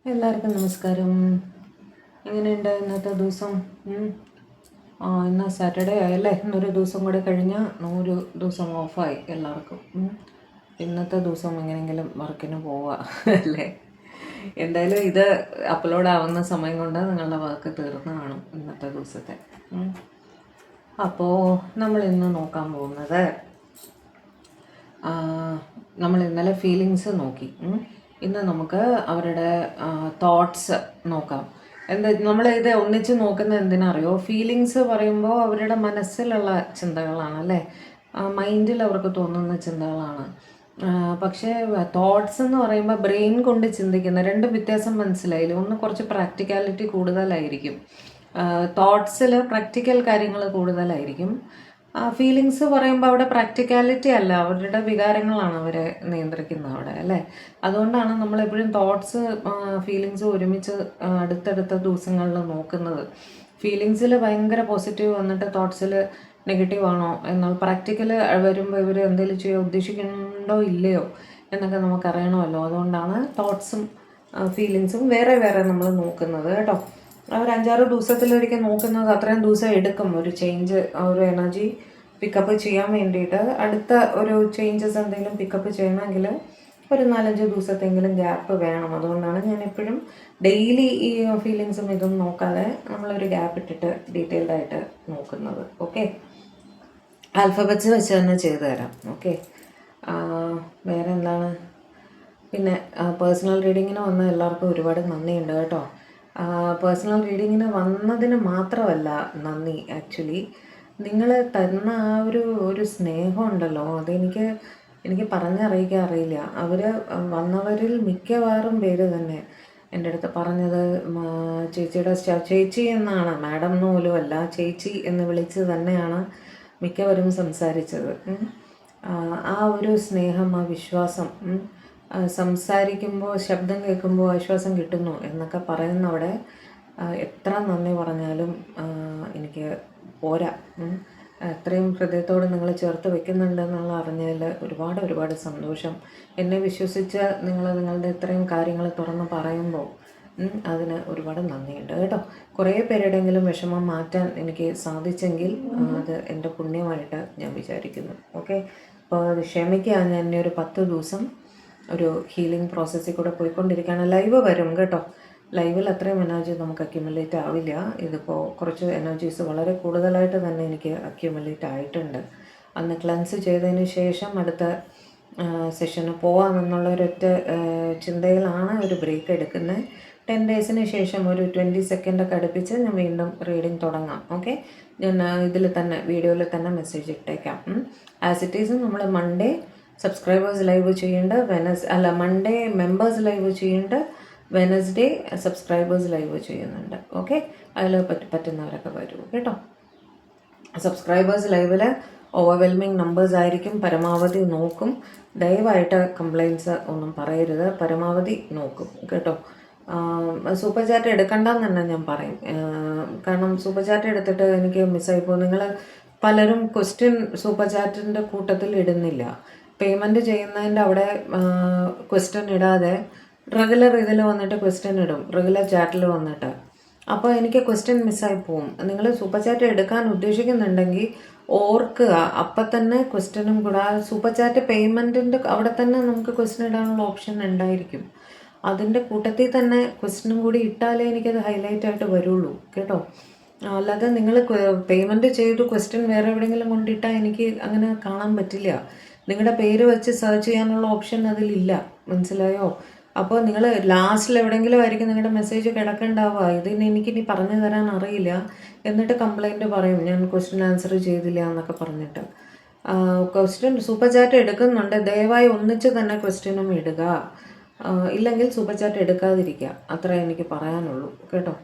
എല്ലാവർക്കും നമസ്കാരം. എങ്ങനെയുണ്ട് ഇന്നത്തെ ദിവസം? ഇന്ന് സാറ്റർഡേ ആയല്ലേ. ഇന്നൊരു ദിവസം കൂടെ കഴിഞ്ഞാൽ ഒരു ദിവസം ഓഫായി എല്ലാവർക്കും. ഇന്നത്തെ ദിവസം എങ്ങനെയെങ്കിലും വർക്കിന് പോവുക അല്ലേ. എന്തായാലും ഇത് അപ്ലോഡ് ആവുന്ന സമയം കൊണ്ട് നിങ്ങളുടെ വർക്ക് തീർന്നു കാണും ഇന്നത്തെ ദിവസത്തെ. അപ്പോൾ നമ്മൾ ഇന്ന് നോക്കാൻ പോകുന്നത്, നമ്മൾ ഇന്നലെ ഫീലിങ്സ് നോക്കി. ഇന്ന് നമുക്ക് അവരുടെ തോട്ട്സ് നോക്കാം. നമ്മൾ ഇത് ഒന്നിച്ച് നോക്കുന്നത് എന്തിനറിയോ? ഫീലിങ്സ് പറയുമ്പോൾ അവരുടെ മനസ്സിലുള്ള ചിന്തകളാണ് അല്ലേ, മൈൻഡിൽ അവർക്ക് തോന്നുന്ന ചിന്തകളാണ്. പക്ഷേ തോട്ട്സ് എന്ന് പറയുമ്പോൾ ബ്രെയിൻ കൊണ്ട് ചിന്തിക്കുന്ന രണ്ടും വ്യത്യാസം മനസ്സിലായില്ല. ഒന്ന് കുറച്ച് പ്രാക്ടിക്കാലിറ്റി കൂടുതലായിരിക്കും, തോട്ട്സിൽ പ്രാക്ടിക്കൽ കാര്യങ്ങൾ കൂടുതലായിരിക്കും. ഫീലിങ്സ് പറയുമ്പോൾ അവിടെ പ്രാക്ടിക്കാലിറ്റി അല്ല, അവരുടെ വികാരങ്ങളാണ് അവരെ നിയന്ത്രിക്കുന്നത് അവിടെ അല്ലേ. അതുകൊണ്ടാണ് നമ്മളെപ്പോഴും തോട്ട്സ് ഫീലിങ്സ് ഒരുമിച്ച് അടുത്തടുത്ത ദിവസങ്ങളിൽ നോക്കുന്നത്. ഫീലിങ്സിൽ ഭയങ്കര പോസിറ്റീവ് വന്നിട്ട് തോട്ട്സിൽ നെഗറ്റീവ് ആണോ എന്നാൽ പ്രാക്ടിക്കൽ വരുമ്പോൾ ഇവർ എന്തെങ്കിലും ചെയ്യാൻ ഉദ്ദേശിക്കുന്നുണ്ടോ ഇല്ലയോ എന്നൊക്കെ നമുക്കറിയണമല്ലോ. അതുകൊണ്ടാണ് തോട്ട്സും ഫീലിങ്സും വേറെ വേറെ നമ്മൾ നോക്കുന്നത് കേട്ടോ. ഒരു 5-6 ദിവസത്തിലൊരിക്കൽ നോക്കുന്നത് അത്രയും ദിവസം എടുക്കും ഒരു ചേഞ്ച്, ഒരു എനർജി പിക്കപ്പ് ചെയ്യാൻ വേണ്ടിയിട്ട്. അടുത്ത ഒരു ചേഞ്ചസ് എന്തെങ്കിലും പിക്കപ്പ് ചെയ്യണമെങ്കിൽ ഒരു 4-5 ദിവസത്തെങ്കിലും ഗ്യാപ്പ് വേണം. അതുകൊണ്ടാണ് ഞാൻ എപ്പോഴും ഡെയിലി ഈ ഫീലിങ്സും ഇതും നോക്കാതെ നമ്മളൊരു ഗ്യാപ്പ് ഇട്ടിട്ട് ഡീറ്റെയിൽഡായിട്ട് നോക്കുന്നത്. ഓക്കെ, ആൽഫബറ്റ്സ് വെച്ച് തന്നെ ചെയ്തു തരാം. ഓക്കെ, വേറെ എന്താണ്? പിന്നെ പേഴ്സണൽ റീഡിങ്ങിന് വന്ന എല്ലാവർക്കും ഒരുപാട് നന്ദിയുണ്ട് കേട്ടോ. പേഴ്സണൽ റീഡിങ്ങിന് വന്നതിന് മാത്രമല്ല നന്ദി, ആക്ച്വലി നിങ്ങൾ തരുന്ന ആ ഒരു സ്നേഹമുണ്ടല്ലോ, എനിക്ക് പറഞ്ഞറിയിക്കാൻ അറിയില്ല. അവർ വന്നവരിൽ മിക്കവാറും പേര് തന്നെ എൻ്റെ അടുത്ത് പറഞ്ഞത് ചേച്ചിയുടെ ചേച്ചി എന്നാണ്, മാഡം എന്ന് പോലും അല്ല, ചേച്ചി എന്ന് വിളിച്ച് തന്നെയാണ് മിക്കവരും സംസാരിച്ചത്. ആ ഒരു സ്നേഹം, ആ വിശ്വാസം, സംസാരിക്കുമ്പോൾ ശബ്ദം കേൾക്കുമ്പോൾ ആശ്വാസം കിട്ടുന്നു എന്നൊക്കെ പറയുന്നവിടെ എത്ര നന്ദി പറഞ്ഞാലും എനിക്ക് പോരാ. എത്രയും ഹൃദയത്തോട് നിങ്ങൾ ചേർത്ത് വെക്കുന്നുണ്ടെന്നുള്ള അറിഞ്ഞതിൽ ഒരുപാട് സന്തോഷം. എന്നെ വിശ്വസിച്ച് നിങ്ങൾ നിങ്ങളുടെ ഇത്രയും കാര്യങ്ങൾ തുറന്ന് പറയുമ്പോൾ അതിന് ഒരുപാട് നന്ദിയുണ്ട് കേട്ടോ. കുറേ പേരുടെയെങ്കിലും വിഷമം മാറ്റാൻ എനിക്ക് സാധിച്ചെങ്കിൽ അത് എൻ്റെ പുണ്യമായിട്ട് ഞാൻ വിചാരിക്കുന്നു. ഓക്കെ, അപ്പോൾ അത് ക്ഷമിക്കുക. ഞാൻ എന്നെ ഒരു 10 ദിവസം ഒരു ഹീലിംഗ് പ്രോസസ്സിൽ കൂടെ പോയിക്കൊണ്ടിരിക്കുകയാണ്. ലൈവ് വരും കേട്ടോ. ലൈവിൽ അത്രയും എനർജി നമുക്ക് അക്യുമുലേറ്റ് ആവില്ല. ഇതിപ്പോൾ കുറച്ച് എനർജീസ് വളരെ കൂടുതലായിട്ട് തന്നെ എനിക്ക് അക്യുമുലേറ്റ് ആയിട്ടുണ്ട്. അന്ന് ക്ലൻസ് ചെയ്തതിന് ശേഷം അടുത്ത സെഷന് പോകാമെന്നുള്ള ഒരൊറ്റ ചിന്തയിലാണ് ഒരു ബ്രേക്ക് എടുക്കുന്നത്. 10 ഡേയ്സിന് ശേഷം ഒരു 20 സെക്കൻഡൊക്കെ അടുപ്പിച്ച് ഞാൻ വീണ്ടും റീഡിങ് തുടങ്ങാം. ഓക്കെ, ഞാൻ ഇതിൽ തന്നെ വീഡിയോയിൽ തന്നെ മെസ്സേജ് ഇട്ടേക്കാം. ആസ് ഇറ്റ് ഈസ് നമ്മൾ മൺഡേ സബ്സ്ക്രൈബേഴ്സ് ലൈവ് ചെയ്യുന്നുണ്ട്, മൺഡേ മെമ്പേഴ്സ് ലൈവ് ചെയ്യുന്നുണ്ട്, വെനസ്ഡേ സബ്സ്ക്രൈബേഴ്സ് ലൈവ് ചെയ്യുന്നുണ്ട്. ഓക്കെ, അതിൽ പറ്റുന്നവരൊക്കെ വരൂ കേട്ടോ. സബ്സ്ക്രൈബേഴ്സ് ലൈവിൽ ഓവർവെൽമിങ് നമ്പേഴ്സ് ആയിരിക്കും, പരമാവധി നോക്കും. ദയവായിട്ട് കംപ്ലയിൻസ് ഒന്നും പറയരുത്, പരമാവധി നോക്കും കേട്ടോ. സൂപ്പർ ചാറ്റ് എടുക്കണ്ടെന്ന് തന്നെ ഞാൻ പറയും, കാരണം സൂപ്പർ ചാറ്റ് എടുത്തിട്ട് എനിക്ക് മിസ്സായിപ്പോൾ. നിങ്ങൾ പലരും ക്വസ്റ്റ്യൻ സൂപ്പർ ചാറ്റിൻ്റെ കൂട്ടത്തിൽ ഇടുന്നില്ല. പേയ്മെൻറ്റ് ചെയ്യുന്നതിൻ്റെ അവിടെ ക്വസ്റ്റ്യൻ ഇടാതെ റെഗുലർ ഇതിൽ വന്നിട്ട് ക്വസ്റ്റ്യൻ ഇടും, റെഗുലർ ചാറ്റിൽ വന്നിട്ട്. അപ്പോൾ എനിക്ക് ക്വസ്റ്റ്യൻ മിസ്സായി പോവും. നിങ്ങൾ സൂപ്പർ ചാറ്റ് എടുക്കാൻ ഉദ്ദേശിക്കുന്നുണ്ടെങ്കിൽ ഓർക്കുക, അപ്പം തന്നെ ക്വസ്റ്റ്യനും കൂടെ സൂപ്പർ ചാറ്റ് പേയ്മെൻറ്റിൻ്റെ അവിടെ തന്നെ നമുക്ക് ക്വസ്റ്റ്യൻ ഇടാനുള്ള ഓപ്ഷൻ ഉണ്ടായിരിക്കും. അതിൻ്റെ കൂട്ടത്തിൽ തന്നെ ക്വസ്റ്റ്യനും കൂടി ഇട്ടാലേ എനിക്കത് ഹൈലൈറ്റ് ആയിട്ട് വരുള്ളൂ കേട്ടോ. അല്ലാതെ നിങ്ങൾ പേയ്മെൻറ്റ് ചെയ്തു ക്വസ്റ്റ്യൻ വേറെ എവിടെയെങ്കിലും കൊണ്ടിട്ടാൽ എനിക്ക് അങ്ങനെ കാണാൻ പറ്റില്ല. നിങ്ങളുടെ പേര് വെച്ച് സെർച്ച് ചെയ്യാനുള്ള ഓപ്ഷൻ അതിലില്ല, മനസ്സിലായോ? അപ്പോൾ നിങ്ങൾ ലാസ്റ്റിൽ എവിടെയെങ്കിലും ആയിരിക്കും നിങ്ങളുടെ മെസ്സേജ് കിടക്കണ്ടാവുക. എനിക്കിനി പറഞ്ഞു തരാൻ അറിയില്ല എന്നിട്ട് കംപ്ലൈൻറ്റ് പറയും, ഞാൻ ക്വസ്റ്റ്യൻ ആൻസർ ചെയ്തില്ല എന്നൊക്കെ പറഞ്ഞിട്ട്. ക്വസ്റ്റ്യൻ സൂപ്പർ ചാറ്റ് എടുക്കുന്നുണ്ട്, ദയവായി ഒന്നിച്ച് തന്നെ ക്വസ്റ്റ്യനും ഇടുക, ഇല്ലെങ്കിൽ സൂപ്പർ ചാറ്റ് എടുക്കാതിരിക്കുക. അത്രേ എനിക്ക് പറയാനുള്ളൂ കേട്ടോ.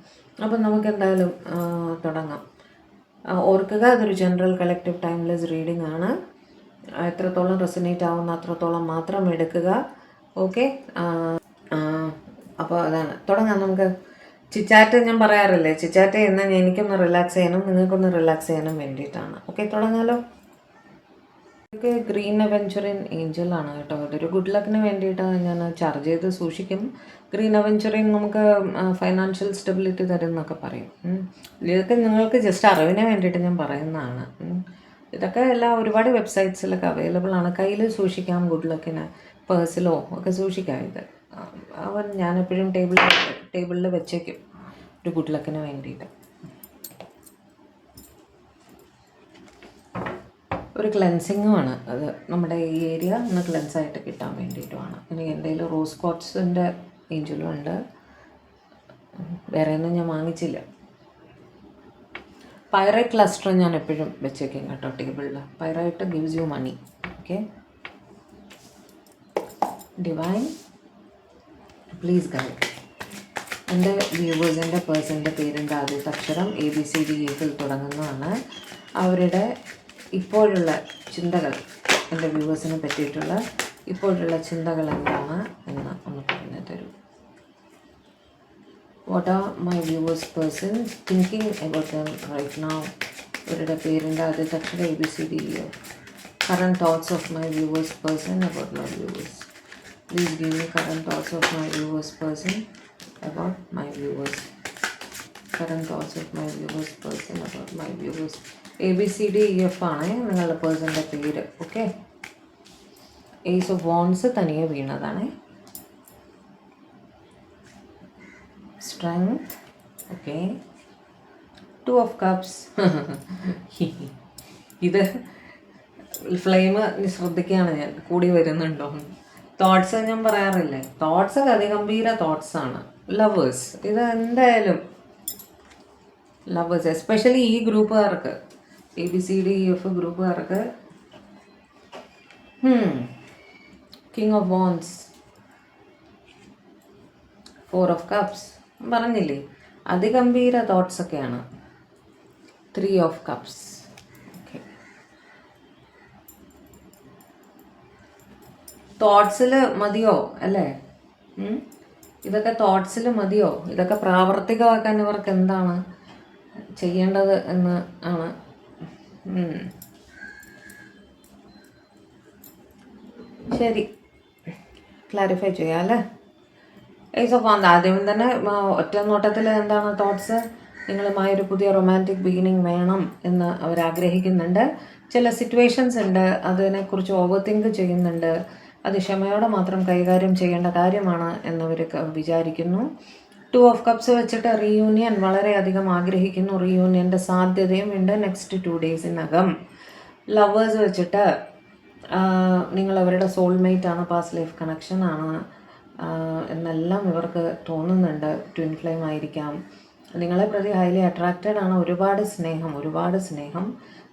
അപ്പം നമുക്ക് എന്തായാലും തുടങ്ങാം. ഓർക്കുക, അതൊരു ജനറൽ കളക്റ്റീവ് ടൈംലെസ് റീഡിംഗ് ആണ്. എത്രത്തോളം റെസനേറ്റ് ആവുന്ന അത്രത്തോളം മാത്രം എടുക്കുക. ഓക്കെ, അപ്പോൾ അതാണ്. തുടങ്ങാം നമുക്ക്. ചിച്ചാറ്റ് ഞാൻ പറയാറില്ലേ, ചിച്ചാറ്റ് എന്നാൽ എനിക്കൊന്ന് റിലാക്സ് ചെയ്യാനും നിങ്ങൾക്കൊന്ന് റിലാക്സ് ചെയ്യാനും വേണ്ടിയിട്ടാണ്. ഓക്കെ, തുടങ്ങാലോ. ഇതൊക്കെ ഗ്രീൻ അവെഞ്ചറിൻ ഏഞ്ചലാണ് കേട്ടോ. അതൊരു ഗുഡ് ലക്കിന് വേണ്ടിയിട്ട് ഞാൻ ചാർജ് ചെയ്ത് സൂക്ഷിക്കും. ഗ്രീൻ അവെഞ്ചറിൻ നമുക്ക് ഫൈനാൻഷ്യൽ സ്റ്റെബിലിറ്റി തരും എന്നൊക്കെ പറയും. ഇതൊക്കെ നിങ്ങൾക്ക് ജസ്റ്റ് അറിവിന് വേണ്ടിയിട്ട് ഞാൻ പറയുന്നതാണ്. ഇതൊക്കെ എല്ലാം ഒരുപാട് വെബ്സൈറ്റ്സിലൊക്കെ അവൈലബിൾ ആണ്. കയ്യിൽ സൂക്ഷിക്കാം, ഗുഡ് ലക്കിന് പേഴ്സിലോ ഒക്കെ സൂക്ഷിക്കാം. ഇത് ഞാനെപ്പോഴും ടേബിളിൽ വെച്ചേക്കും ഒരു ഗുഡ് ലക്കിന് വേണ്ടിയിട്ട്. ഒരു ക്ലെൻസിങ്ങുമാണ് അത്. നമ്മുടെ ഈ ഏരിയ ഒന്ന് ക്ലെൻസായിട്ട് കിട്ടാൻ വേണ്ടിയിട്ടുമാണ്. ഇനി എൻ്റെ കയ്യിൽ റോസ് ക്വാർട്സിൻ്റെ ഏഞ്ചലും ഉണ്ട്. വേറെ ഒന്നും ഞാൻ വാങ്ങിച്ചില്ല. പൈറൈറ്റ് ക്ലസ്റ്റർ ഞാൻ എപ്പോഴും വെച്ചേക്കും കേട്ടോ ടേബിളിൽ. Pyrite gives you money. Okay, divine please guide. എൻ്റെ വ്യൂവേഴ്സിൻ്റെ പേഴ്സൻ്റെ പേരിൻ്റെ ആദ്യത്തെ അക്ഷരം ABCDEFിൽ തുടങ്ങുന്നതാണ്. അവരുടെ ഇപ്പോഴുള്ള ചിന്തകൾ, എൻ്റെ വ്യൂവേഴ്സിനെ പറ്റിയിട്ടുള്ള ഇപ്പോഴുള്ള ചിന്തകൾ എന്താണ് എന്ന് ഒന്ന് പറഞ്ഞു തരൂ. What are my viewers person thinking about them right now? അവരുടെ പേരിൻ്റെ ആദ്യത്തെ അക്ഷരം ABCDEF. Current thoughts of my viewers person about my viewers. Please give me current thoughts of my viewers person about my viewers. Current thoughts of my viewers person about my viewers. ABCDEF ആണ് നിങ്ങളുടെ പേഴ്സൻ്റെ പേര്. Okay, Ace of Wands തനിയെ വീണതാണ്. Strength. Okay, Two of Cups. ഇത് flame ശ്രദ്ധിക്കുകയാണ് ഞാൻ, കൂടി വരുന്നുണ്ടോ. Thoughts ഞാൻ പറയാറില്ലേ, തോട്ട്സ് അതിഗംഭീര തോട്ട്സാണ്. ലവേഴ്സ്, ഇത് എന്തായാലും ലവേഴ്സ്, എസ്പെഷ്യലി ഈ ഗ്രൂപ്പുകാർക്ക്, ABCDEF ഗ്രൂപ്പുകാർക്ക്. King of Wands, Four of Cups പറഞ്ഞില്ലേ, അതിഗംഭീര തോട്ട്സൊക്കെയാണ്. Three of Cups. ഓക്കെ, തോട്ട്സിൽ മതിയോ അല്ലേ? ഇതൊക്കെ തോട്ട്സിൽ മതിയോ? ഇതൊക്കെ പ്രാവർത്തികമാക്കാൻ ഇവർക്ക് എന്താണ് ചെയ്യേണ്ടത് എന്ന് ആണ്. ശരി, ക്ലാരിഫൈ ചെയ്യാം അല്ലേ. ഏസ് ഓഫ് വാൻഡ് ആദ്യം തന്നെ ഒറ്റ നോട്ടത്തിൽ എന്താണ് തോട്ട്സ്? നിങ്ങളുമായൊരു പുതിയ റൊമാൻറ്റിക് ബിഗിനിങ് വേണം എന്ന് അവരാഗ്രഹിക്കുന്നുണ്ട്. ചില സിറ്റുവേഷൻസ് ഉണ്ട്, അതിനെക്കുറിച്ച് ഓവർ തിങ്ക് ചെയ്യുന്നുണ്ട്. അത് ക്ഷമയോടെ മാത്രം കൈകാര്യം ചെയ്യേണ്ട കാര്യമാണ് എന്നവർ വിചാരിക്കുന്നു. Two of Cups വെച്ചിട്ട് റീയൂണിയൻ വളരെയധികം ആഗ്രഹിക്കുന്നു. റീയൂണിയൻ്റെ സാധ്യതയും ഉണ്ട് നെക്സ്റ്റ് 2 ഡേയ്സിനകം. ലവേഴ്സ് വെച്ചിട്ട് നിങ്ങളവരുടെ സോൾമേറ്റാണ്, പാസ്റ്റ് ലൈഫ് കണക്ഷനാണ് എന്നെല്ലാം ഇവർക്ക് തോന്നുന്നുണ്ട്. ട്വിൻ ഫ്ലെയിം ആയിരിക്കാം. നിങ്ങളെ പ്രതി ഹൈലി അട്രാക്റ്റഡ് ആണ്. ഒരുപാട് സ്നേഹം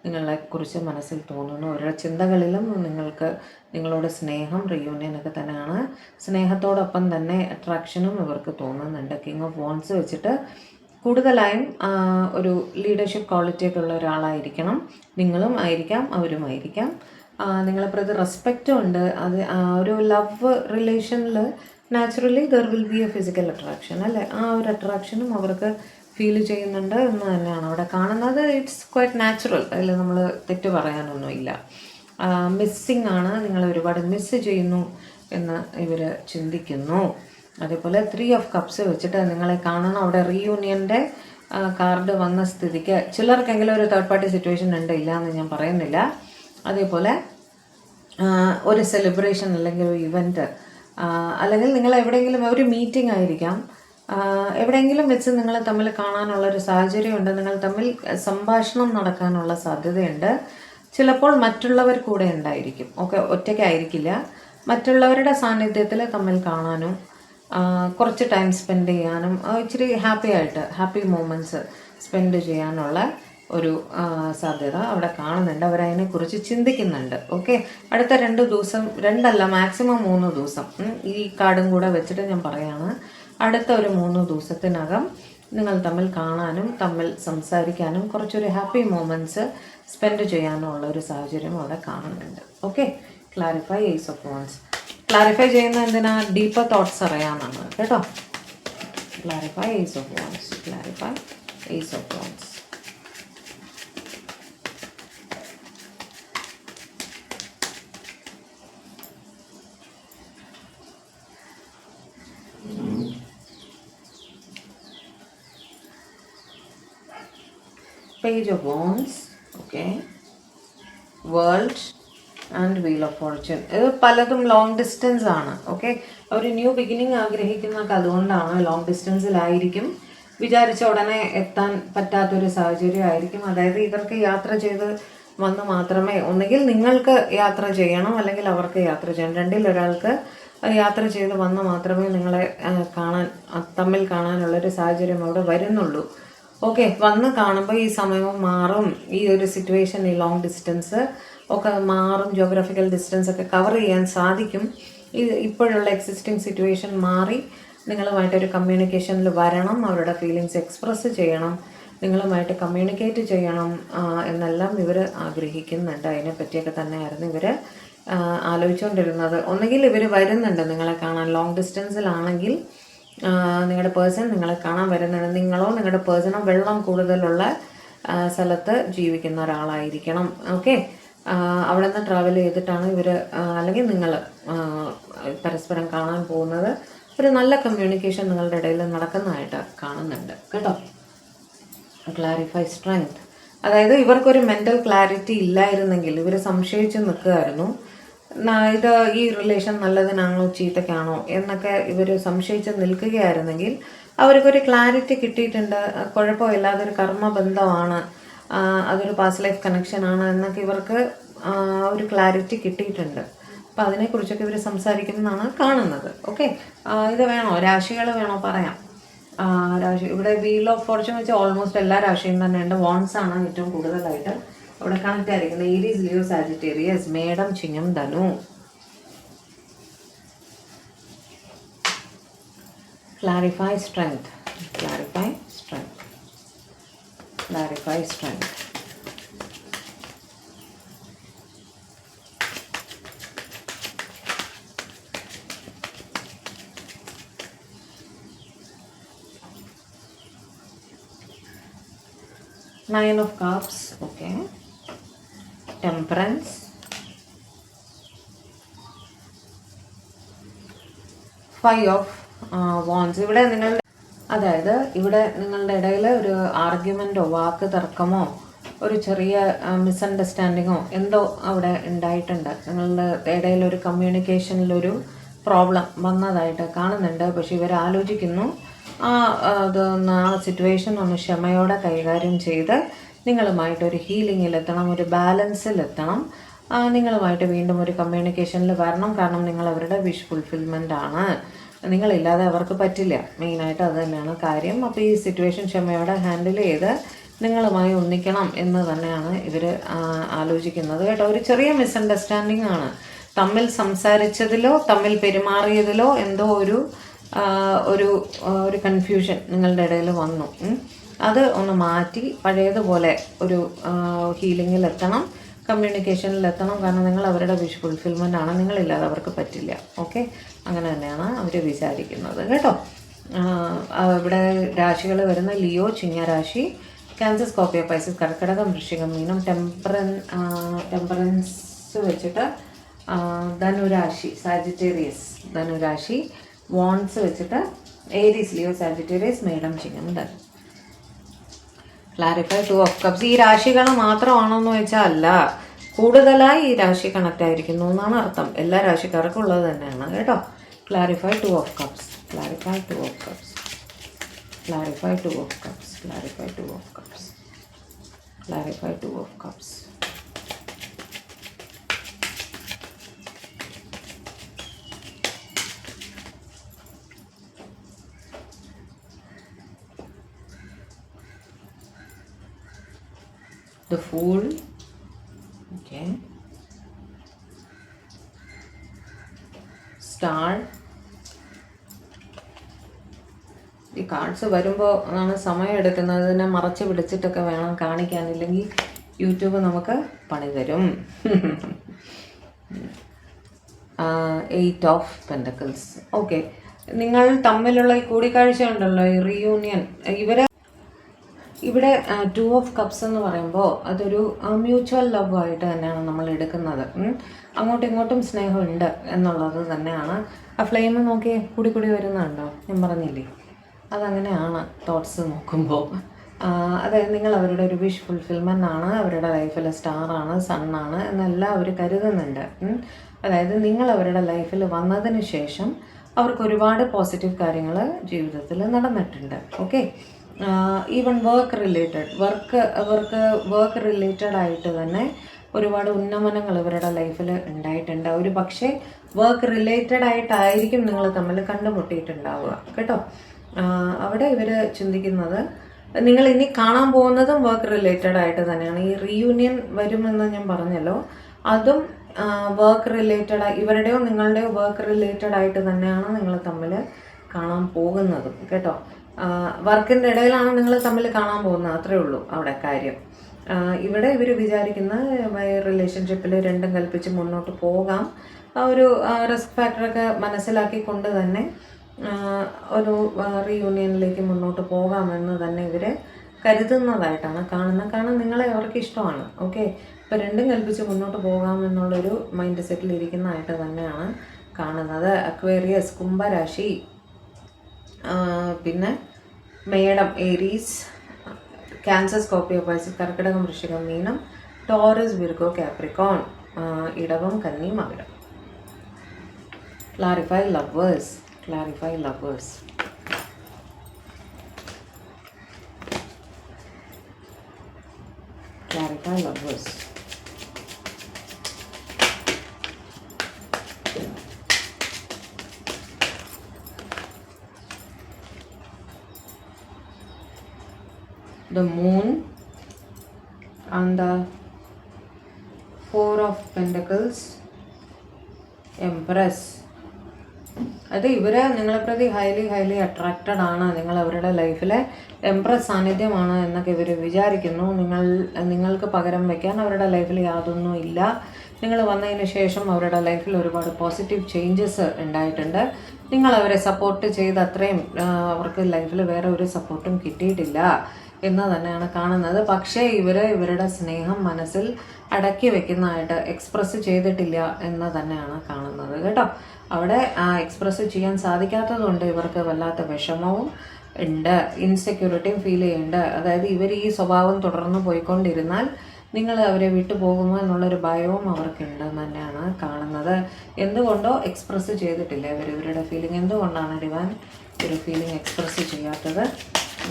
നിങ്ങളെക്കുറിച്ച് മനസ്സിൽ തോന്നുന്നു. ഓരോ ചിന്തകളിലും നിങ്ങൾക്ക് നിങ്ങളോട് സ്നേഹം, റീയൂണിയനൊക്കെ തന്നെയാണ്. സ്നേഹത്തോടൊപ്പം തന്നെ അട്രാക്ഷനും ഇവർക്ക് തോന്നുന്നുണ്ട്. കിങ് ഓഫ് വോൺസ് വെച്ചിട്ട് കൂടുതലായും ഒരു ലീഡർഷിപ്പ് ക്വാളിറ്റിയൊക്കെ ഉള്ള ഒരാളായിരിക്കണം. നിങ്ങളും ആയിരിക്കാം, അവരുമായിരിക്കാം. നിങ്ങളെ പ്രതി റെസ്പെക്റ്റും ഉണ്ട്. അത് ഒരു ലവ് റിലേഷനിൽ naturally there will be A physical attraction അല്ലേ. ആ ഒരു അട്രാക്ഷനും അവർക്ക് ഫീൽ ചെയ്യുന്നുണ്ട് എന്ന് തന്നെയാണ് അവിടെ കാണുന്നത്. ഇറ്റ്സ് ക്വൈറ്റ് നാച്ചുറൽ, അതിൽ നമ്മൾ തെറ്റ് പറയാനൊന്നുമില്ല. മിസ്സിങ് ആണ്, നിങ്ങൾ ഒരുപാട് മിസ്സ് ചെയ്യുന്നു എന്ന് ഇവർ ചിന്തിക്കുന്നു. അതേപോലെ 3 of Cups വെച്ചിട്ട് നിങ്ങളെ കാണണം. അവിടെ റീയൂണിയൻ്റെ കാർഡ് വന്ന സ്ഥിതിക്ക് ചിലർക്കെങ്കിലും ഒരു തേർഡ് പാർട്ടി സിറ്റുവേഷൻ ഉണ്ട്, ഇല്ല എന്ന് ഞാൻ പറയുന്നില്ല. അതേപോലെ ഒരു സെലിബ്രേഷൻ അല്ലെങ്കിൽ ഒരു ഇവൻറ്റ് അല്ലെങ്കിൽ നിങ്ങൾ എവിടെയെങ്കിലും ഒരു മീറ്റിംഗ് ആയിരിക്കാം, എവിടെയെങ്കിലും വെച്ച് നിങ്ങൾ തമ്മിൽ കാണാനുള്ളൊരു സാഹചര്യമുണ്ട്. നിങ്ങൾ തമ്മിൽ സംഭാഷണം നടക്കാനുള്ള സാധ്യതയുണ്ട്. ചിലപ്പോൾ മറ്റുള്ളവർ കൂടെ ഉണ്ടായിരിക്കും. ഒറ്റയ്ക്കായിരിക്കില്ല. മറ്റുള്ളവരുടെ സാന്നിധ്യത്തിൽ തമ്മിൽ കാണാനും കുറച്ച് ടൈം സ്പെൻഡ് ചെയ്യാനും ഇച്ചിരി ഹാപ്പി മൊമെൻറ്റ്സ് സ്പെൻഡ് ചെയ്യാനുള്ള ഒരു സാധ്യത അവിടെ കാണുന്നുണ്ട്. അവരതിനെക്കുറിച്ച് ചിന്തിക്കുന്നുണ്ട്. ഓക്കെ, അടുത്ത 2 ദിവസം, 2 അല്ല മാക്സിമം 3 ദിവസം, ഈ കാർഡും കൂടെ വെച്ചിട്ട് ഞാൻ പറയാണ്, അടുത്ത ഒരു 3 ദിവസത്തിനകം നിങ്ങൾ തമ്മിൽ കാണാനും തമ്മിൽ സംസാരിക്കാനും കുറച്ചൊരു ഹാപ്പി മൊമെൻറ്റ്സ് സ്പെൻഡ് ചെയ്യാനുള്ള ഒരു സാഹചര്യം അവിടെ കാണുന്നുണ്ട്. Okay, clarify ace of wands. Clarify ചെയ്യുന്ന എന്തിനാ? ഡീപ്പർ തോട്ട്സ് അറിയാമെന്നാണ് കേട്ടോ. Clarify ace of wands, clarify ace of wands. Page of wands, okay, world and wheel of fortune. ഇത് പലതും ലോങ് ഡിസ്റ്റൻസ് ആണ്. ഓക്കെ, ഒരു ന്യൂ ബിഗിനിങ് ആഗ്രഹിക്കുന്നതൊക്കെ അതുകൊണ്ടാണ്. ലോങ് ഡിസ്റ്റൻസിലായിരിക്കും, വിചാരിച്ച ഉടനെ എത്താൻ പറ്റാത്തൊരു സാഹചര്യം ആയിരിക്കും. അതായത് ഇവർക്ക് യാത്ര ചെയ്ത് വന്ന് മാത്രമേ, ഒന്നുകിൽ നിങ്ങൾക്ക് യാത്ര ചെയ്യണം അല്ലെങ്കിൽ അവർക്ക് യാത്ര ചെയ്യണം. രണ്ടിലൊരാൾക്ക് യാത്ര ചെയ്ത് വന്ന് മാത്രമേ നിങ്ങളെ തമ്മിൽ കാണാനുള്ളൊരു സാഹചര്യം അവിടെ വരുന്നുള്ളൂ. ഓക്കെ, വന്ന് കാണുമ്പോൾ ഈ സമയവും മാറും. ഈ ഒരു സിറ്റുവേഷൻ, ഈ ലോങ് ഡിസ്റ്റൻസ് ഒക്കെ മാറും. ജോഗ്രഫിക്കൽ ഡിസ്റ്റൻസ് ഒക്കെ കവർ ചെയ്യാൻ സാധിക്കും. ഇപ്പോഴുള്ള എക്സിസ്റ്റിംഗ് സിറ്റുവേഷൻ മാറി നിങ്ങളുമായിട്ടൊരു കമ്മ്യൂണിക്കേഷനിൽ വരണം. അവരുടെ ഫീലിങ്സ് എക്സ്പ്രസ് ചെയ്യണം, നിങ്ങളുമായിട്ട് കമ്മ്യൂണിക്കേറ്റ് ചെയ്യണം എന്നെല്ലാം ഇവർ ആഗ്രഹിക്കുന്നുണ്ട്. അതിനെ പറ്റിയൊക്കെ തന്നെയായിരുന്നു ഇവർ ആലോചിച്ചുകൊണ്ടിരുന്നത്. ഒന്നുകിൽ ഇവർ വരുന്നുണ്ട് നിങ്ങളെ കാണാൻ. ലോങ് ഡിസ്റ്റൻസിലാണെങ്കിൽ നിങ്ങളുടെ പേഴ്സൺ നിങ്ങളെ കാണാൻ വരുന്നുണ്ട്. നിങ്ങളോ നിങ്ങളുടെ പേഴ്സണോ വെള്ളം കൂടുതലുള്ള സ്ഥലത്ത് ജീവിക്കുന്ന ഒരാളായിരിക്കണം. ഓക്കെ, അവിടെ നിന്ന് ട്രാവൽ ചെയ്തിട്ടാണ് ഇവർ അല്ലെങ്കിൽ നിങ്ങൾ പരസ്പരം കാണാൻ പോകുന്നത്. ഒരു നല്ല കമ്മ്യൂണിക്കേഷൻ നിങ്ങളുടെ ഇടയിൽ നടക്കുന്നതായിട്ട് കാണുന്നുണ്ട് കേട്ടോ. ക്ലാരിഫൈ സ്ട്രെങ്ത്, അതായത് ഇവർക്കൊരു മെൻ്റൽ ക്ലാരിറ്റി ഇല്ലായിരുന്നെങ്കിൽ ഇവർ സംശയിച്ച് നിൽക്കുമായിരുന്നു. ഇത് ഈ റിലേഷൻ നല്ലതിനാണോ ചീത്തക്കാണോ എന്നൊക്കെ ഇവർ സംശയിച്ച് നിൽക്കുകയായിരുന്നെങ്കിൽ അവർക്കൊരു ക്ലാരിറ്റി കിട്ടിയിട്ടുണ്ട്. കുഴപ്പമില്ലാതെ ഒരു കർമ്മബന്ധമാണ്, അതൊരു പാസ്റ്റ് ലൈഫ് കണക്ഷനാണ് എന്നൊക്കെ ഇവർക്ക് ഒരു ക്ലാരിറ്റി കിട്ടിയിട്ടുണ്ട്. അപ്പോൾ അതിനെക്കുറിച്ചൊക്കെ ഇവർ സംസാരിക്കുന്നതാണ് കാണുന്നത്. ഓക്കെ, ഇത് വേണോ, രാശികൾ വേണോ പറയാം. രാശി ഇവിടെ വീൽ ഓഫ് ഫോർച്യൂൺ വെച്ചാൽ ഓൾമോസ്റ്റ് എല്ലാ രാശിയും തന്നെ ഉണ്ട്. വോൺസ് ആണ് ഏറ്റവും കൂടുതലായിട്ട് അവിടെ കണക്റ്റ് ആയിരിക്കുന്നത്. Aries, Leo, Sagittarius, madam, Chingam, Dhanu. Clarify strength, clarify strength, clarify strength. Nine of Cups, okay. Temperance, Five of Wands. ഇവിടെ നിങ്ങളുടെ, അതായത് ഇവിടെ നിങ്ങളുടെ ഇടയിൽ ഒരു ആർഗ്യുമെൻറ്റോ വാക്ക് തർക്കമോ ഒരു ചെറിയ മിസ്അണ്ടർസ്റ്റാൻഡിങ്ങോ എന്തോ അവിടെ ഉണ്ടായിട്ടുണ്ട്. നിങ്ങളുടെ ഇടയിൽ ഒരു കമ്മ്യൂണിക്കേഷനിലൊരു പ്രോബ്ലം വന്നതായിട്ട് കാണുന്നുണ്ട്. പക്ഷെ ഇവർ ആലോചിക്കുന്നു ആ സിറ്റുവേഷൻ ഒന്ന് ക്ഷമയോടെ കൈകാര്യം ചെയ്ത് നിങ്ങളുമായിട്ടൊരു ഹീലിങ്ങിലെത്തണം, ഒരു ബാലൻസിലെത്തണം. നിങ്ങളുമായിട്ട് വീണ്ടും ഒരു കമ്മ്യൂണിക്കേഷനിൽ വരണം. കാരണം നിങ്ങൾ അവരുടെ വിഷ് ഫുൾഫിൽമെൻ്റ് ആണ്. നിങ്ങളില്ലാതെ അവർക്ക് പറ്റില്ല. മെയിനായിട്ട് അത് തന്നെയാണ് കാര്യം. അപ്പോൾ ഈ സിറ്റുവേഷൻ ക്ഷമയോടെ ഹാൻഡിൽ ചെയ്ത് നിങ്ങളുമായി ഒന്നിക്കണം എന്ന് തന്നെയാണ് ഇവർ ആലോചിക്കുന്നത് കേട്ടോ. ഒരു ചെറിയ മിസ്അണ്ടർസ്റ്റാൻഡിങ് ആണ്. തമ്മിൽ സംസാരിച്ചതിലോ തമ്മിൽ പെരുമാറിയതിലോ എന്തോ ഒരു കൺഫ്യൂഷൻ നിങ്ങളുടെ ഇടയിൽ വന്നു. അത് ഒന്ന് മാറ്റി പഴയതുപോലെ ഒരു ഹീലിങ്ങിലെത്തണം, കമ്മ്യൂണിക്കേഷനിലെത്തണം. കാരണം നിങ്ങൾ അവരുടെ വിഷ് ഫുൾഫിൽമെൻ്റ് ആണ്. നിങ്ങളില്ലാതെ അവർക്ക് പറ്റില്ല. ഓക്കെ, അങ്ങനെ തന്നെയാണ് അവർ വിചാരിക്കുന്നത് കേട്ടോ. ഇവിടെ രാശികൾ വരുന്ന ലിയോ, ചിങ്ങരാശി, ക്യാൻസർ, സ്കോർപ്പിയോ, പൈസസ്, കർക്കിടകം, വൃശ്ചികം, മീനം. ടെമ്പറൻസ് വെച്ചിട്ട് ധനുരാശി, സാജിറ്റേറിയസ്, ധനുരാശി. വോൺസ് വെച്ചിട്ട് Aries, Leo, Sagittarius, madam, Chingam, Dhanu. Clarify two of cups. ഈ രാശികൾ മാത്രമാണോ എന്ന് വെച്ചാൽ അല്ല, കൂടുതലായി ഈ രാശി കണക്റ്റ് ആയിരിക്കുന്നു എന്നാണ് അർത്ഥം. എല്ലാ രാശിക്കാർക്കും ഉള്ളത് തന്നെയാണ് കേട്ടോ. Clarify two of cups, clarify two of cups, clarify two of cups, clarify two of cups, clarify two of cups. The Fool, okay. Star. ഈ കാർഡ്സ് വരുമ്പോൾ ആണ് സമയം എടുക്കുന്നത്. ഇതിനെ മറച്ച് പിടിച്ചിട്ടൊക്കെ വേണം കാണിക്കാൻ, ഇല്ലെങ്കിൽ യൂട്യൂബ് നമുക്ക് പണി തരും. 8 ഓഫ് പെൻറ്റക്കിൾസ്, ഓക്കെ. നിങ്ങൾ തമ്മിലുള്ള ഈ കൂടിക്കാഴ്ച ഉണ്ടല്ലോ, ഈ റീയൂണിയൻ, ഇവിടെ 2 ഓഫ് കപ്സ് എന്ന് പറയുമ്പോൾ അതൊരു മ്യൂച്വൽ ലവ് ആയിട്ട് തന്നെയാണ് നമ്മൾ എടുക്കുന്നത്. അങ്ങോട്ടും ഇങ്ങോട്ടും സ്നേഹമുണ്ട് എന്നുള്ളത് തന്നെയാണ്. ആ ഫ്ലെയിം നോക്കി കൂടി വരുന്നുണ്ടോ, ഞാൻ പറഞ്ഞില്ലേ, അതങ്ങനെയാണ് തോട്ട്സ് നോക്കുമ്പോൾ. അതായത് നിങ്ങൾ അവരുടെ ഒരു വിഷ് ഫുൾഫിൽമെൻ്റ് ആണ്, അവരുടെ ലൈഫിൽ സ്റ്റാറാണ്, സണ്ണാണ് എന്നെല്ലാം അവർ കരുതുന്നുണ്ട്. അതായത് നിങ്ങൾ അവരുടെ ലൈഫിൽ വന്നതിന് ശേഷം അവർക്ക് ഒരുപാട് പോസിറ്റീവ് കാര്യങ്ങൾ ജീവിതത്തിൽ നടന്നിട്ടുണ്ട്. ഓക്കെ, ഈവൻ വർക്ക് റിലേറ്റഡ് ആയിട്ട് തന്നെ ഒരുപാട് ഉന്നമനങ്ങൾ ഇവരുടെ ലൈഫിൽ ഉണ്ടായിട്ടുണ്ട്. ഒരു പക്ഷേ വർക്ക് റിലേറ്റഡ് ആയിട്ടായിരിക്കും നിങ്ങൾ തമ്മിൽ കണ്ടുമുട്ടിയിട്ടുണ്ടാവുക കേട്ടോ. അവിടെ ഇവർ ചിന്തിക്കുന്നത് നിങ്ങൾ ഇനി കാണാൻ പോകുന്നതും വർക്ക് റിലേറ്റഡ് ആയിട്ട് തന്നെയാണ്. ഈ റീയൂണിയൻ വരുമെന്ന് ഞാൻ പറഞ്ഞല്ലോ, അതും വർക്ക് റിലേറ്റഡ്, ഇവരുടെയോ നിങ്ങളുടെയോ വർക്ക് റിലേറ്റഡ് ആയിട്ട് തന്നെയാണ് നിങ്ങൾ തമ്മിൽ കാണാൻ പോകുന്നതും കേട്ടോ. വർക്കിൻ്റെ ഇടയിലാണ് നിങ്ങൾ തമ്മിൽ കാണാൻ പോകുന്നത്, അത്രേ ഉള്ളൂ അവിടെ കാര്യം. ഇവിടെ ഇവർ വിചാരിക്കുന്ന റിലേഷൻഷിപ്പിൽ രണ്ടും കൽപ്പിച്ച് മുന്നോട്ട് പോകാം, ഒരു റിസ്ക് ഫാക്ടറൊക്കെ മനസ്സിലാക്കിക്കൊണ്ട് തന്നെ ഒരു റീയൂണിയനിലേക്ക് മുന്നോട്ട് പോകാമെന്ന് തന്നെ ഇവർ കരുതുന്നതായിട്ടാണ് കാണുന്നത്. കാരണം നിങ്ങളെ അവർക്ക് ഇഷ്ടമാണ്. ഓക്കെ, ഇപ്പോൾ രണ്ടും കൽപ്പിച്ച് മുന്നോട്ട് പോകാമെന്നുള്ളൊരു മൈൻഡ് സെറ്റിൽ ഇരിക്കുന്നതായിട്ട് തന്നെയാണ് കാണുന്നത്. അക്വേറിയസ് കുംഭരാശി, പിന്നെ മേടം ഏരീസ്, ക്യാൻസർ സ്കോർപ്പിയോ പൈസസ് കർക്കിടകം വൃശ്ചികം മീനം, ടോറസ് വിർഗോ കാപ്രിക്കോൺ, ഇടവം കന്നി മകരം. Clarify lovers. Clarify lovers. Clarify lovers. The moon and the Four of Pentacles, Empress. അത് ഇവർ നിങ്ങളെ പ്രതി ഹൈലി അട്രാക്റ്റഡ് ആണ്. നിങ്ങൾ അവരുടെ ലൈഫിലെ എംപ്രസ് സാന്നിധ്യമാണ് എന്നൊക്കെ ഇവർ വിചാരിക്കുന്നു. നിങ്ങൾക്ക് പകരം വയ്ക്കാൻ അവരുടെ ലൈഫിൽ യാതൊന്നും ഇല്ല. നിങ്ങൾ വന്നതിന് ശേഷം അവരുടെ ലൈഫിൽ ഒരുപാട് പോസിറ്റീവ് ചേഞ്ചസ് ഉണ്ടായിട്ടുണ്ട്. നിങ്ങൾ അവരെ സപ്പോർട്ട് ചെയ്ത് അത്രയും അവർക്ക് ലൈഫിൽ വേറെ ഒരു സപ്പോർട്ടും കിട്ടിയിട്ടില്ല എന്ന് തന്നെയാണ് കാണുന്നത്. പക്ഷേ ഇവരുടെ സ്നേഹം മനസ്സിൽ അടക്കി വെക്കുന്നതായിട്ട് എക്സ്പ്രസ് ചെയ്തിട്ടില്ല എന്ന് തന്നെയാണ് കാണുന്നത് കേട്ടോ. അവിടെ എക്സ്പ്രസ് ചെയ്യാൻ സാധിക്കാത്തതുകൊണ്ട് ഇവർക്ക് വല്ലാത്ത വിഷമവും ഉണ്ട്, ഇൻസെക്യൂരിറ്റിയും ഫീൽ ചെയ്യുന്നുണ്ട്. അതായത് ഇവർ ഈ സ്വഭാവം തുടർന്ന് പോയിക്കൊണ്ടിരുന്നാൽ നിങ്ങൾ അവരെ വിട്ടുപോകുമോ എന്നുള്ളൊരു ഭയവും അവർക്കുണ്ടെന്ന് തന്നെയാണ് കാണുന്നത്. എന്തുകൊണ്ടോ എക്സ്പ്രസ് ചെയ്തിട്ടില്ല ഇവരുടെ ഫീലിംഗ്. എന്തുകൊണ്ടാണ് ഡിവൈൻ ഒരു ഫീലിംഗ് എക്സ്പ്രസ് ചെയ്യാത്തത്?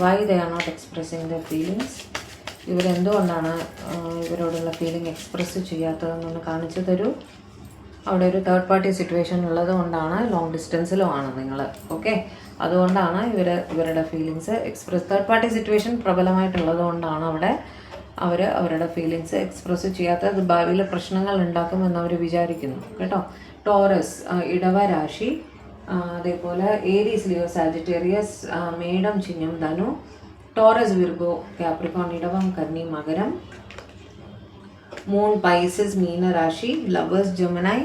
Why they are not expressing the feelings? ഇവരെന്തുകൊണ്ടാണ് ഇവരോടുള്ള ഫീലിംഗ് എക്സ്പ്രസ് ചെയ്യാത്തതെന്നൊന്ന് കാണിച്ചു തരൂ. അവിടെ ഒരു തേർഡ് പാർട്ടി സിറ്റുവേഷൻ ഉള്ളത് കൊണ്ടാണ്, ലോങ് ഡിസ്റ്റൻസിലും ആണ് നിങ്ങൾ. ഓക്കെ, അതുകൊണ്ടാണ് ഇവരുടെ ഫീലിങ്സ് തേർഡ് പാർട്ടി സിറ്റുവേഷൻ പ്രബലമായിട്ടുള്ളത് കൊണ്ടാണ് അവിടെ അവരുടെ ഫീലിങ്സ് എക്സ്പ്രസ് ചെയ്യാത്തത്. ഭാവിയിൽ പ്രശ്നങ്ങൾ ഉണ്ടാക്കുമെന്ന് അവർ വിചാരിക്കുന്നു കേട്ടോ. ടോറസ് ഇടവ രാശി, അതേപോലെ ഏരീസ് ലിയോ സാജിറ്റേറിയസ്, മേടം ചിങ്ങം ധനു, ടോറസ് വിർഗോ കാപ്രിക്കോൺ, ഇടവം കന്നി മകരം, മൂൺ പൈസസ് മീന രാശി, ലവേഴ്സ് ജെമിനി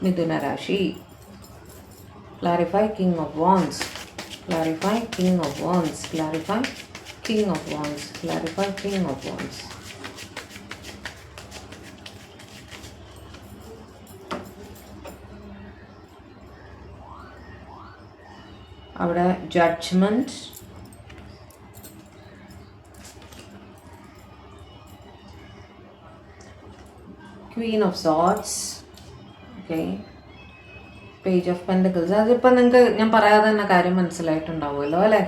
മിഥുന രാശി. Clarify king of wands. Clarify King of Wands. Clarify King of Wands. Clarify King of Wands. അവിടെ judgement, queen of swords, okay, page of pentacles. അതിപ്പോൾ നിങ്ങൾക്ക് ഞാൻ പറയാതെ തന്നെ കാര്യം മനസ്സിലായിട്ടുണ്ടാവുമല്ലോ അല്ലേ?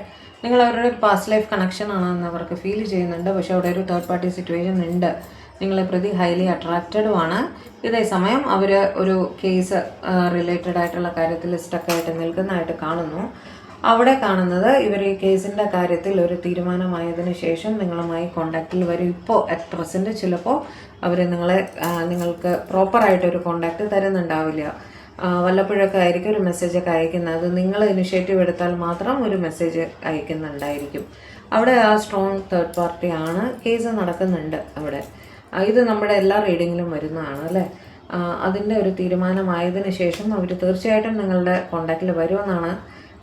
നിങ്ങൾ അവരുടെ ഒരു പാസ്റ്റ് ലൈഫ് കണക്ഷൻ ആണെന്ന് അവർക്ക് ഫീൽ ചെയ്യുന്നുണ്ട്. പക്ഷേ അവിടെ ഒരു തേർഡ് പാർട്ടി സിറ്റുവേഷൻ ഉണ്ട്. നിങ്ങളെ പ്രതി ഹൈലി അട്രാക്റ്റഡുമാണ്. ഇതേ സമയം അവർ ഒരു കേസ് റിലേറ്റഡ് ആയിട്ടുള്ള കാര്യത്തിൽ സ്റ്റക്കായിട്ട് നിൽക്കുന്നതായിട്ട് കാണുന്നു. അവിടെ കാണുന്നത് ഇവർ ഈ കേസിൻ്റെ കാര്യത്തിൽ ഒരു തീരുമാനമായതിനു ശേഷം നിങ്ങളുമായി കോണ്ടാക്റ്റിൽ വരും. ഇപ്പോൾ അറ്റ് പ്രസൻറ്റ് ചിലപ്പോൾ അവർ നിങ്ങൾക്ക് പ്രോപ്പറായിട്ടൊരു കോണ്ടാക്റ്റ് തരുന്നുണ്ടാവില്ല. വല്ലപ്പോഴൊക്കെ ആയിരിക്കും ഒരു മെസ്സേജൊക്കെ അയക്കുന്നത്. നിങ്ങൾ ഇനിഷ്യേറ്റീവ് എടുത്താൽ മാത്രം ഒരു മെസ്സേജ് അയക്കുന്നുണ്ടായിരിക്കും. അവിടെ ആ സ്ട്രോങ് തേർഡ് പാർട്ടിയാണ്. കേസ് നടക്കുന്നുണ്ട് അവിടെ. ഇത് നമ്മുടെ എല്ലാ റീഡിങ്ങിലും വരുന്നതാണ് അല്ലേ? അതിൻ്റെ ഒരു തീരുമാനമായതിനു ശേഷം അവർ തീർച്ചയായിട്ടും നിങ്ങളുടെ കോണ്ടാക്റ്റിൽ വരുമെന്നാണ്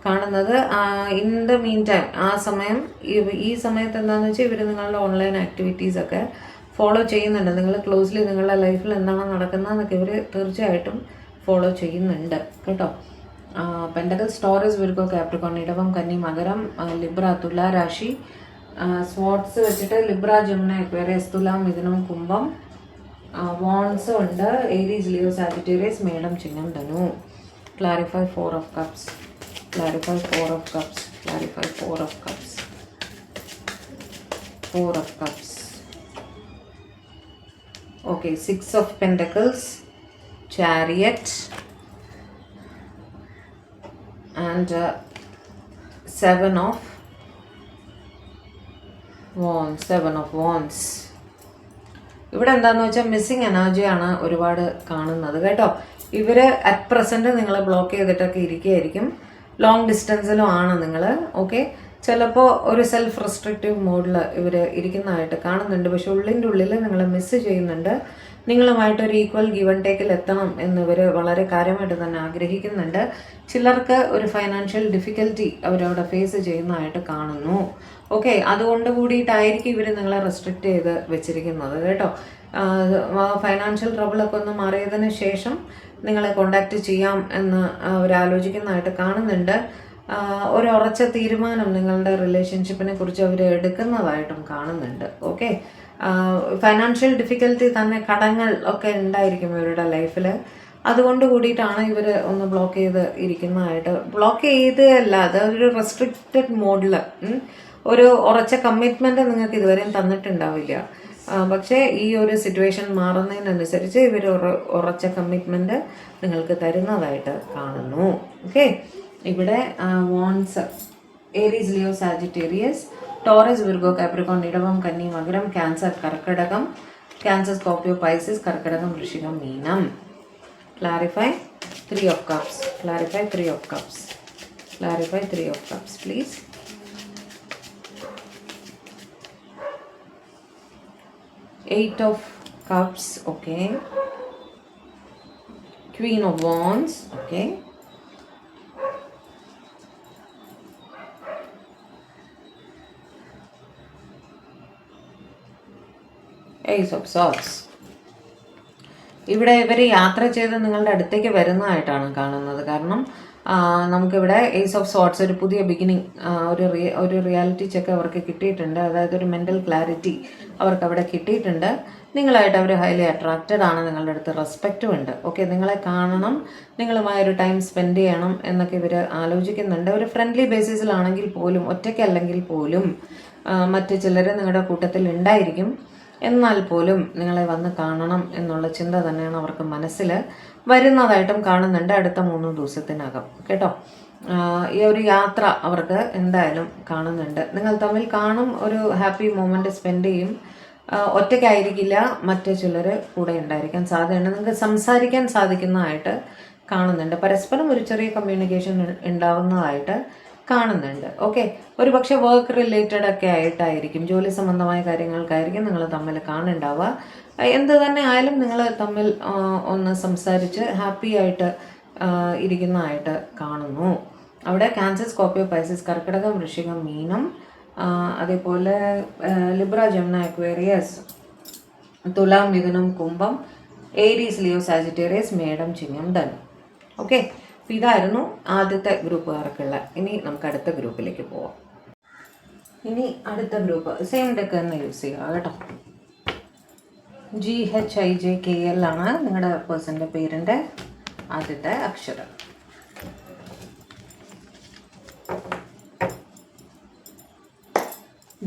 കാണുന്നത്. ഇൻ ദ മീൻ ടൈം ഈ സമയത്ത് എന്താണെന്ന് വെച്ചാൽ ഇവർ നിങ്ങളുടെ ഓൺലൈൻ ആക്ടിവിറ്റീസൊക്കെ ഫോളോ ചെയ്യുന്നുണ്ട്. നിങ്ങൾ ക്ലോസ്ലി നിങ്ങളുടെ ലൈഫിൽ എന്താണ് നടക്കുന്നതെന്നൊക്കെ ഇവർ തീർച്ചയായിട്ടും ഫോളോ ചെയ്യുന്നുണ്ട് കേട്ടോ. പെൻറ്റക്കിൾസ്, ടോറസ് വിർഗോ കാപ്രിക്കോൺ, ഇടവം കന്നി മകരം, ലിബ്ര തുല രാശി, സ്വാട്സ് വെച്ചിട്ട് ലിബ്ര, ജെമിനി, അക്വേറിയസ്, തുലാം, മിഥുനം, കുംഭം. വാൺസ് ഉണ്ട് Aries, Leo, Sagittarius, madam, Chingam, Dhanu. Clarify 4 of cups. Clarify 4 of cups. Clarify 4 of cups. 4 of cups. Okay, 6 of pentacles, chariot, and 7 of wands. 7 of wands. ഇവിടെ എന്താണെന്ന് വെച്ചാൽ missing എനർജിയാണ് ഒരുപാട് കാണുന്നത് കേട്ടോ. ഇവർ അറ്റ് പ്രസൻറ്റ് നിങ്ങളെ ബ്ലോക്ക് ചെയ്തിട്ടൊക്കെ ഇരിക്കുകയായിരിക്കും. ലോങ് ഡിസ്റ്റൻസിലും ആണ് നിങ്ങൾ. ഓക്കെ, ചിലപ്പോൾ ഒരു സെൽഫ് റെസ്ട്രിക്റ്റീവ് മോഡിൽ ഇവർ ഇരിക്കുന്നതായിട്ട് കാണുന്നുണ്ട്. പക്ഷെ ഉള്ളിൻ്റെ ഉള്ളിൽ നിങ്ങളെ മിസ്സ് ചെയ്യുന്നുണ്ട്. നിങ്ങളുമായിട്ടൊരു ഈക്വൽ ഗിവ് ആൻഡ് ടേക്കിൽ എത്തണം എന്നിവർ വളരെ കാര്യമായിട്ട് തന്നെ ആഗ്രഹിക്കുന്നുണ്ട്. ചിലർക്ക് ഒരു ഫൈനാൻഷ്യൽ ഡിഫിക്കൽറ്റി അവരവിടെ ഫേസ് ചെയ്യുന്നതായിട്ട് കാണുന്നു. ഓക്കെ, അതുകൊണ്ട് കൂടിയിട്ടായിരിക്കും ഇവർ നിങ്ങളെ റെസ്ട്രിക്റ്റ് ചെയ്ത് വെച്ചിരിക്കുന്നത് കേട്ടോ. ഫൈനാൻഷ്യൽ ട്രബിളൊക്കെ ഒന്ന് മാറിയതിന് ശേഷം നിങ്ങളെ കോണ്ടാക്ട് ചെയ്യാം എന്ന് അവരാലോചിക്കുന്നതായിട്ട് കാണുന്നുണ്ട്. ഒരു ഉറച്ച തീരുമാനം നിങ്ങളുടെ റിലേഷൻഷിപ്പിനെ കുറിച്ച് അവർ എടുക്കുന്നതായിട്ടും കാണുന്നുണ്ട്. ഓക്കെ, ഫൈനാൻഷ്യൽ ഡിഫിക്കൽറ്റി തന്നെ, കടങ്ങൾ ഒക്കെ ഉണ്ടായിരിക്കും ഇവരുടെ ലൈഫിൽ. അതുകൊണ്ട് കൂടിയിട്ടാണ് ഇവർ ഒന്ന് ബ്ലോക്ക് ചെയ്ത് ഇരിക്കുന്നതായിട്ട്. ബ്ലോക്ക് ചെയ്തല്ല, അത് ഒരു റെസ്ട്രിക്റ്റഡ് മോഡിൽ ഒരു ഉറച്ച കമ്മിറ്റ്മെൻറ്റ് നിങ്ങൾക്ക് ഇതുവരെയും തന്നിട്ടുണ്ടാവില്ല. പക്ഷേ ഈ ഒരു സിറ്റുവേഷൻ മാറുന്നതിനനുസരിച്ച് ഇവർ ഉറച്ച കമ്മിറ്റ്മെൻറ്റ് നിങ്ങൾക്ക് തരുന്നതായിട്ട് കാണുന്നു. ഓക്കെ, ഇവിടെ wands Aries, Leo, Sagittarius, Taurus, Virgo, Capricorn, ഇടവം, കന്നി, മകരം, ക്യാൻസർ, കർക്കിടകം, ക്യാൻസർ, സ്കോർപ്പിയോ, പൈസിസ്, കർക്കിടകം, വൃശ്ചികം, മീനം. Clarify 3 of cups. Clarify 3 of cups. Clarify 3 of cups, please. 8 of cups. Okay. Queen of wands. Okay. Ace of swords. ഇവിടെ ഇവർ യാത്ര ചെയ്ത് നിങ്ങളുടെ അടുത്തേക്ക് വരുന്നതായിട്ടാണ് കാണുന്നത്. കാരണം നമുക്കിവിടെ ഏസ് ഓഫ് സോർട്സ്, ഒരു പുതിയ ബിഗിനിങ്, ഒരു റിയാലിറ്റി ചെക്ക് അവർക്ക് കിട്ടിയിട്ടുണ്ട്. അതായത് ഒരു മെൻ്റൽ ക്ലാരിറ്റി അവർക്ക് അവിടെ കിട്ടിയിട്ടുണ്ട്. നിങ്ങളായിട്ട് അവർ ഹൈലി അട്രാക്റ്റഡ് ആണ്. നിങ്ങളുടെ അടുത്ത് റെസ്പെക്റ്റും ഉണ്ട്. ഓക്കെ, നിങ്ങളെ കാണണം, നിങ്ങളുമായൊരു ടൈം സ്പെൻഡ് ചെയ്യണം എന്നൊക്കെ ഇവർ ആലോചിക്കുന്നുണ്ട്. ഒരു ഫ്രണ്ട്ലി ബേസിസിലാണെങ്കിൽ പോലും, ഒറ്റയ്ക്കല്ലെങ്കിൽ പോലും മറ്റ് ചിലർ നിങ്ങളുടെ കൂട്ടത്തിൽ ഉണ്ടായിരിക്കും. എന്നാൽ പോലും നിങ്ങളെ വന്ന് കാണണം എന്നുള്ള ചിന്ത തന്നെയാണ് അവർക്ക് മനസ്സിൽ വരുന്നതായിട്ടും കാണുന്നുണ്ട് അടുത്ത 3 ദിവസത്തിനകം കേട്ടോ. ഈ ഒരു യാത്ര അവർക്ക് എന്തായാലും കാണുന്നുണ്ട്. നിങ്ങൾ തമ്മിൽ കാണും, ഒരു ഹാപ്പി മൊമെൻറ്റ് സ്പെൻഡ് ചെയ്യും. ഒറ്റയ്ക്കായിരിക്കില്ല, മറ്റു ചിലർ കൂടെ ഉണ്ടായിരിക്കാൻ സാധ്യതയുണ്ട്. നിങ്ങൾക്ക് സംസാരിക്കാൻ സാധിക്കുന്നതായിട്ട് കാണുന്നുണ്ട്. പരസ്പരം ഒരു ചെറിയ കമ്മ്യൂണിക്കേഷൻ ഉണ്ടാവുന്നതായിട്ട് കാണുന്നുണ്ട്. ഓക്കെ, ഒരു പക്ഷേ വർക്ക് റിലേറ്റഡ് ഒക്കെ ആയിട്ടായിരിക്കും, ജോലി സംബന്ധമായ കാര്യങ്ങൾക്കായിരിക്കും നിങ്ങൾ തമ്മിൽ കാണുന്നുണ്ടാവുക. എന്ത് തന്നെ ആയാലും നിങ്ങൾ തമ്മിൽ ഒന്ന് സംസാരിച്ച് ഹാപ്പി ആയിട്ട് ഇരിക്കുന്നതായിട്ട് കാണുന്നു. അവിടെ ക്യാൻസർ, സ്കോർപ്പിയോ, പൈസിസ്, കർക്കിടകം, വൃശ്ചികം, മീനം, അതേപോലെ ലിബ്ര, ജെമിനി, അക്വേറിയസ്, തുലാം, മിഥുനം, കുംഭം, ഏരീസ്, ലിയോ, സാജിറ്റേറിയസ്, മേടം, ചിങ്ങം, ധനു. ഓക്കെ, ഇതായിരുന്നു ആദ്യത്തെ ഗ്രൂപ്പുകാർക്കുള്ള. ഇനി നമുക്ക് അടുത്ത ഗ്രൂപ്പിലേക്ക് പോവാം. ഇനി അടുത്ത ഗ്രൂപ്പ് സെയിം ഡെക്ക് തന്നെ യൂസ് ചെയ്യുക കേട്ടോ. GHIJKL ആണ് നിങ്ങളുടെ പേഴ്സൻ്റെ പേരിൻ്റെ ആദ്യത്തെ അക്ഷരം.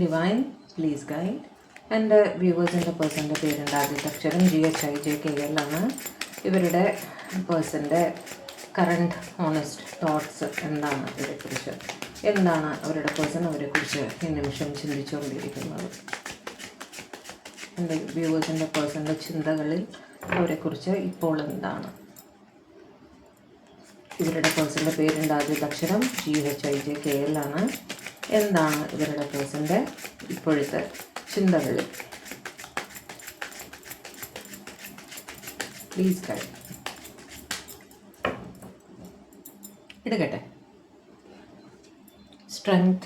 Divine please guide. എൻ്റെ വ്യൂവേഴ്സിൻ്റെ പേഴ്സൻ്റെ പേരിൻ്റെ ആദ്യത്തെ അക്ഷരം GHIJKL ആണ്. ഇവരുടെ പേഴ്സൻ്റെ കറണ്ട് ഹോണസ്റ്റ് തോട്ട്സ് എന്താണ് ഇവരെക്കുറിച്ച്, എന്താണ് അവരുടെ പേഴ്സൺ അവരെക്കുറിച്ച് ഈ നിമിഷം ചിന്തിച്ചുകൊണ്ടിരിക്കുന്നത്, എൻ്റെ വ്യൂവേഴ്സിൻ്റെ പേഴ്സൻ്റെ ചിന്തകളിൽ അവരെക്കുറിച്ച് ഇപ്പോൾ എന്താണ്. ഇവരുടെ പേഴ്സൻ്റെ പേരിൻ്റെ ആദ്യത്തെ അക്ഷരം GHIJKL ആണ്. എന്താണ് ഇവരുടെ പേഴ്സൻ്റെ ഇപ്പോഴത്തെ ചിന്തകളിൽ? Please guide. എടുക്കട്ടെ. Strength,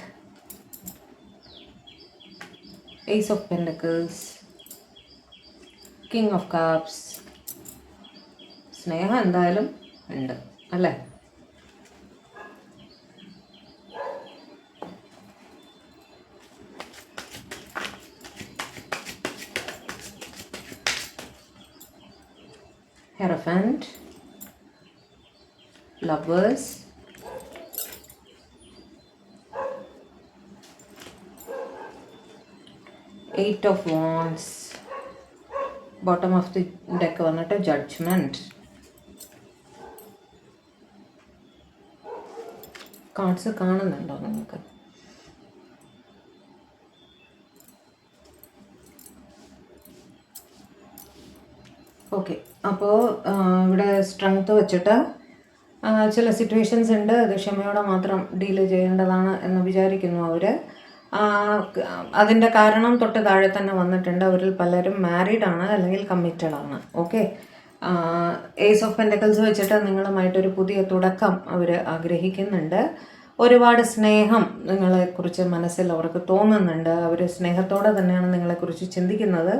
ace of pentacles, king of cups. സ്നേഹം എന്തായാലും ഉണ്ട് അല്ലേ? Hierophant, Lovers, Eight of Wands, bottom of the deck vannittu Judgment. Cards കാണുന്നുണ്ടോ നിങ്ങൾക്ക്? ഓക്കെ, അപ്പോൾ ഇവിടെ സ്ട്രെങ്ത് വെച്ചിട്ട് ചില സിറ്റുവേഷൻസ് ഉണ്ട്, അത് ക്ഷമയോടെ മാത്രം ഡീൽ ചെയ്യേണ്ടതാണ് എന്ന് വിചാരിക്കുന്നു അവർ. അതിൻ്റെ കാരണം തൊട്ട് താഴെ തന്നെ വന്നിട്ടുണ്ട്. അവരിൽ പലരും മാരീഡാണ് അല്ലെങ്കിൽ കമ്മിറ്റഡ് ആണ്. ഓക്കെ, ഏസ് ഓഫ് പെൻറ്റക്കിൾസ് വെച്ചിട്ട് നിങ്ങളുമായിട്ടൊരു പുതിയ തുടക്കം അവർ ആഗ്രഹിക്കുന്നുണ്ട്. ഒരുപാട് സ്നേഹം നിങ്ങളെക്കുറിച്ച് മനസ്സിൽ അവർക്ക് തോന്നുന്നുണ്ട്. അവർ സ്നേഹത്തോടെ തന്നെയാണ് നിങ്ങളെക്കുറിച്ച് ചിന്തിക്കുന്നത്.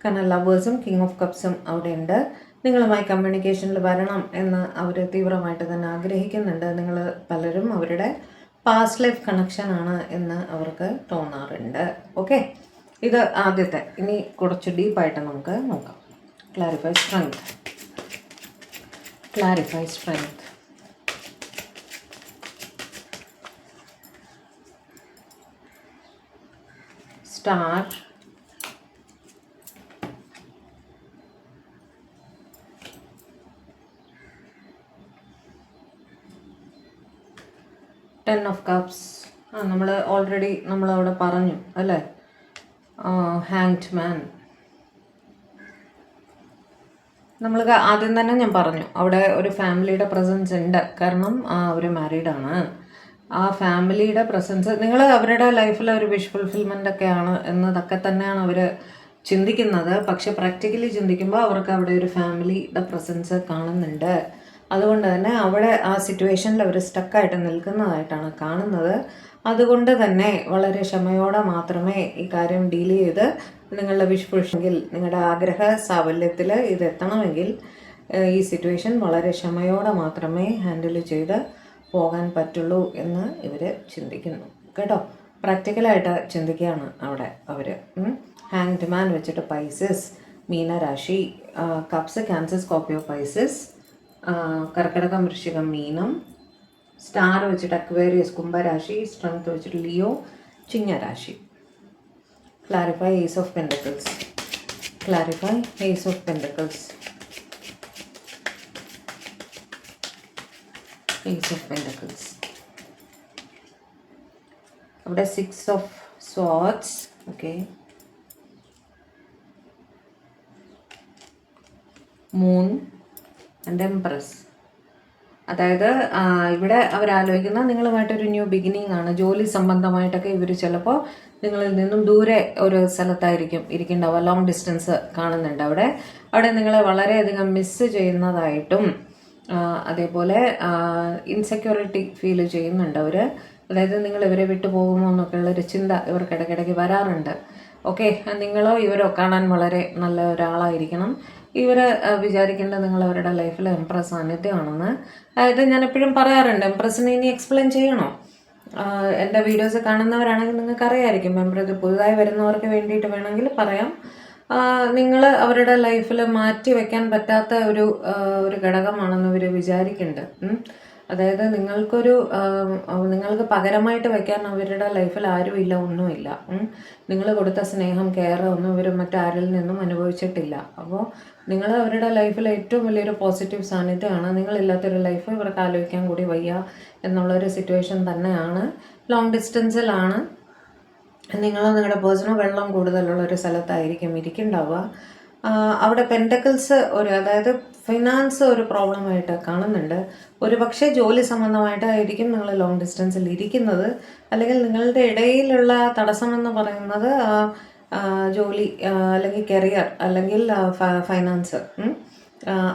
കാരണം ലവേഴ്സും കിങ് ഓഫ് കപ്സും അവിടെ ഉണ്ട്. നിങ്ങളുമായി കമ്മ്യൂണിക്കേഷനിൽ വരണം എന്ന് അവർ തീവ്രമായിട്ട് തന്നെ ആഗ്രഹിക്കുന്നുണ്ട്. നിങ്ങൾ പലരും അവരുടെ പാസ്റ്റ് ലൈഫ് കണക്ഷനാണ് എന്ന് അവർക്ക് തോന്നാറുണ്ട്. ഓക്കെ, ഇത് ആദ്യത്തെ. ഇനി കുറച്ച് ഡീപ്പായിട്ട് നമുക്ക് നോക്കാം. Clarify strength. Clarify strength. Star, ten of cups. നമ്മളവിടെ പറഞ്ഞു അല്ലേ, ഹാങ്ഡ് മാൻ. നമ്മൾക്ക് ആദ്യം തന്നെ ഞാൻ പറഞ്ഞു അവിടെ ഒരു ഫാമിലിയുടെ പ്രസൻസ് ഉണ്ട്. കാരണം അവർ മാരീഡാണ്. ആ ഫാമിലിയുടെ പ്രസൻസ് നിങ്ങൾ അവരുടെ ലൈഫിൽ ഒരു വിഷ് ഫുൾഫിൽമെൻ്റ് ഒക്കെയാണ് എന്നതൊക്കെ തന്നെയാണ് അവർ ചിന്തിക്കുന്നത്. പക്ഷെ പ്രാക്ടിക്കലി ചിന്തിക്കുമ്പോൾ അവർക്ക് അവിടെ ഒരു ഫാമിലിയുടെ പ്രസൻസ് കാണുന്നുണ്ട്. അതുകൊണ്ട് തന്നെ അവിടെ ആ സിറ്റുവേഷനിൽ അവർ സ്റ്റക്കായിട്ട് നിൽക്കുന്നതായിട്ടാണ് കാണുന്നത്. അതുകൊണ്ട് തന്നെ വളരെ ക്ഷമയോടെ മാത്രമേ ഈ കാര്യം ഡീൽ ചെയ്ത് നിങ്ങളുടെ വിഷ് ഫുൾഫിൽ, നിങ്ങളുടെ ആഗ്രഹ സാഫല്യത്തിൽ ഇത് എത്തണമെങ്കിൽ ഈ സിറ്റുവേഷൻ വളരെ ക്ഷമയോടെ മാത്രമേ ഹാൻഡിൽ ചെയ്ത് പോകാൻ പറ്റുള്ളൂ എന്ന് ഇവർ ചിന്തിക്കുന്നു. കേട്ടോ, പ്രാക്ടിക്കലായിട്ട് ചിന്തിക്കുകയാണ് അവിടെ അവർ. ഹാങ്ഡ് മാൻ വെച്ചിട്ട് പൈസസ്, മീനരാശി, കപ്സ് ക്യാൻസർ സ്കോർപ്പിയോ പൈസസ്, കർക്കിടകം വൃശ്ചികം മീനം, സ്റ്റാർ വെച്ചിട്ട് അക്വേറിയസ് കുംഭരാശി, സ്ട്രെങ്ത് വെച്ചിട്ട് ലിയോ ചിങ്ങരാശി. Clarify ace of pentacles. Clarify ace of pentacles. Ace of pentacles. അവിടെ six of swords. Okay, moon and empress. അതായത് ഇവിടെ അവരാലോചിക്കുന്ന നിങ്ങളുമായിട്ടൊരു ന്യൂ ബിഗിനിങ് ആണ്. ജോലി സംബന്ധമായിട്ടൊക്കെ ഇവർ ചിലപ്പോൾ നിങ്ങളിൽ നിന്നും ദൂരെ ഒരു സ്ഥലത്തായിരിക്കും ഇരിക്കേണ്ടാവുക. ലോങ് ഡിസ്റ്റൻസ് കാണുന്നുണ്ട് അവിടെ നിങ്ങളെ വളരെയധികം മിസ് ചെയ്യുന്നതായിട്ടും അതേപോലെ ഇൻസെക്യൂരിറ്റി ഫീൽ ചെയ്യുന്നുണ്ട് അവർ. അതായത് നിങ്ങൾ ഇവരെ വിട്ടു പോകുമോ എന്നൊക്കെ ഉള്ളൊരു ചിന്ത ഇവർക്ക് ഇടയ്ക്കിടയ്ക്ക് വരാറുണ്ട്. ഓക്കെ, നിങ്ങളോ ഇവരോ കാണാൻ വളരെ നല്ല ഒരാളായിരിക്കണം. ഇവർ വിചാരിക്കേണ്ടത് നിങ്ങൾ അവരുടെ ലൈഫിൽ എംപ്രസ് സാന്നിധ്യമാണെന്ന്. അതായത് ഞാൻ എപ്പോഴും പറയാറുണ്ട്, എംപ്രസിനെ ഇനി എക്സ്പ്ലെയിൻ ചെയ്യണോ? എൻ്റെ വീഡിയോസ് കാണുന്നവരാണെങ്കിൽ നിങ്ങൾക്ക് അറിയാമായിരിക്കും. എംപ്രസ് പുതുതായി വരുന്നവർക്ക് വേണ്ടിയിട്ട് വേണമെങ്കിൽ പറയാം. നിങ്ങൾ അവരുടെ ലൈഫിൽ മാറ്റി വെക്കാൻ പറ്റാത്ത ഒരു ഘടകമാണെന്ന് ഇവർ വിചാരിക്കുന്നുണ്ട്. അതായത് നിങ്ങൾക്ക് പകരമായിട്ട് വെക്കാൻ അവരുടെ ലൈഫിൽ ആരുമില്ല, ഒന്നുമില്ല. നിങ്ങൾ കൊടുത്ത സ്നേഹം, കെയർ ഒന്നും ഇവർ മറ്റാരിൽ നിന്നും അനുഭവിച്ചിട്ടില്ല. അപ്പോൾ നിങ്ങൾ അവരുടെ ലൈഫിൽ ഏറ്റവും വലിയൊരു പോസിറ്റീവ് സാന്നിധ്യമാണ്. നിങ്ങളില്ലാത്തൊരു ലൈഫ് ഇവർക്ക് ആലോചിക്കാൻ കൂടി വയ്യ എന്നുള്ളൊരു സിറ്റുവേഷൻ തന്നെയാണ്. ലോങ് ഡിസ്റ്റൻസിലാണ്. നിങ്ങളുടെ പേഴ്സണോ വെള്ളം കൂടുതലുള്ള ഒരു സ്ഥലത്തായിരിക്കും ഇരിക്കുന്നുണ്ടാവുക. അവിടെ പെൻറ്റക്കിൾസ് അതായത് ഫിനാൻസ് ഒരു പ്രോബ്ലമായിട്ട് കാണുന്നുണ്ട്. ഒരു പക്ഷേ ജോലി സംബന്ധമായിട്ടായിരിക്കും നിങ്ങൾ ലോങ് ഡിസ്റ്റൻസിൽ ഇരിക്കുന്നത്. അല്ലെങ്കിൽ നിങ്ങളുടെ ഇടയിലുള്ള തടസ്സമെന്ന് പറയുന്നത് ജോലി അല്ലെങ്കിൽ കരിയർ അല്ലെങ്കിൽ ഫൈനാൻസ്.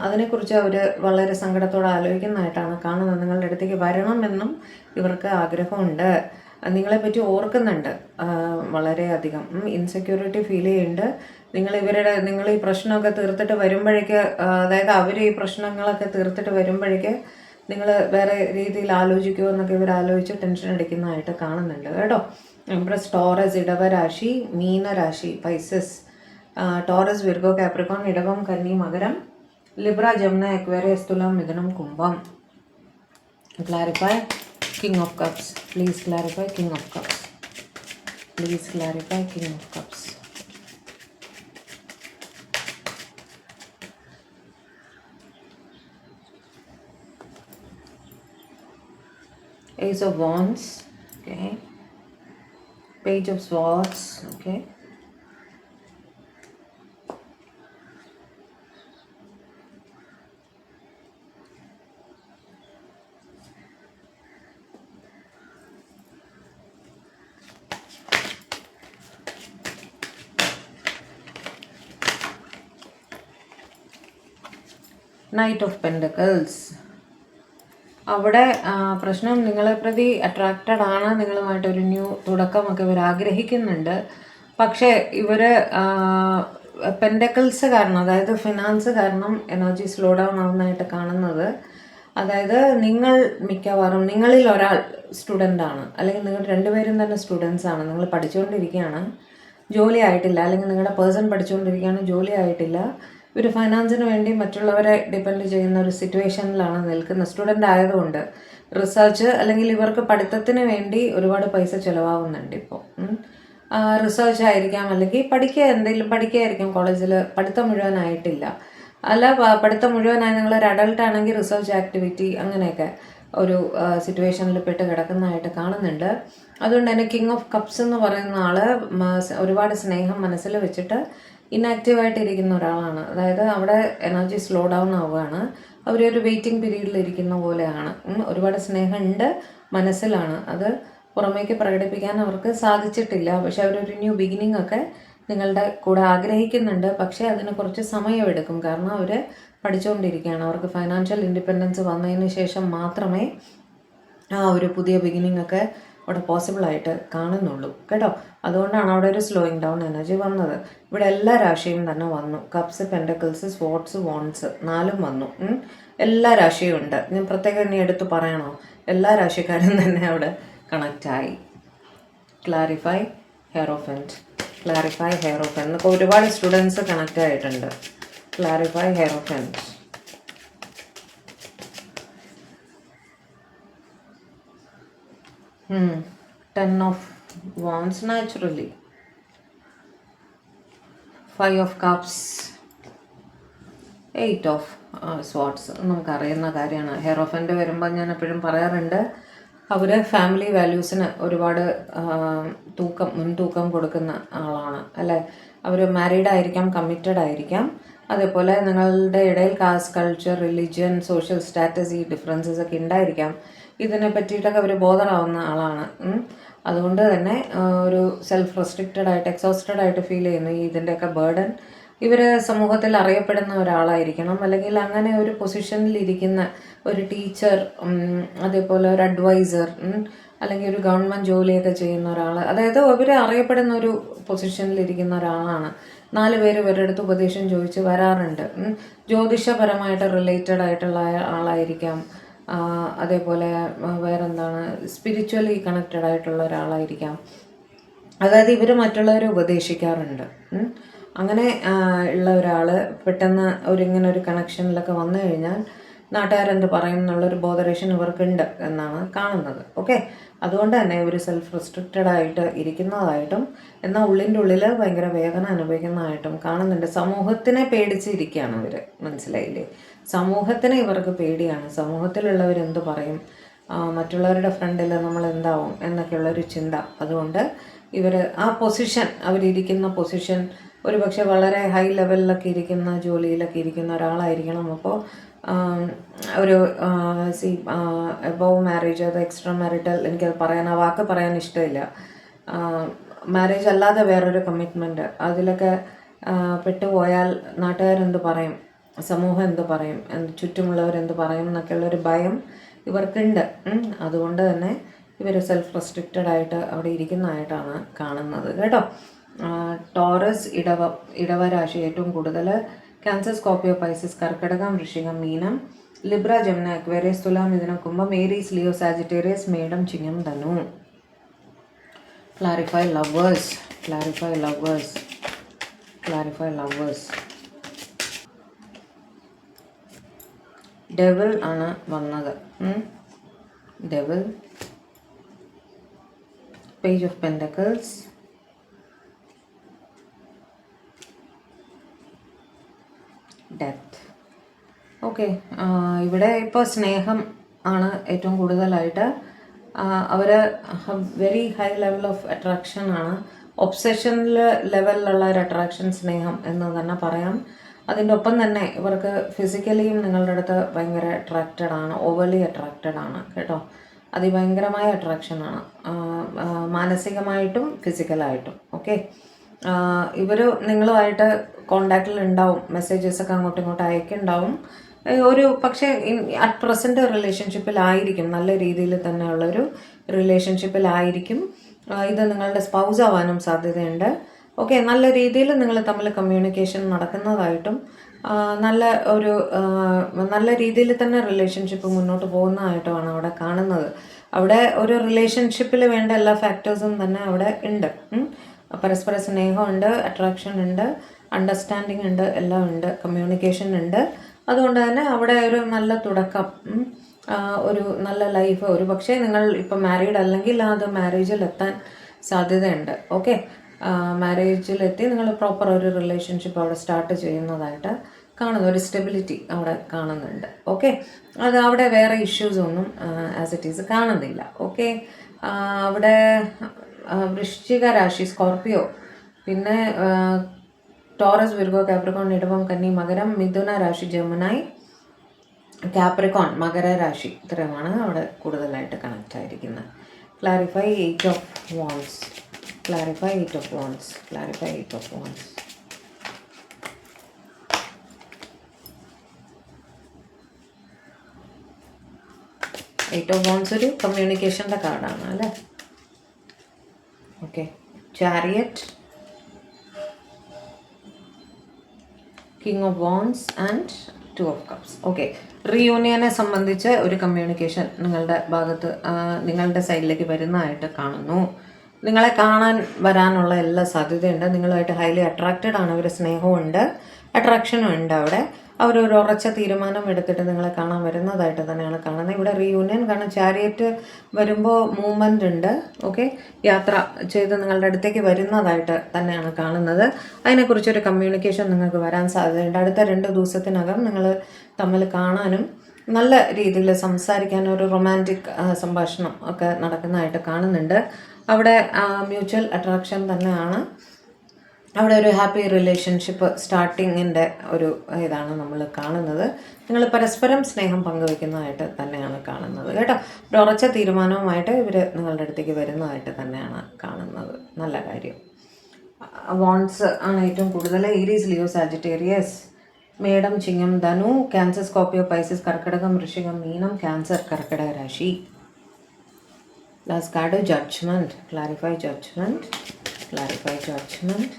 അതിനെക്കുറിച്ച് അവർ വളരെ സങ്കടത്തോടെ ആലോചിക്കുന്നതായിട്ടാണ് കാണുന്നത്. നിങ്ങളുടെ അടുത്തേക്ക് വരണമെന്നും ഇവർക്ക് ആഗ്രഹമുണ്ട്. നിങ്ങളെപ്പറ്റി ഓർക്കുന്നുണ്ട് വളരെയധികം. ഇൻസെക്യൂരിറ്റി ഫീൽ ചെയ്യുന്നുണ്ട്. നിങ്ങൾ ഈ പ്രശ്നമൊക്കെ തീർത്തിട്ട് വരുമ്പോഴേക്ക്, അതായത് അവർ ഈ പ്രശ്നങ്ങളൊക്കെ തീർത്തിട്ട് വരുമ്പോഴേക്ക് നിങ്ങൾ വേറെ രീതിയിൽ ആലോചിക്കുമോ എന്നൊക്കെ ഇവർ ആലോചിച്ച് ടെൻഷൻ അടിക്കുന്നതായിട്ട് കാണുന്നുണ്ട് കേട്ടോ. എംപ്രസ് ടോറസ് ഇടവരാശി, മീനരാശി പൈസസ്, ടോറസ് വിർഗോ കാപ്രിക്കോൺ, ഇടവം കന്നി മകരം, Libra, Gemini, Aquarius, Tulam, Midhanam, Kumbham. Clarify King of Cups. Please clarify King of Cups. Please clarify King of Cups. Ace of Wands. Okay. Page of Swords. Okay. Knight of Pentacles. അവിടെ പ്രശ്നം നിങ്ങളെ പ്രതി attracted ആണ്, നിങ്ങളുമായിട്ടൊരു new തുടക്കമൊക്കെ ഇവർ ആഗ്രഹിക്കുന്നുണ്ട്. പക്ഷേ ഇവർ pentacles കാരണം, അതായത് ഫിനാൻസ് കാരണം എനർജി സ്ലോ ഡൗൺ ആവുന്നതായിട്ട് കാണുന്നത്. അതായത് നിങ്ങൾ മിക്കവാറും നിങ്ങളിൽ ഒരാൾ സ്റ്റുഡൻ്റ് ആണ്, അല്ലെങ്കിൽ നിങ്ങൾ രണ്ടുപേരും തന്നെ സ്റ്റുഡൻസ് ആണ്, നിങ്ങൾ പഠിച്ചുകൊണ്ടിരിക്കുകയാണ്, ജോലി ആയിട്ടില്ല, അല്ലെങ്കിൽ നിങ്ങളുടെ പേഴ്സൺ പഠിച്ചുകൊണ്ടിരിക്കുകയാണ്, ജോലി ആയിട്ടില്ല. ഒരു ഫൈനാൻസിന് വേണ്ടി മറ്റുള്ളവരെ ഡിപ്പെൻഡ് ചെയ്യുന്ന ഒരു സിറ്റുവേഷനിലാണ് നിൽക്കുന്നത്. സ്റ്റുഡൻ്റ് ആയതുകൊണ്ട് റിസർച്ച് അല്ലെങ്കിൽ ഇവർക്ക് പഠിത്തത്തിന് വേണ്ടി ഒരുപാട് പൈസ ചിലവാകുന്നുണ്ട് ഇപ്പോൾ. റിസർച്ച് ആയിരിക്കാം, അല്ലെങ്കിൽ എന്തെങ്കിലും പഠിക്കുകയായിരിക്കും. കോളേജിൽ പഠിത്തം മുഴുവനായിട്ടില്ല, അല്ല പഠിത്തം മുഴുവനായി നിങ്ങളൊരു അഡൾട്ട് ആണെങ്കിൽ റിസർച്ച് ആക്ടിവിറ്റി അങ്ങനെയൊക്കെ ഒരു സിറ്റുവേഷനിൽ പെട്ട് കിടക്കുന്നതായിട്ട് കാണുന്നുണ്ട്. അതുകൊണ്ട് തന്നെ കിങ് ഓഫ് കപ്സ് എന്ന് പറയുന്ന ആൾ ഒരുപാട് സ്നേഹം മനസ്സിൽ വെച്ചിട്ട് ഇനാക്റ്റീവായിട്ട് ഇരിക്കുന്ന ഒരാളാണ്. അതായത് അവിടെ എനർജി സ്ലോ ഡൗൺ ആവുകയാണ്, അവരൊരു വെയിറ്റിംഗ് പീരീഡിൽ ഇരിക്കുന്ന പോലെയാണ്. ഒരുപാട് സ്നേഹമുണ്ട്, മനസ്സിലാണ്, അത് പുറമേക്ക് പ്രകടിപ്പിക്കാൻ അവർക്ക് സാധിച്ചിട്ടില്ല. പക്ഷെ അവരൊരു ന്യൂ ബിഗിനിങ് ഒക്കെ നിങ്ങളുടെ കൂടെ ആഗ്രഹിക്കുന്നുണ്ട്. പക്ഷേ അതിന് കുറച്ച് സമയമെടുക്കും, കാരണം അവർ പഠിച്ചുകൊണ്ടിരിക്കുകയാണ്. അവർക്ക് ഫൈനാൻഷ്യൽ ഇൻഡിപെൻഡൻസ് വന്നതിന് ശേഷം മാത്രമേ ആ ഒരു പുതിയ ബിഗിനിങ് ഒക്കെ അവിടെ പോസിബിളായിട്ട് കാണുന്നുള്ളൂ കേട്ടോ. അതുകൊണ്ടാണ് അവിടെ ഒരു സ്ലോയിങ് ഡൗൺ എനർജി വന്നത്. ഇവിടെ എല്ലാ രാശിയും തന്നെ വന്നു. കപ്സ്, പെൻഡക്കിൾസ്, സ്വോർഡ്സ്, വോൺസ് 4ഉം വന്നു. എല്ലാ രാശിയും ഉണ്ട്. ഞാൻ പ്രത്യേകം ഇനി എടുത്ത് പറയണോ? എല്ലാ രാശിക്കാരും തന്നെ അവിടെ കണക്റ്റായി. ക്ലാരിഫൈ ഹെയറോഫൻറ്റ്, ക്ലാരിഫൈ ഹെയറോഫൻറ്റ് എന്നൊക്കെ ഒരുപാട് സ്റ്റുഡൻസ് കണക്റ്റ് ആയിട്ടുണ്ട്. Clarify ഹെയറോഫൻറ്റ്. Ten of Wands naturally. 5 of Cups. 8 of Swords. നമുക്കറിയുന്ന കാര്യമാണ്. ഹെയറോഫൻറ്റ് വരുമ്പോൾ ഞാൻ എപ്പോഴും പറയാറുണ്ട്, അവർ ഫാമിലി വാല്യൂസിന് ഒരുപാട് മുൻതൂക്കം കൊടുക്കുന്ന ആളാണ് അല്ലേ. അവർ മാരീഡ് ആയിരിക്കാം, കമ്മിറ്റഡ് ആയിരിക്കാം. അതേപോലെ നിങ്ങളുടെ ഇടയിൽ caste, culture, religion, social status, ഈ ഡിഫറൻസസ് ഒക്കെ ഉണ്ടായിരിക്കാം. ഇതിനെ പറ്റിയിട്ടൊക്കെ അവർ ബോധറാവുന്ന ആളാണ്. അതുകൊണ്ട് തന്നെ ഒരു സെൽഫ് റെസ്ട്രിക്റ്റഡ് ആയിട്ട്, എക്സോസ്റ്റഡ് ആയിട്ട് ഫീൽ ചെയ്യുന്നു. ഇതിൻ്റെയൊക്കെ ബേർഡൻ ഇവർ സമൂഹത്തിൽ അറിയപ്പെടുന്ന ഒരാളായിരിക്കണം, അല്ലെങ്കിൽ അങ്ങനെ ഒരു പൊസിഷനിൽ ഇരിക്കുന്ന ഒരു ടീച്ചർ, അതേപോലെ ഒരു അഡ്വൈസർ, അല്ലെങ്കിൽ ഒരു ഗവൺമെൻറ് ജോലിയൊക്കെ ചെയ്യുന്ന ഒരാൾ. അതായത് അവർ അറിയപ്പെടുന്ന ഒരു പൊസിഷനിലിരിക്കുന്ന ഒരാളാണ്. 4 പേര് ഇവരുടെ അടുത്ത് ഉപദേശം ചോദിച്ച് വരാറുണ്ട്. ജ്യോതിഷപരമായിട്ട് റിലേറ്റഡ് ആയിട്ടുള്ള ആളായിരിക്കാം. അതേപോലെ വേറെന്താണ്, സ്പിരിച്വലി കണക്റ്റഡ് ആയിട്ടുള്ള ഒരാളായിരിക്കാം. അതായത് ഇവർ മറ്റുള്ളവരെ ഉപദേശിക്കാറുണ്ട്. അങ്ങനെ ഉള്ള ഒരാൾ പെട്ടെന്ന് ഇങ്ങനെ ഒരു കണക്ഷനിലൊക്കെ വന്നു കഴിഞ്ഞാൽ നാട്ടുകാരെന്ത് പറയും എന്നുള്ളൊരു ബോധറേഷൻ ഇവർക്കുണ്ട് എന്നാണ് കാണുന്നത്. ഓക്കെ, അതുകൊണ്ട് തന്നെ ഇവർ സെൽഫ് റെസ്ട്രിക്റ്റഡ് ആയിട്ട് ഇരിക്കുന്നതായിട്ടും എന്നാൽ ഉള്ളിൻ്റെ ഉള്ളിൽ ഭയങ്കര വേദന അനുഭവിക്കുന്നതായിട്ടും കാണുന്നുണ്ട്. സമൂഹത്തിനെ പേടിച്ചിരിക്കുകയാണ് ഇവർ, മനസ്സിലായില്ലേ? സമൂഹത്തിനെ ഇവർക്ക് പേടിയാണ്. സമൂഹത്തിലുള്ളവരെന്ത് പറയും, മറ്റുള്ളവരുടെ ഫ്രണ്ടിൽ നമ്മൾ എന്താവും എന്നൊക്കെയുള്ളൊരു ചിന്ത. അതുകൊണ്ട് ഇവർ ആ പൊസിഷൻ, അവരിയ്ക്കുന്ന പൊസിഷൻ ഒരു പക്ഷെ വളരെ ഹൈ ലെവലിലൊക്കെ ഇരിക്കുന്ന, ജോലിയിലൊക്കെ ഇരിക്കുന്ന ഒരാളായിരിക്കണം. അപ്പോൾ ഒരു എബോവ് മാരേജ്, അത് എക്സ്ട്രാ മാരിറ്റൽ, എനിക്കത് പറയാൻ, ആ വാക്ക് പറയാൻ ഇഷ്ടമില്ല. മാരേജ് അല്ലാതെ വേറൊരു കമ്മിറ്റ്മെൻറ്റ്, അതിലൊക്കെ പെട്ടുപോയാൽ നാട്ടുകാരെന്ത് പറയും, സമൂഹം എന്ത് പറയും, ചുറ്റുമുള്ളവരെന്ത് പറയും എന്നൊക്കെയുള്ളൊരു ഭയം ഇവർക്കുണ്ട്. അതുകൊണ്ട് തന്നെ ഇവർ സെൽഫ് റെസ്ട്രിക്റ്റഡ് ആയിട്ട് അവിടെ ഇരിക്കുന്നതായിട്ടാണ് കാണുന്നത് കേട്ടോ. ടോറസ്, ഇടവ രാശി ഏറ്റവും കൂടുതൽ. ക്യാൻസർ, സ്കോർപ്പിയോ, പൈസസ്, കർക്കിടകം, വൃശ്ചികം, മീനം, ലിബ്ര, ജെമിനി, അക്വേറിയസ്, തുലാം, മിഥുനം, കുംഭം, ഏരീസ്, ലിയോ, സാജിറ്റേറിയസ്, മേടം, ചിങ്ങം, ധനു. Clarify lovers, clarify lovers, clarify lovers. Devil ആണ് വന്നത്. Devil, page of pentacles, death. Okay, ഇവിടെ ഇപ്പോൾ സ്നേഹം ആണ് ഏറ്റവും കൂടുതലായിട്ട്. അവർ very high level of attraction ആണ്, ഒബ്സെഷനിൽ ലെവലിലുള്ള ഒരു അട്രാക്ഷൻ, സ്നേഹം എന്ന് തന്നെ പറയാം. അതിൻ്റെ ഒപ്പം തന്നെ ഇവർക്ക് ഫിസിക്കലിയും നിങ്ങളുടെ അടുത്ത് ഭയങ്കര അട്രാക്റ്റഡ് ആണ്, ഓവർലി അട്രാക്റ്റഡ് ആണ് കേട്ടോ. അതിഭയങ്കരമായ അട്രാക്ഷനാണ്, മാനസികമായിട്ടും ഫിസിക്കലായിട്ടും. ഓക്കെ, ഇവർ നിങ്ങളുമായിട്ട് കോണ്ടാക്റ്റിൽ ഉണ്ടാവും, മെസ്സേജസ് ഒക്കെ അങ്ങോട്ടും ഇങ്ങോട്ടും അയക്കുന്നുണ്ടാവും. ഒരു പക്ഷേ അറ്റ് പ്രസൻറ്റ് റിലേഷൻഷിപ്പിലായിരിക്കും, നല്ല രീതിയിൽ തന്നെയുള്ളൊരു റിലേഷൻഷിപ്പിലായിരിക്കും. ഇത് നിങ്ങളുടെ സ്പൗസ് ആവാനും സാധ്യതയുണ്ട്. ഓക്കെ, നല്ല രീതിയിൽ നിങ്ങൾ തമ്മിൽ കമ്മ്യൂണിക്കേഷൻ നടക്കുന്നതായിട്ടും നല്ല രീതിയിൽ തന്നെ റിലേഷൻഷിപ്പ് മുന്നോട്ട് പോകുന്നതായിട്ടുമാണ് അവിടെ കാണുന്നത്. അവിടെ ഒരു റിലേഷൻഷിപ്പിൽ വേണ്ട എല്ലാ ഫാക്ടേഴ്സും തന്നെ അവിടെ ഉണ്ട്. പരസ്പര സ്നേഹമുണ്ട്, അട്രാക്ഷൻ ഉണ്ട്, അണ്ടർസ്റ്റാൻഡിങ് ഉണ്ട്, എല്ലാം ഉണ്ട്, കമ്മ്യൂണിക്കേഷൻ ഉണ്ട്. അതുകൊണ്ട് തന്നെ അവിടെ ഒരു നല്ല തുടക്കം, ഒരു നല്ല ലൈഫ്, ഒരു പക്ഷേ നിങ്ങൾ ഇപ്പം മാരീഡ് അല്ലെങ്കിൽ അത് മാരേജിലെത്താൻ സാധ്യതയുണ്ട്. ഓക്കെ, മാരേജിലെത്തി നിങ്ങൾ പ്രോപ്പർ ഒരു റിലേഷൻഷിപ്പ് അവിടെ സ്റ്റാർട്ട് ചെയ്യുന്നതായിട്ട് കാണുന്നു, ഒരു സ്റ്റെബിലിറ്റി അവിടെ കാണുന്നുണ്ട്. ഓക്കെ, അത് അവിടെ വേറെ ഇഷ്യൂസ് ഒന്നും ആസ് ഇറ്റ് ഈസ് കാണുന്നില്ല. ഓക്കെ, അവിടെ വൃശ്ചിക രാശി, സ്കോർപ്പിയോ, പിന്നെ ടോറസ്, വിർഗോ, കാപ്രിക്കോൺ, ഇടവം, കന്നി, മകരം, മിഥുന രാശി, ജെമിനായി, കാപ്രിക്കോൺ, മകര രാശി, ഇത്രയുമാണ് അവിടെ കൂടുതലായിട്ട് കണക്റ്റ് ആയിരിക്കുന്നത്. Clarify 8 of Wands, clarify 8 of Wands, clarify 8 of Wands. Eight of Wands ഒരു കമ്മ്യൂണിക്കേഷൻ്റെ കാർഡാണ് അല്ലേ. Okay, chariot, king of wands and 2 of Cups. Okay, റീയൂണിയനെ സംബന്ധിച്ച് ഒരു കമ്മ്യൂണിക്കേഷൻ നിങ്ങളുടെ ഭാഗത്ത്, നിങ്ങളുടെ സൈഡിലേക്ക് വരുന്നതായിട്ട് കാണുന്നു. നിങ്ങളെ കാണാൻ വരാനുള്ള എല്ലാ സാധ്യതയുണ്ട്. നിങ്ങളുമായിട്ട് ഹൈലി അട്രാക്റ്റഡ് ആണ്, അവർ സ്നേഹമുണ്ട്, അട്രാക്ഷനും ഉണ്ട്. അവിടെ അവരൊരു ഉറച്ച തീരുമാനം എടുത്തിട്ട് നിങ്ങളെ കാണാൻ വരുന്നതായിട്ട് തന്നെയാണ് കാണുന്നത്. ഇവിടെ റീയൂണിയൻ, കാരണം ചാരിയറ്റ് വരുമ്പോൾ മൂവ്മെൻ്റ് ഉണ്ട്. ഓക്കെ, യാത്ര ചെയ്ത് നിങ്ങളുടെ അടുത്തേക്ക് വരുന്നതായിട്ട് തന്നെയാണ് കാണുന്നത്. അതിനെക്കുറിച്ചൊരു കമ്മ്യൂണിക്കേഷൻ നിങ്ങൾക്ക് വരാൻ സാധ്യതയുണ്ട്. അടുത്ത 2 ദിവസത്തിനകം നിങ്ങൾ തമ്മിൽ കാണാനും നല്ല രീതിയിൽ സംസാരിക്കാനും ഒരു റൊമാൻറ്റിക് സംഭാഷണം ഒക്കെ നടക്കുന്നതായിട്ട് കാണുന്നുണ്ട്. അവിടെ മ്യൂച്വൽ അട്രാക്ഷൻ തന്നെയാണ്. അവിടെ ഒരു ഹാപ്പി റിലേഷൻഷിപ്പ് സ്റ്റാർട്ടിങ്ങിൻ്റെ ഒരു ഇതാണ് നമ്മൾ കാണുന്നത്. നിങ്ങൾ പരസ്പരം സ്നേഹം പങ്കുവയ്ക്കുന്നതായിട്ട് തന്നെയാണ് കാണുന്നത് കേട്ടോ. ഒരു ഉറച്ച തീരുമാനവുമായിട്ട് ഇവർ നിങ്ങളുടെ അടുത്തേക്ക് വരുന്നതായിട്ട് തന്നെയാണ് കാണുന്നത്. നല്ല കാര്യം. വോൺസ് ആണ് ഏറ്റവും കൂടുതൽ. ഏരീസ്, ലിയോ, സാജിറ്റേറിയസ്, മേടം, ചിങ്ങം, ധനു, ക്യാൻസർ, സ്കോർപ്പിയോ, പൈസസ്, കർക്കിടകം, വൃശ്ചികം, മീനം, ക്യാൻസർ, കർക്കിടക രാശി. Last card judgement. Clarify judgement, clarify judgement.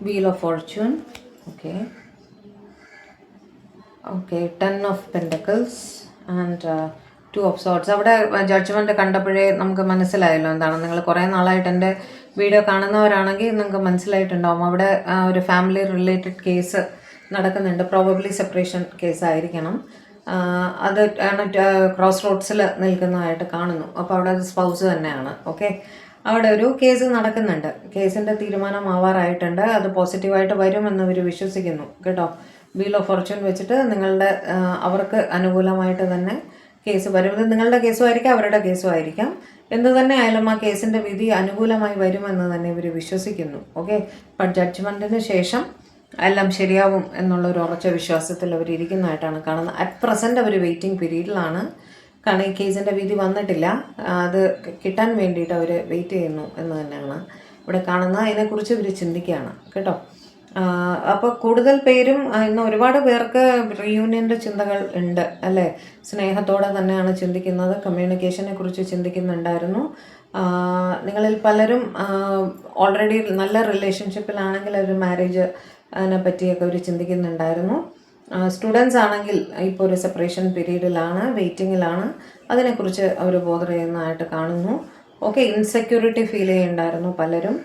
Wheel of Fortune. Okay, 10 of Pentacles and 2 of Swords. അവിടെ ജഡ്ജ്മെൻറ്റ് കണ്ടപ്പോഴേ നമുക്ക് മനസ്സിലായല്ലോ എന്താണ്. നിങ്ങൾ കുറേ നാളായിട്ട് എൻ്റെ വീഡിയോ കാണുന്നവരാണെങ്കിൽ നിങ്ങൾക്ക് മനസ്സിലായിട്ടുണ്ടാവും. അവിടെ ഒരു ഫാമിലി റിലേറ്റഡ് കേസ് നടക്കുന്നുണ്ട്. പ്രോബബ്ലി സെപ്പറേഷൻ കേസ് ആയിരിക്കണം. അത് ക്രോസ് റോഡ്സിൽ നിൽക്കുന്നതായിട്ട് കാണുന്നു. അപ്പോൾ അവിടെ അത് സ്പൗസ് തന്നെയാണ്. ഓക്കെ, അവിടെ ഒരു കേസ് നടക്കുന്നുണ്ട്. കേസിൻ്റെ തീരുമാനമാവാറായിട്ടുണ്ട്. അത് പോസിറ്റീവായിട്ട് വരുമെന്ന് അവർ വിശ്വസിക്കുന്നു കേട്ടോ. വീൽ ഓഫ് ഫോർച്യൂൺ വെച്ചിട്ട് നിങ്ങളുടെ അവർക്ക് അനുകൂലമായിട്ട് തന്നെ കേസ് വരും. ഇത് നിങ്ങളുടെ കേസും ആയിരിക്കാം, അവരുടെ കേസും ആയിരിക്കാം. എന്ത് തന്നെ ആയാലും ആ കേസിൻ്റെ വിധി അനുകൂലമായി വരുമെന്ന് തന്നെ ഇവർ വിശ്വസിക്കുന്നു. ഓക്കെ, ബട്ട് ജഡ്ജ്മെൻറ്റിന് ശേഷം എല്ലാം ശരിയാവും എന്നുള്ളൊരു ഉറച്ച വിശ്വാസത്തിൽ അവർ ഇരിക്കുന്നതായിട്ടാണ് കാണുന്നത്. അറ്റ് പ്രസൻറ്റ് അവർ വെയിറ്റിംഗ് പീരീഡിലാണ്. കാരണം ഈ കേസിൻ്റെ വിധി വന്നിട്ടില്ല, അത് കിട്ടാൻ വേണ്ടിയിട്ട് അവർ വെയിറ്റ് ചെയ്യുന്നു എന്ന് തന്നെയാണ് ഇവിടെ കാണുന്നത്. അതിനെക്കുറിച്ച് ഇവർ ചിന്തിക്കുകയാണ് കേട്ടോ. അപ്പോൾ കൂടുതൽ പേരും ഇന്ന് ഒരുപാട് പേർക്ക് റീയൂണിയൻ്റെ ചിന്തകൾ ഉണ്ട് അല്ലേ. സ്നേഹത്തോടെ തന്നെയാണ് ചിന്തിക്കുന്നത്, കമ്മ്യൂണിക്കേഷനെ കുറിച്ച് ചിന്തിക്കുന്നുണ്ടായിരുന്നു. നിങ്ങളിൽ പലരും ഓൾറെഡി നല്ല റിലേഷൻഷിപ്പിലാണെങ്കിൽ ഒരു മാരേജ് അതിനെ പറ്റിയൊക്കെ അവർ ചിന്തിക്കുന്നുണ്ടായിരുന്നു. സ്റ്റുഡൻസ് ആണെങ്കിൽ ഇപ്പോൾ ഒരു സെപ്പറേഷൻ പീരീഡിലാണ്, വെയിറ്റിങ്ങിലാണ്. അതിനെക്കുറിച്ച് അവർ ബോധർ ചെയ്യുന്നതായിട്ട് കാണുന്നു. ഓക്കെ, ഇൻസെക്യൂരിറ്റി ഫീൽ ചെയ്യുന്നുണ്ടായിരുന്നു പലരും.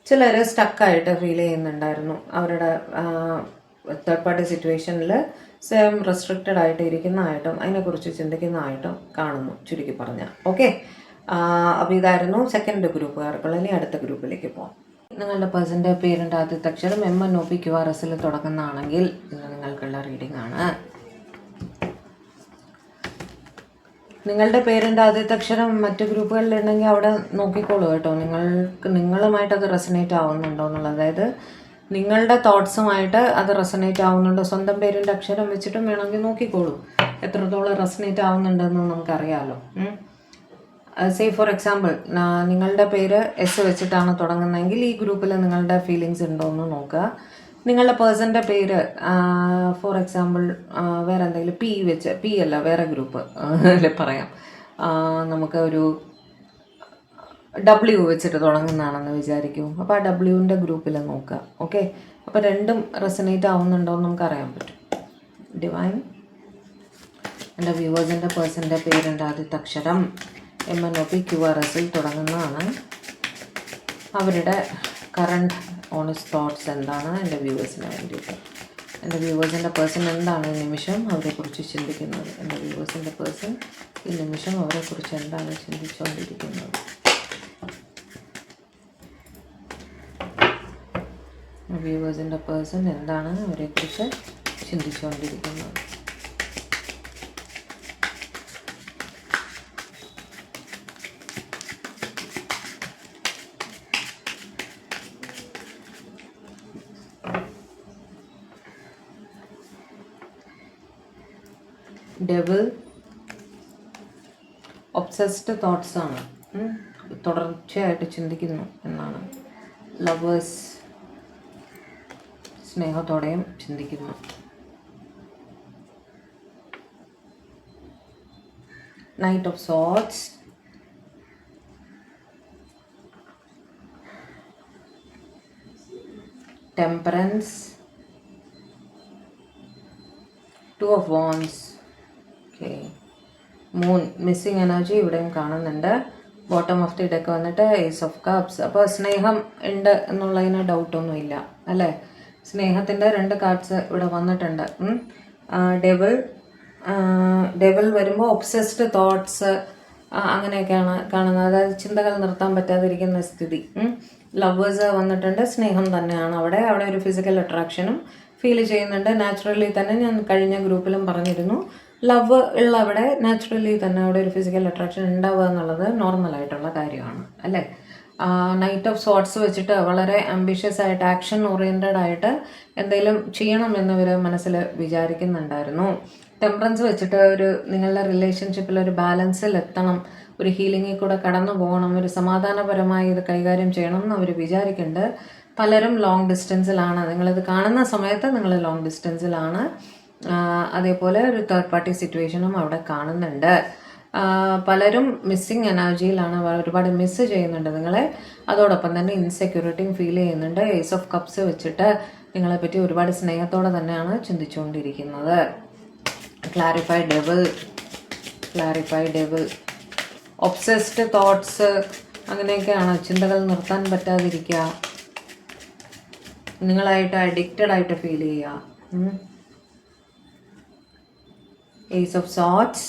ചിലർ സ്റ്റക്കായിട്ട് ഫീൽ ചെയ്യുന്നുണ്ടായിരുന്നു. അവരുടെ തേർഡ് പാർട്ടി സിറ്റുവേഷനിൽ സ്വയം റെസ്ട്രിക്റ്റഡ് ആയിട്ട് ഇരിക്കുന്നതായിട്ടും അതിനെക്കുറിച്ച് ചിന്തിക്കുന്നതായിട്ടും കാണുന്നു, ചുരുക്കി പറഞ്ഞാൽ. ഓക്കെ, അപ്പോൾ ഇതായിരുന്നു സെക്കൻഡ് ഗ്രൂപ്പുകാർക്കുള്ള. ഇനി അടുത്ത ഗ്രൂപ്പിലേക്ക് പോകാം. നിങ്ങളുടെ പേഴ്സൻ്റെ പേരിൻ്റെ ആദ്യത്തെ അക്ഷരം MNOPQRS തുടങ്ങുന്നതാണെങ്കിൽ ഇന്ന് നിങ്ങൾക്കുള്ള റീഡിംഗ് ആണ്. നിങ്ങളുടെ പേരിൻ്റെ ആദ്യത്തെ അക്ഷരം മറ്റ് ഗ്രൂപ്പുകളിലുണ്ടെങ്കിൽ അവിടെ നോക്കിക്കോളൂ കേട്ടോ, നിങ്ങളുമായിട്ട് അത് റെസനേറ്റ് ആവുന്നുണ്ടോ എന്നുള്ളത്. അതായത് നിങ്ങളുടെ തോട്ട്സുമായിട്ട് അത് റെസനേറ്റ് ആവുന്നുണ്ടോ. സ്വന്തം പേരിൻ്റെ അക്ഷരം വെച്ചിട്ടും വേണമെങ്കിൽ നോക്കിക്കോളൂ എത്രത്തോളം റെസനേറ്റ് ആവുന്നുണ്ടെന്ന് നമുക്കറിയാമല്ലോ. സേ ഫോർ എക്സാമ്പിൾ, നിങ്ങളുടെ പേര് S വെച്ചിട്ടാണ് തുടങ്ങുന്നതെങ്കിൽ ഈ ഗ്രൂപ്പിൽ നിങ്ങളുടെ ഫീലിങ്സ് ഉണ്ടോ എന്ന് നോക്കുക. നിങ്ങളുടെ പേഴ്സൻ്റെ പേര് ഫോർ എക്സാമ്പിൾ വേറെ എന്തെങ്കിലും P അല്ല വേറെ ഗ്രൂപ്പ് പറയാം, നമുക്ക് ഒരു W വെച്ചിട്ട് തുടങ്ങുന്നതാണെന്ന് വിചാരിക്കും. അപ്പോൾ ആ Wൻ്റെ ഗ്രൂപ്പിൽ നോക്കുക. ഓക്കെ, അപ്പോൾ രണ്ടും റെസനേറ്റ് ആവുന്നുണ്ടോ എന്ന് നമുക്ക് അറിയാൻ പറ്റും. ഡിവൈൻ, എൻ്റെ വ്യൂവേഴ്സിൻ്റെ പേഴ്സൻ്റെ പേരിൻ്റെ ആദ്യത്തെ അക്ഷരം MNOPQRS തുടങ്ങുന്നതാണ്. അവരുടെ കറണ്ട് ഓണസ്റ്റ് തോട്ട്സ് എന്താണ് എൻ്റെ വ്യൂവേഴ്സിന് വേണ്ടിയിട്ട്. എൻ്റെ വ്യൂവേഴ്സിൻ്റെ പേഴ്സൺ എന്താണ് ഈ നിമിഷം അവരെക്കുറിച്ച് ചിന്തിക്കുന്നത്. എൻ്റെ വ്യൂവേഴ്സിൻ്റെ പേഴ്സൺ ഈ നിമിഷം അവരെക്കുറിച്ച് എന്താണ് ചിന്തിച്ചുകൊണ്ടിരിക്കുന്നത്. വ്യൂവേഴ്സിൻ്റെ പേഴ്സൺ എന്താണ് അവരെക്കുറിച്ച് ചിന്തിച്ചുകൊണ്ടിരിക്കുന്നത്. ഡെവിൾ, ഒബ്സസ്ഡ് തോട്ട്സ് ആണ്, തുടർച്ചയായിട്ട് ചിന്തിക്കുന്നു എന്നാണ്. ലവേഴ്സ്, സ്നേഹത്തോടെയും ചിന്തിക്കുന്നു. Knight of sorts, temperance, two of wands. Okay, moon, missing energy ഇവിടെയും കാണുന്നുണ്ട്. ബോട്ടം ഓഫ് ദി ഡെക്ക് വന്നിട്ട് ഏസ് ഓഫ് കപ്സ്. അപ്പോൾ സ്നേഹം ഉണ്ട് എന്നുള്ളതിന് ഡൗട്ടൊന്നുമില്ല അല്ലേ. സ്നേഹത്തിൻ്റെ 2 കാർഡ്സ് ഇവിടെ വന്നിട്ടുണ്ട്. ഡെവിൾ വരുമ്പോൾ ഒബ്സസ്ഡ് തോട്ട്സ് അങ്ങനെയൊക്കെയാണ് കാണുന്നത്, അതായത് ചിന്തകൾ നിർത്താൻ പറ്റാതിരിക്കുന്ന സ്ഥിതി. ലവേഴ്സ് വന്നിട്ടുണ്ട്, സ്നേഹം തന്നെയാണ് അവിടെ ഒരു ഫിസിക്കൽ അട്രാക്ഷനും ഫീൽ ചെയ്യുന്നുണ്ട്. നാച്ചുറലി തന്നെ ഞാൻ കഴിഞ്ഞ ഗ്രൂപ്പിലും പറഞ്ഞിരുന്നു, ലവ് ഉള്ള അവിടെ നാച്ചുറലി തന്നെ അവിടെ ഒരു ഫിസിക്കൽ അട്രാക്ഷൻ ഉണ്ടാവുക എന്നുള്ളത് നോർമലായിട്ടുള്ള കാര്യമാണ് അല്ലേ. നൈറ്റ് ഓഫ് സോർട്സ് വെച്ചിട്ട് വളരെ ആംബിഷ്യസ് ആയിട്ട് ആക്ഷൻ ഓറിയൻറ്റഡ് ആയിട്ട് എന്തെങ്കിലും ചെയ്യണമെന്നവർ മനസ്സിൽ വിചാരിക്കുന്നുണ്ടായിരുന്നു. ടെമ്പറൻസ് വെച്ചിട്ട് നിങ്ങളുടെ റിലേഷൻഷിപ്പിൽ ഒരു ബാലൻസിലെത്തണം, ഒരു ഹീലിങ്ങിൽ കൂടെ കടന്നു പോകണം, ഒരു സമാധാനപരമായി ഇത് കൈകാര്യം ചെയ്യണം എന്ന് അവർ വിചാരിക്കുന്നുണ്ട്. പലരും ലോങ് ഡിസ്റ്റൻസിലാണ്, നിങ്ങളിത് കാണുന്ന സമയത്ത് നിങ്ങൾ ലോങ് ഡിസ്റ്റൻസിലാണ്. അതേപോലെ ഒരു തേർഡ് പാർട്ടി സിറ്റുവേഷനും അവിടെ കാണുന്നുണ്ട്. പലരും മിസ്സിങ് എനർജിയിലാണ്, ഒരുപാട് മിസ്സ് ചെയ്യുന്നുണ്ട് നിങ്ങളെ. അതോടൊപ്പം തന്നെ ഇൻസെക്യൂരിറ്റിയും ഫീൽ ചെയ്യുന്നുണ്ട്. ഏസ് ഓഫ് കപ്സ് വെച്ചിട്ട് നിങ്ങളെപ്പറ്റി ഒരുപാട് സ്നേഹത്തോടെ തന്നെയാണ് ചിന്തിച്ചുകൊണ്ടിരിക്കുന്നത്. ക്ലാരിഫൈ ഡെവിൾ, ഒബ്സസ്ഡ് തോട്ട്സ് അങ്ങനെയൊക്കെയാണ്. ചിന്തകൾ നിർത്താൻ പറ്റാതിരിക്കുക, നിങ്ങളായിട്ട് അഡിക്റ്റഡ് ആയിട്ട് ഫീൽ ചെയ്യുക. Ace of swords,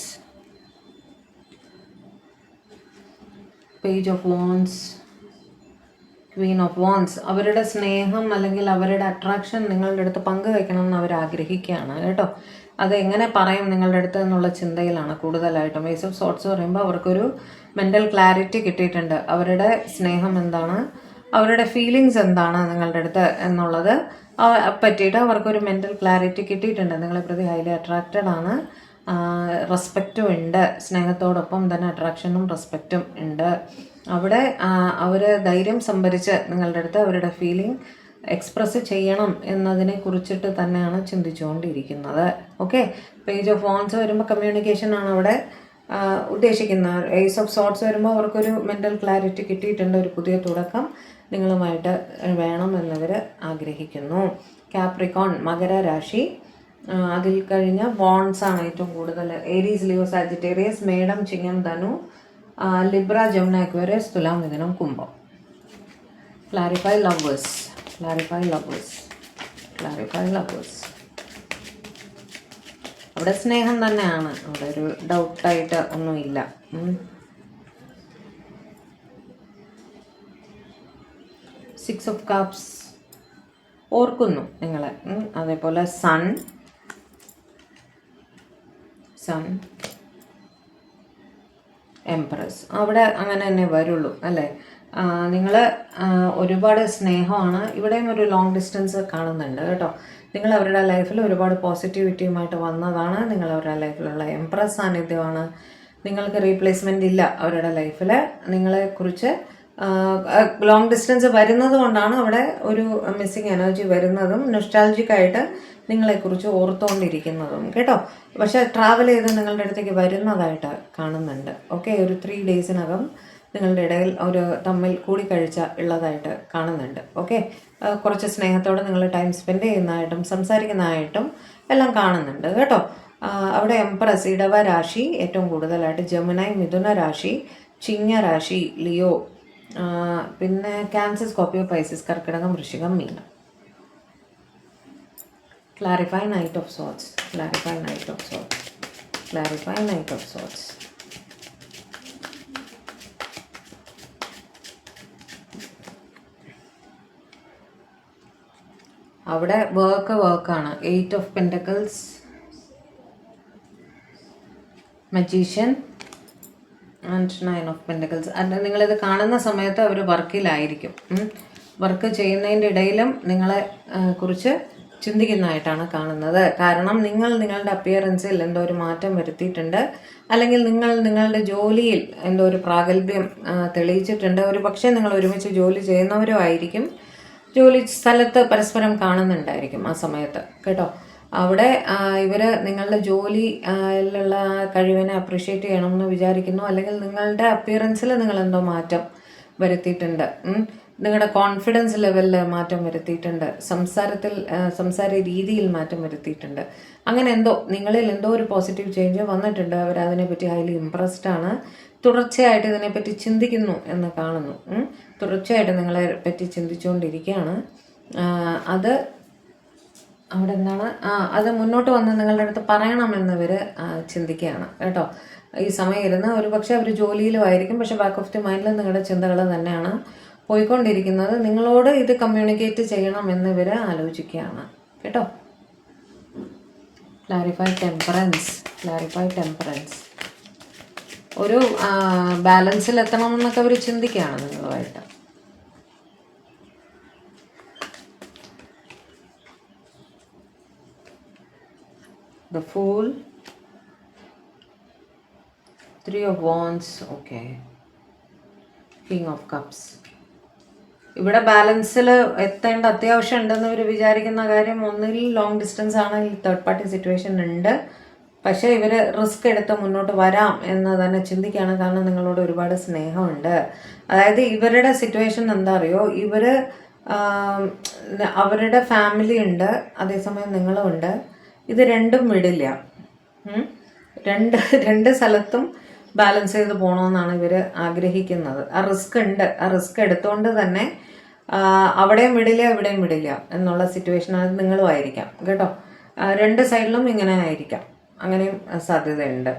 page of wands, queen of wands. അവരുടെ സ്നേഹം അല്ലെങ്കിൽ അവരുടെ അട്രാക്ഷൻ നിങ്ങളുടെ അടുത്ത് പങ്കുവെക്കണം എന്ന് അവർ ആഗ്രഹിക്കുകയാണ് കേട്ടോ. അത് എങ്ങനെ പറയും നിങ്ങളുടെ അടുത്ത് എന്നുള്ള ചിന്തയിലാണ് കൂടുതലായിട്ടും. ഏസ് ഓഫ് സോർട്സ് പറയുമ്പോൾ അവർക്കൊരു മെൻ്റൽ ക്ലാരിറ്റി കിട്ടിയിട്ടുണ്ട്. അവരുടെ സ്നേഹം എന്താണ്, അവരുടെ ഫീലിങ്സ് എന്താണ് നിങ്ങളുടെ അടുത്ത് എന്നുള്ളത് പറ്റിയിട്ട് അവർക്കൊരു മെൻ്റൽ ക്ലാരിറ്റി കിട്ടിയിട്ടുണ്ട്. നിങ്ങളെ പ്രതി ഹൈലി അട്രാക്റ്റഡ് ആണ്, റെസ്പെക്റ്റും ഉണ്ട്. സ്നേഹത്തോടൊപ്പം തന്നെ അട്രാക്ഷനും റെസ്പെക്റ്റും ഉണ്ട്. അവിടെ അവർ ധൈര്യം സംഭരിച്ച് നിങ്ങളുടെ അടുത്ത് അവരുടെ ഫീലിംഗ് എക്സ്പ്രസ് ചെയ്യണം എന്നതിനെ കുറിച്ചിട്ട് തന്നെയാണ് ചിന്തിച്ചുകൊണ്ടിരിക്കുന്നത്. ഓക്കെ, പേജ് ഓഫ് വാൻഡ്സ് വരുമ്പോൾ കമ്മ്യൂണിക്കേഷനാണ് അവിടെ ഉദ്ദേശിക്കുന്നത്. ഏസ് ഓഫ് സോർട്സ് വരുമ്പോൾ അവർക്കൊരു മെൻ്റൽ ക്ലാരിറ്റി കിട്ടിയിട്ടുണ്ട്, ഒരു പുതിയ തുടക്കം നിങ്ങളുമായിട്ട് വേണമെന്നവർ ആഗ്രഹിക്കുന്നു. കാപ്രിക്കോൺ, മകരരാശി, അതിൽ കഴിഞ്ഞ വോൺസ് ആണ് ഏറ്റവും കൂടുതൽ. ഏരീസ്, ലിയോ, സാജിറ്റേറിയസ്, മേടം, ചിങ്ങം, ധനു, ലിബ്ര, ജമുന, അക്വേറിയസ്, തുലാം, മിഥുനം, കുംഭം. Clarify lovers, clarify lovers, clarify lovers. അവിടെ സ്നേഹം തന്നെയാണ്, അവിടെ ഒരു ഡൗട്ടായിട്ട് ഒന്നുമില്ല. സിക്സ് ഓഫ് കപ്സ് ഓർക്കുന്നു നിങ്ങളെ. അതേപോലെ സൺ, എംപ്രസ്, അവിടെ അങ്ങനെ തന്നെ വരുള്ളൂ അല്ലേ. നിങ്ങൾ ഒരുപാട് സ്നേഹമാണ്. ഇവിടെയും ഒരു ലോങ് ഡിസ്റ്റൻസ് കാണുന്നുണ്ട് കേട്ടോ. നിങ്ങൾ അവരുടെ ലൈഫിൽ ഒരുപാട് പോസിറ്റിവിറ്റിയുമായിട്ട് വന്നതാണ്. നിങ്ങൾ അവരുടെ ലൈഫിലുള്ള എംപ്രസ് സാന്നിധ്യമാണ്. നിങ്ങൾക്ക് റീപ്ലേസ്മെൻ്റ് ഇല്ല അവരുടെ ലൈഫിൽ. നിങ്ങളെക്കുറിച്ച് ലോങ് ഡിസ്റ്റൻസ് വരുന്നത് കൊണ്ടാണ് അവിടെ ഒരു മിസ്സിങ് എനർജി വരുന്നതും നൊസ്റ്റാൾജിക്കായിട്ട് നിങ്ങളെക്കുറിച്ച് ഓർത്തുകൊണ്ടിരിക്കുന്നതും കേട്ടോ. പക്ഷേ ട്രാവൽ ചെയ്ത് നിങ്ങളുടെ അടുത്തേക്ക് വരുന്നതായിട്ട് കാണുന്നുണ്ട്. ഓക്കെ, ഒരു 3 ഡേയ്സിനകം നിങ്ങളുടെ ഇടയിൽ ഒരു തമ്മിൽ കൂടിക്കഴിച്ച ഉള്ളതായിട്ട് കാണുന്നുണ്ട്. ഓക്കെ, കുറച്ച് സ്നേഹത്തോടെ നിങ്ങൾ ടൈം സ്പെൻഡ് ചെയ്യുന്നതായിട്ടും സംസാരിക്കുന്നതായിട്ടും എല്ലാം കാണുന്നുണ്ട് കേട്ടോ. അവിടെ എംപ്രസ്, ഇടവ രാശി ഏറ്റവും കൂടുതലായിട്ട്, ജമുനായി, മിഥുന രാശി, ചിങ്ങ രാശി, ലിയോ, പിന്നെ ക്യാൻസർ, സ്കോർപ്പിയോ, പൈസസ്, കർക്കിടകം, വൃശ്ചികം, മീനം. Clarify knight of swords, clarify knight of swords, clarify knight of sorts. അവിടെ വർക്കാണ്. 8 of pentacles, magician and 9 of pentacles. നിങ്ങളിത് കാണുന്ന സമയത്ത് അവർ വർക്കിലായിരിക്കും. വർക്ക് ചെയ്യുന്നതിൻ്റെ ഇടയിലും നിങ്ങളെ കുറിച്ച് ചിന്തിക്കുന്നതായിട്ടാണ് കാണുന്നത്. കാരണം നിങ്ങൾ നിങ്ങളുടെ അപ്പിയറൻസിൽ എന്തോ ഒരു മാറ്റം വരുത്തിയിട്ടുണ്ട്, അല്ലെങ്കിൽ നിങ്ങൾ നിങ്ങളുടെ ജോലിയിൽ എന്തോ ഒരു പ്രാഗൽഭ്യം തെളിയിച്ചിട്ടുണ്ട്. ഒരു പക്ഷേ നിങ്ങൾ ഒരുമിച്ച് ജോലി ചെയ്യുന്നവരും ആയിരിക്കും. ജോലി സ്ഥലത്ത് പരസ്പരം കാണുന്നുണ്ടായിരിക്കും ആ സമയത്ത് കേട്ടോ. അവിടെ ഇവർ നിങ്ങളുടെ ജോലിയിലുള്ള കഴിവിനെ അപ്രീഷിയേറ്റ് ചെയ്യണമെന്ന് വിചാരിക്കുന്നു, അല്ലെങ്കിൽ നിങ്ങളുടെ അപ്പിയറൻസിൽ നിങ്ങളെന്തോ മാറ്റം വരുത്തിയിട്ടുണ്ട്. നിങ്ങളുടെ കോൺഫിഡൻസ് ലെവലിൽ മാറ്റം വരുത്തിയിട്ടുണ്ട്, സംസാര രീതിയിൽ മാറ്റം വരുത്തിയിട്ടുണ്ട്. അങ്ങനെ എന്തോ നിങ്ങളിൽ എന്തോ ഒരു പോസിറ്റീവ് ചേഞ്ച് വന്നിട്ടുണ്ട്. അവരതിനെപ്പറ്റി ഹൈലി ഇംപ്രസ്ഡ് ആണ്. തുടർച്ചയായിട്ട് ഇതിനെപ്പറ്റി ചിന്തിക്കുന്നു എന്ന് കാണുന്നു. തുടർച്ചയായിട്ട് നിങ്ങളെ പറ്റി ചിന്തിച്ചുകൊണ്ടിരിക്കുകയാണ്. അത് അവിടെ എന്താണ് അത് മുന്നോട്ട് വന്ന് നിങ്ങളുടെ അടുത്ത് പറയണമെന്നവർ ചിന്തിക്കുകയാണ് കേട്ടോ. ഈ സമയം ഇരുന്ന് ഒരു പക്ഷേ അവർ ജോലിയിലും ആയിരിക്കും, പക്ഷേ ബാക്ക് ഓഫ് ദി മൈൻഡിൽ നിങ്ങളുടെ ചിന്തകൾ തന്നെയാണ് പോയിക്കൊണ്ടിരിക്കുന്നത്. നിങ്ങളോട് ഇത് കമ്മ്യൂണിക്കേറ്റ് ചെയ്യണമെന്ന് ഇവർ ആലോചിക്കുകയാണ് കേട്ടോ. Clarify temperance, clarify temperance. ഒരു ബാലൻസിൽ എത്തണമെന്നൊക്കെ അവർ ചിന്തിക്കുകയാണ് നിങ്ങളുമായിട്ട്. The Fool, 3 of Wands, okay, King of Cups. ഇവിടെ ബാലൻസിൽ എത്തേണ്ട അത്യാവശ്യം ഉണ്ടെന്ന് ഇവർ വിചാരിക്കുന്ന കാര്യം, ഒന്നിൽ ലോങ് ഡിസ്റ്റൻസ് ആണെങ്കിൽ തേർഡ് പാർട്ടി സിറ്റുവേഷൻ ഉണ്ട്. പക്ഷേ ഇവർ റിസ്ക് എടുത്ത് മുന്നോട്ട് വരാം എന്ന് തന്നെ ചിന്തിക്കുകയാണ്. കാരണം നിങ്ങളോട് ഒരുപാട് സ്നേഹമുണ്ട്. അതായത് ഇവരുടെ സിറ്റുവേഷൻ എന്താ അറിയോ, ഇവർ അവരുടെ ഫാമിലി ഉണ്ട്, അതേസമയം നിങ്ങളും ഉണ്ട്. ഇത് രണ്ടും വിടില്ല. രണ്ട് സ്ഥലത്തും ബാലൻസ് ചെയ്ത് പോകണമെന്നാണ് ഇവർ ആഗ്രഹിക്കുന്നത്. ആ റിസ്ക് ഉണ്ട്, ആ റിസ്ക് എടുത്തുകൊണ്ട് തന്നെ അവിടെയും വിടില്ല ഇവിടെയും വിടില്ല എന്നുള്ള സിറ്റുവേഷൻ അത് നിങ്ങളും ആയിരിക്കാം കേട്ടോ. രണ്ട് സൈഡിലും ഇങ്ങനെ ആയിരിക്കാം, അങ്ങനെയും സാധ്യതയുണ്ട്.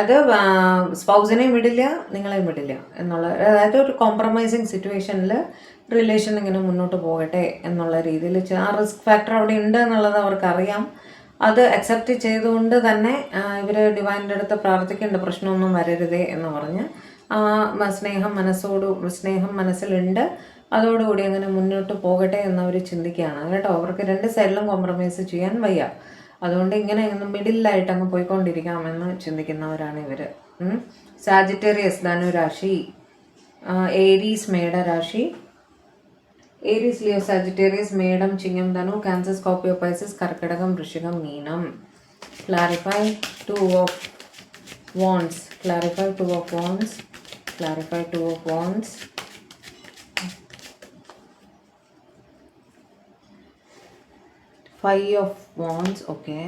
അത് സ്പൗസിനെയും വിടില്ല നിങ്ങളെയും വിടില്ല എന്നുള്ള, അതായത് ഒരു കോംപ്രമൈസിങ് സിറ്റുവേഷനിൽ റിലേഷൻ ഇങ്ങനെ മുന്നോട്ട് പോകട്ടെ എന്നുള്ള രീതിയിൽ ആ റിസ്ക് ഫാക്ടർ അവിടെ ഉണ്ട് എന്നുള്ളത് അവർക്കറിയാം. അത് അക്സെപ്റ്റ് ചെയ്തുകൊണ്ട് തന്നെ ഇവർ ഡിവൈൻ്റെ അടുത്ത് പ്രാർത്ഥിക്കേണ്ട, പ്രശ്നമൊന്നും വരരുതേ എന്ന് പറഞ്ഞ് സ്നേഹം മനസ്സിലുണ്ട്. അതോടുകൂടി അങ്ങനെ മുന്നോട്ട് പോകട്ടെ എന്നവർ ചിന്തിക്കുകയാണ് കേട്ടോ. അവർക്ക് രണ്ട് സൈഡിലും കോംപ്രമൈസ് ചെയ്യാൻ വയ്യ. അതുകൊണ്ട് ഇങ്ങനെ മിഡിലായിട്ട് അങ്ങ് പോയിക്കൊണ്ടിരിക്കാമെന്ന് ചിന്തിക്കുന്നവരാണ് ഇവർ. സാജിറ്റേറിയസ് ധനുരാശി, ഏരീസ് മേടരാശി, ഏരീസ്, ലിയോ, സാജിറ്റേറിയസ്, മേടം, ചിങ്ങം, ധനു, ക്യാൻസർ, സ്കോർപ്പിയോ, പൈസസ്, കർക്കിടകം, വൃശ്ചികം, മീനം. Clarify 2 of Wands, clarify 2 of Wands, clarify 2 of Wands. Five of Wands, okay.